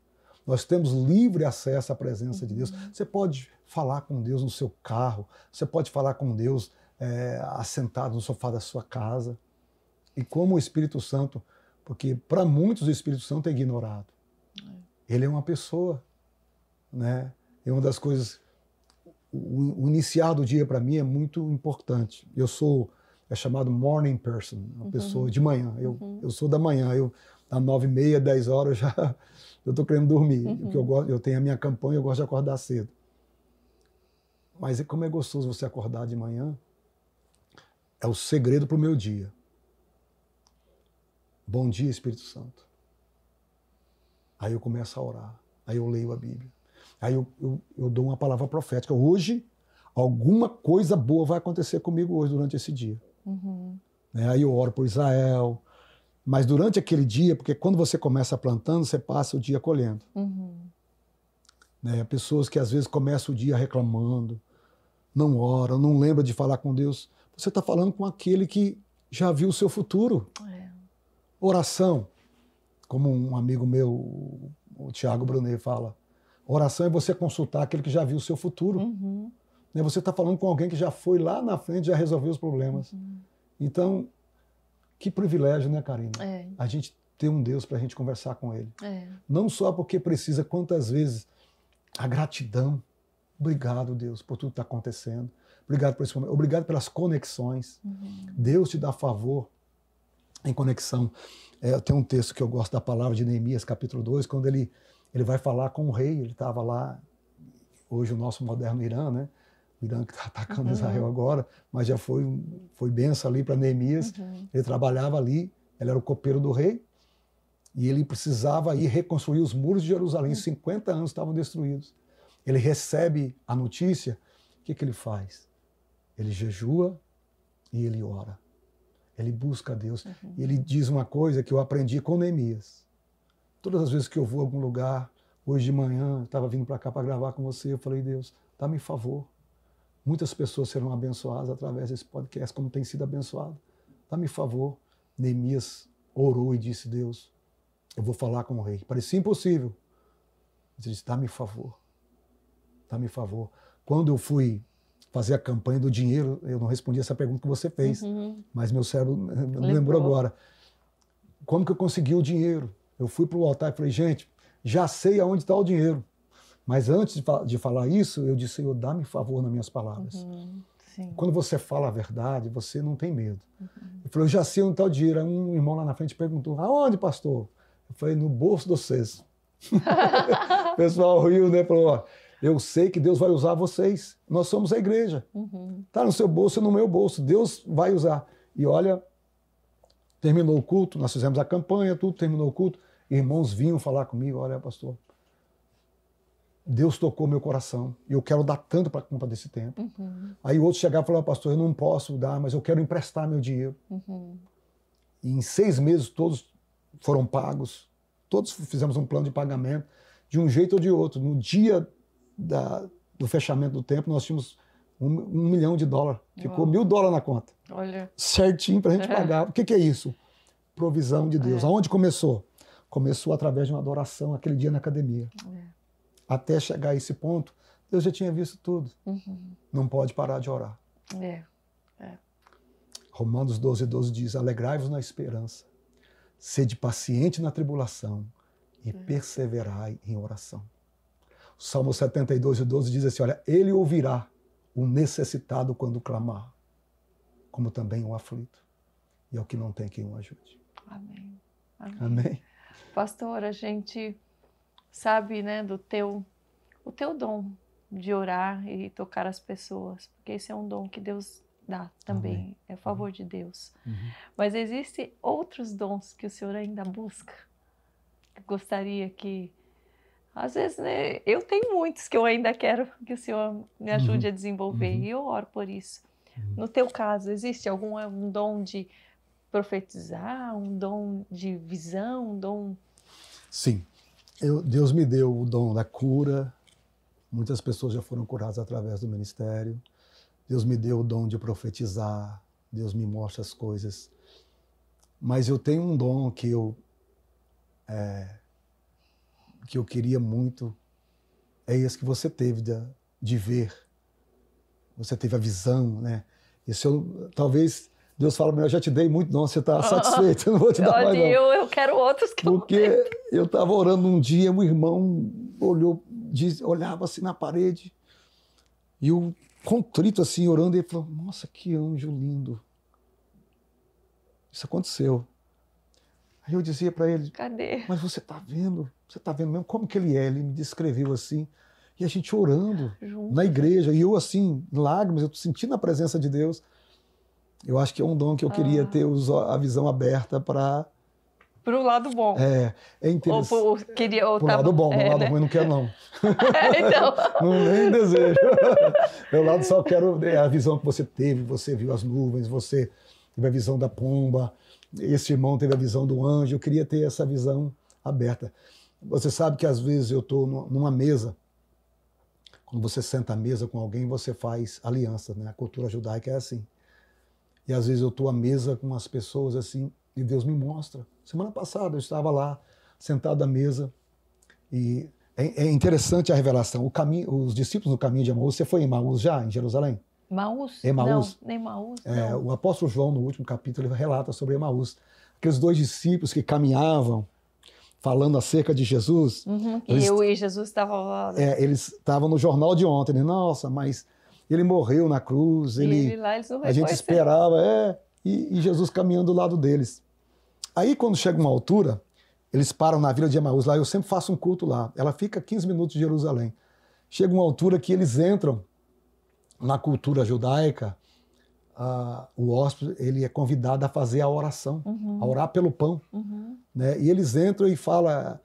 Nós temos livre acesso à presença de Deus. Você pode falar com Deus no seu carro, você pode falar com Deus assentado no sofá da sua casa. E como o Espírito Santo, porque para muitos o Espírito Santo é ignorado. Ele é uma pessoa, né? É uma das coisas... O iniciar do dia para mim é muito importante. Eu sou chamado morning person, uma pessoa de manhã. Eu sou da manhã. Às 9h30, 10 horas eu estou querendo dormir. Eu tenho a minha campanha, eu gosto de acordar cedo. Mas como é gostoso você acordar de manhã, é o segredo para o meu dia. Bom dia, Espírito Santo. Aí eu começo a orar. Aí eu leio a Bíblia. Aí eu dou uma palavra profética. Hoje, alguma coisa boa vai acontecer comigo hoje, durante esse dia. Aí eu oro por Israel. Mas durante aquele dia, porque quando você começa plantando, você passa o dia colhendo. Pessoas que às vezes começam o dia reclamando, não oram, não lembram de falar com Deus. Você está falando com aquele que já viu o seu futuro. Oração, como um amigo meu, o Tiago Brunet, fala, oração é você consultar aquele que já viu o seu futuro. Você está falando com alguém que já foi lá na frente, já resolveu os problemas. Então, que privilégio, né, Karina? A gente ter um Deus para a gente conversar com Ele. Não só porque precisa, quantas vezes, a gratidão. Obrigado, Deus, por tudo que está acontecendo. Obrigado por esse momento. Obrigado pelas conexões. Deus te dá favor. em conexão. Tem um texto que eu gosto da palavra de Neemias, capítulo 2, quando ele vai falar com o rei. Ele estava lá, hoje o nosso moderno Irã, né? O Irã que está atacando Israel agora, mas já foi benção ali para Neemias. Ele trabalhava ali, ele era o copeiro do rei, e ele precisava ir reconstruir os muros de Jerusalém. 50 anos estavam destruídos. Ele recebe a notícia, o que ele faz? Ele jejua e ele ora. Ele busca a Deus. E ele diz uma coisa que eu aprendi com Neemias. Todas as vezes que eu vou a algum lugar, hoje de manhã, eu estava vindo para cá para gravar com você, eu falei, Deus, dá-me favor. Muitas pessoas serão abençoadas através desse podcast, como tem sido abençoado. Dá-me favor. Neemias orou e disse, Deus, eu vou falar com o rei. Parecia impossível. Ele disse, dá-me favor. Dá-me favor. Quando eu fui fazer a campanha do dinheiro, eu não respondi essa pergunta que você fez, mas meu cérebro não lembrou agora. Como que eu consegui o dinheiro? Eu fui para o altar e falei, gente, já sei aonde está o dinheiro. Mas antes de falar isso, eu disse, Senhor, dá-me favor nas minhas palavras. Quando você fala a verdade, você não tem medo. Eu falei, eu já sei onde está o dinheiro. Aí um irmão lá na frente perguntou, aonde, pastor? Eu falei, no bolso de vocês. O pessoal riu, né? Falou, ó, eu sei que Deus vai usar vocês. Nós somos a igreja. Está no seu bolso e no meu bolso. Deus vai usar. E olha, terminou o culto, nós fizemos a campanha, tudo, terminou o culto. Irmãos vinham falar comigo, olha, pastor, Deus tocou meu coração e eu quero dar tanto para conta desse tempo. Aí o outro chegava e falava, pastor, eu não posso dar, mas eu quero emprestar meu dinheiro. E em 6 meses todos foram pagos, todos fizemos um plano de pagamento, de um jeito ou de outro. No dia do fechamento do templo, nós tínhamos $1 milhão. Ficou $1.000 na conta. Olha. Certinho para a gente pagar. O que é isso? Provisão de Deus. Aonde começou? Começou através de uma adoração, aquele dia na academia. Até chegar a esse ponto, Deus já tinha visto tudo. Não pode parar de orar. Romanos 12:12 diz, alegrai-vos na esperança, sede paciente na tribulação e perseverai em oração. O Salmo 72:12 diz assim, olha, ele ouvirá o necessitado quando clamar, como também o aflito, e ao que não tem quem o ajude. Amém. Amém. Pastor, a gente sabe, né, o teu dom de orar e tocar as pessoas, porque esse é um dom que Deus dá também, Amém. É favor de Deus. Mas existem outros dons que o Senhor ainda busca? Eu gostaria que, às vezes, né, eu tenho muitos que eu ainda quero que o Senhor me ajude a desenvolver, e eu oro por isso. No teu caso, existe um dom de profetizar, um dom de visão, um dom... Sim. Deus me deu o dom da cura. Muitas pessoas já foram curadas através do ministério. Deus me deu o dom de profetizar. Deus me mostra as coisas. Mas eu tenho um dom que eu queria muito. É esse que você teve de ver. Você teve a visão, né? Talvez Deus fala, eu já te dei muito dom, você está satisfeito, eu não vou te dar mais não. Eu quero outros que Porque eu estava orando um dia, um irmão olhava assim na parede, e eu, contrito assim, orando, e ele falou, nossa, que anjo lindo. Isso aconteceu. Aí eu dizia para ele, cadê? Mas você está vendo mesmo como que ele é? Ele me descreveu assim, e a gente orando na igreja, e eu assim, lágrimas, eu sentindo a presença de Deus. Eu acho que é um dom que eu queria ter a visão aberta para... Para o lado bom. É interessante. Para o lado bom, o lado ruim não quero não. Então... Não, nem desejo. Meu lado só quero a visão que você teve, você viu as nuvens, você teve a visão da pomba, esse irmão teve a visão do anjo, eu queria ter essa visão aberta. Você sabe que às vezes eu estou numa mesa, quando você senta à mesa com alguém, você faz aliança, né? A cultura judaica é assim. E às vezes eu estou à mesa com as pessoas assim, e Deus me mostra. Semana passada eu estava lá, sentado à mesa, e é interessante a revelação. Os discípulos no caminho de Emaús, você foi em Emaús já, em Jerusalém? Emaús? Emaús? Não, nem Emaús. O apóstolo João, no último capítulo, ele relata sobre Emaús. Aqueles 2 discípulos que caminhavam, falando acerca de Jesus. Eu e Jesus estavam lá. Eles estavam no jornal de ontem, né? Nossa, mas... ele morreu na cruz, ele lá, eles não a gente esperava, e Jesus caminhando do lado deles. Aí, quando chega uma altura, eles param na Vila de Emaús, lá eu sempre faço um culto lá. Ela fica 15 minutos de Jerusalém. Chega uma altura que eles entram na cultura judaica, o hóspede ele é convidado a fazer a oração, a orar pelo pão. Né? E eles entram e falam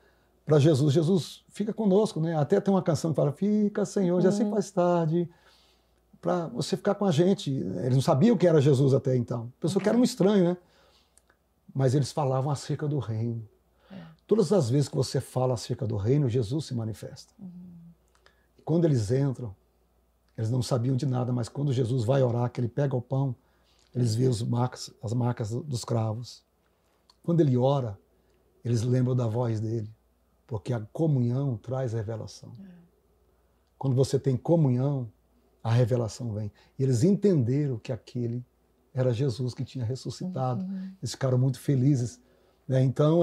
para Jesus, Jesus, fica conosco. Né? Até tem uma canção que fala, fica, Senhor, já se faz tarde, para você ficar com a gente. Eles não sabiam que era Jesus até então. Pensou que era um estranho, né? Mas eles falavam acerca do reino. Todas as vezes que você fala acerca do reino, Jesus se manifesta. Quando eles entram, eles não sabiam de nada, mas quando Jesus vai orar, que ele pega o pão, eles veem as marcas dos cravos. Quando ele ora, eles lembram da voz dele, porque a comunhão traz revelação. Quando você tem comunhão, a revelação vem. E eles entenderam que aquele era Jesus que tinha ressuscitado. Eles ficaram muito felizes. Né? Então,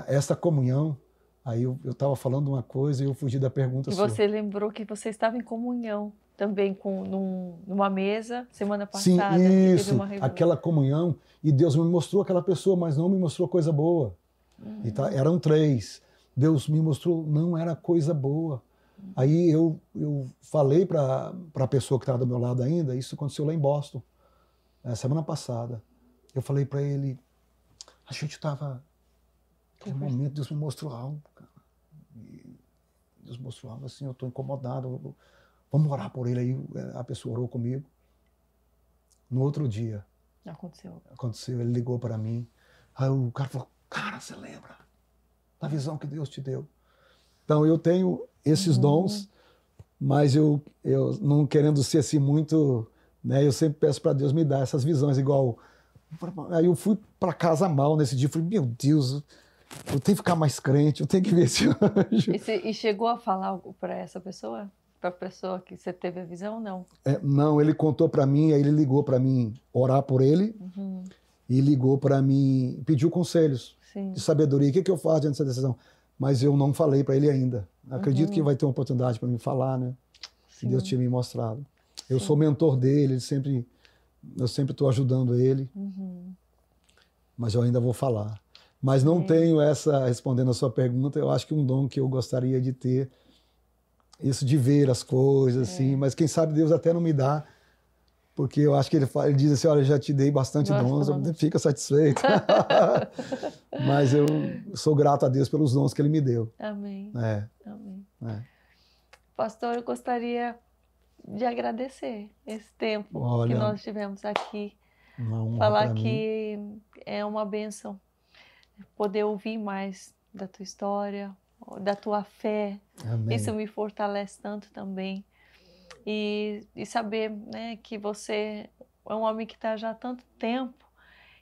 essa comunhão, aí eu estava falando uma coisa e eu fugi da pergunta sua. E você lembrou que você estava em comunhão também numa mesa semana passada. Sim, isso, aquela comunhão. E Deus me mostrou aquela pessoa, mas não me mostrou coisa boa. E eram 3. Deus me mostrou, não era coisa boa. Aí eu falei para a pessoa que estava do meu lado ainda, isso aconteceu lá em Boston, semana passada. Eu falei para ele, a gente estava... Naquele momento Deus me mostrou algo, cara. Deus mostrou algo assim, eu estou incomodado, vamos orar por ele. Aí a pessoa orou comigo. No outro dia, aconteceu, ele ligou para mim. Aí o cara falou, cara, você lembra da visão que Deus te deu? Então eu tenho esses dons, mas eu não querendo ser assim muito, né, eu sempre peço para Deus me dar essas visões, igual... Aí eu fui para casa mal nesse dia, falei, meu Deus, eu tenho que ficar mais crente, eu tenho que ver esse anjo. E chegou a falar algo para essa pessoa? Para a pessoa que você teve a visão ou não? Não, ele contou para mim, aí ele ligou para mim orar por ele, e ligou para mim, pediu conselhos de sabedoria, o que eu faço diante dessa decisão? Mas eu não falei para ele ainda. Acredito que vai ter uma oportunidade para me falar, né? Se Deus tinha me mostrado. Eu sou mentor dele, eu sempre estou ajudando ele, mas eu ainda vou falar. Mas não tenho respondendo a sua pergunta, eu acho que um dom que eu gostaria de ter, isso de ver as coisas, assim, mas quem sabe Deus até não me dá, porque eu acho que ele diz assim, olha, já te dei bastante dons, fica satisfeito. Mas eu sou grato a Deus pelos dons que ele me deu. Amém. Amém. Pastor, eu gostaria de agradecer esse tempo que nós tivemos aqui. Falar que é uma bênção poder ouvir mais da tua história, da tua fé. Amém. Isso me fortalece tanto também. E saber, né, que você é um homem que está já há tanto tempo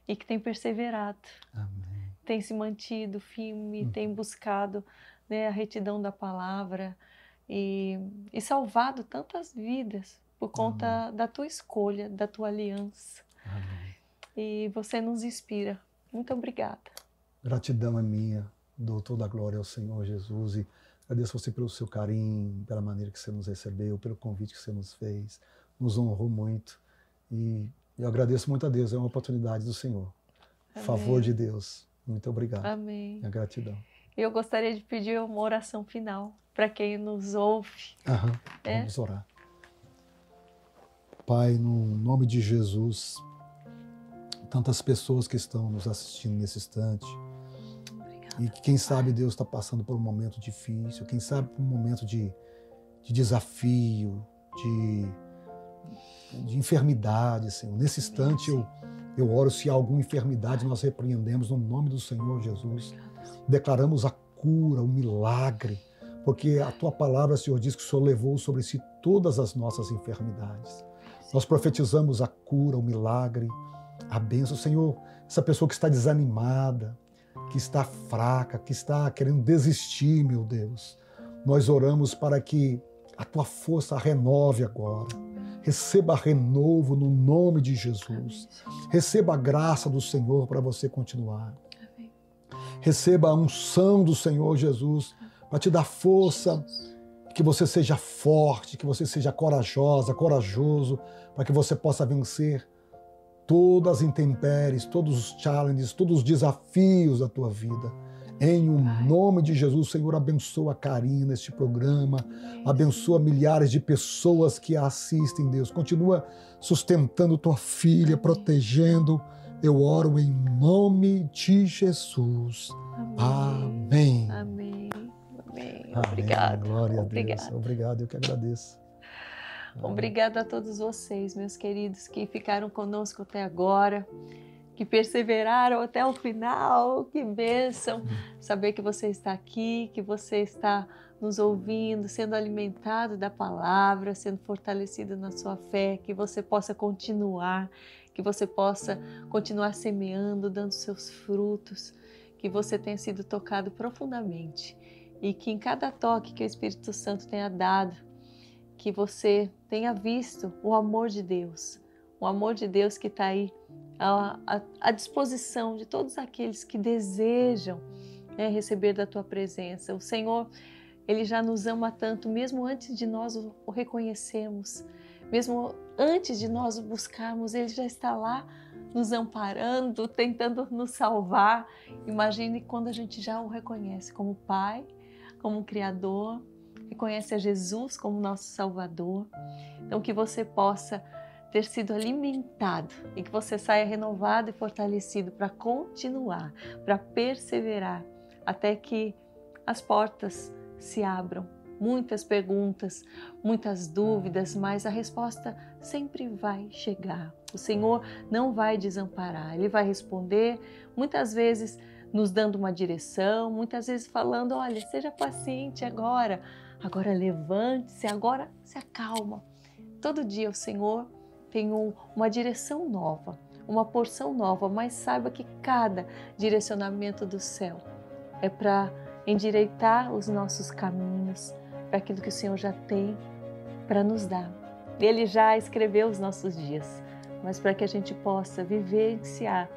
e que tem perseverado. Amém. Tem se mantido firme, tem buscado, né, a retidão da palavra e salvado tantas vidas por conta da tua escolha, da tua aliança. Amém. E você nos inspira. Muito obrigada. Gratidão é minha. Dou toda a glória ao Senhor Jesus e agradeço você pelo seu carinho, pela maneira que você nos recebeu, pelo convite que você nos fez. Nos honrou muito. E eu agradeço muito a Deus. É uma oportunidade do Senhor. Amém. Favor de Deus. Muito obrigado. Amém. Minha gratidão. Eu gostaria de pedir uma oração final para quem nos ouve. Vamos orar. Pai, no nome de Jesus, tantas pessoas que estão nos assistindo nesse instante, e que, quem sabe, Deus está passando por um momento difícil, quem sabe por um momento de desafio, de enfermidade, Senhor. Nesse instante eu oro, se há alguma enfermidade, nós repreendemos no nome do Senhor Jesus. Declaramos a cura, o milagre, porque a Tua palavra, Senhor, diz que o Senhor levou sobre si todas as nossas enfermidades. Nós profetizamos a cura, o milagre, a bênção. Senhor, essa pessoa que está desanimada, que está fraca, que está querendo desistir, meu Deus, nós oramos para que a Tua força a renove agora. Receba renovo no nome de Jesus. Receba a graça do Senhor para você continuar. Receba a unção do Senhor Jesus para te dar força, que você seja forte, que você seja corajosa, corajoso, para que você possa vencer todas as intempéries, todos os challenges, todos os desafios da tua vida. Em o nome de Jesus, Senhor, abençoa a Karina, este programa, abençoa milhares de pessoas que a assistem, Deus. Continua sustentando tua filha, protegendo. Eu oro em nome de Jesus. Amém. Amém. Amém. Obrigada. Glória a Deus. Obrigado, eu que agradeço. Obrigada a todos vocês, meus queridos, que ficaram conosco até agora, que perseveraram até o final. Que bênção saber que você está aqui, que você está nos ouvindo, sendo alimentado da palavra, sendo fortalecido na sua fé, que você possa continuar, que você possa continuar semeando, dando seus frutos, que você tenha sido tocado profundamente e que em cada toque que o Espírito Santo tenha dado, que você tenha visto o amor de Deus que está aí à disposição de todos aqueles que desejam, né, receber da tua presença. O Senhor, Ele já nos ama tanto, mesmo antes de nós o reconhecermos, mesmo antes de nós o buscarmos, Ele já está lá nos amparando, tentando nos salvar. Imagine quando a gente já o reconhece como Pai, como Criador, reconhece a Jesus como nosso Salvador. Então que você possa ter sido alimentado e que você saia renovado e fortalecido para continuar, para perseverar, até que as portas se abram. Muitas perguntas, muitas dúvidas, mas a resposta sempre vai chegar. O Senhor não vai desamparar, Ele vai responder, muitas vezes nos dando uma direção, muitas vezes falando, olha, seja paciente agora levante-se, agora se acalma. Todo dia o Senhor tem uma direção nova, uma porção nova, mas saiba que cada direcionamento do céu é para endireitar os nossos caminhos, para aquilo que o Senhor já tem para nos dar. Ele já escreveu os nossos dias, mas para que a gente possa vivenciar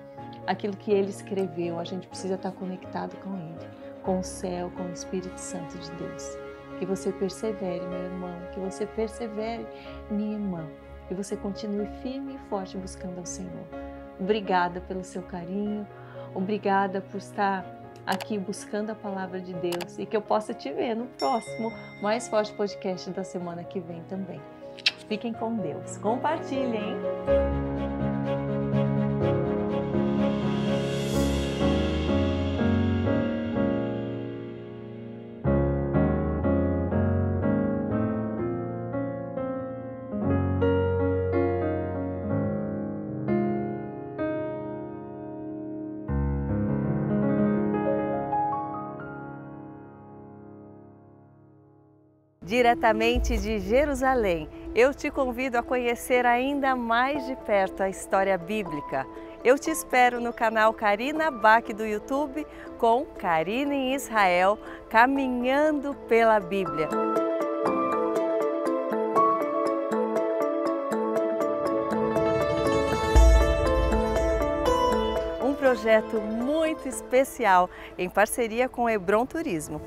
aquilo que Ele escreveu, a gente precisa estar conectado com Ele, com o céu, com o Espírito Santo de Deus. Que você persevere, meu irmão, que você persevere, minha irmã, que você continue firme e forte buscando ao Senhor. Obrigada pelo seu carinho, obrigada por estar aqui buscando a palavra de Deus e que eu possa te ver no próximo Mais Forte Podcast da semana que vem também. Fiquem com Deus. Compartilhem, hein? Diretamente de Jerusalém, eu te convido a conhecer ainda mais de perto a história bíblica. Eu te espero no canal Karina Bach do YouTube com Karina em Israel, caminhando pela Bíblia. Um projeto muito especial em parceria com Hebron Turismo.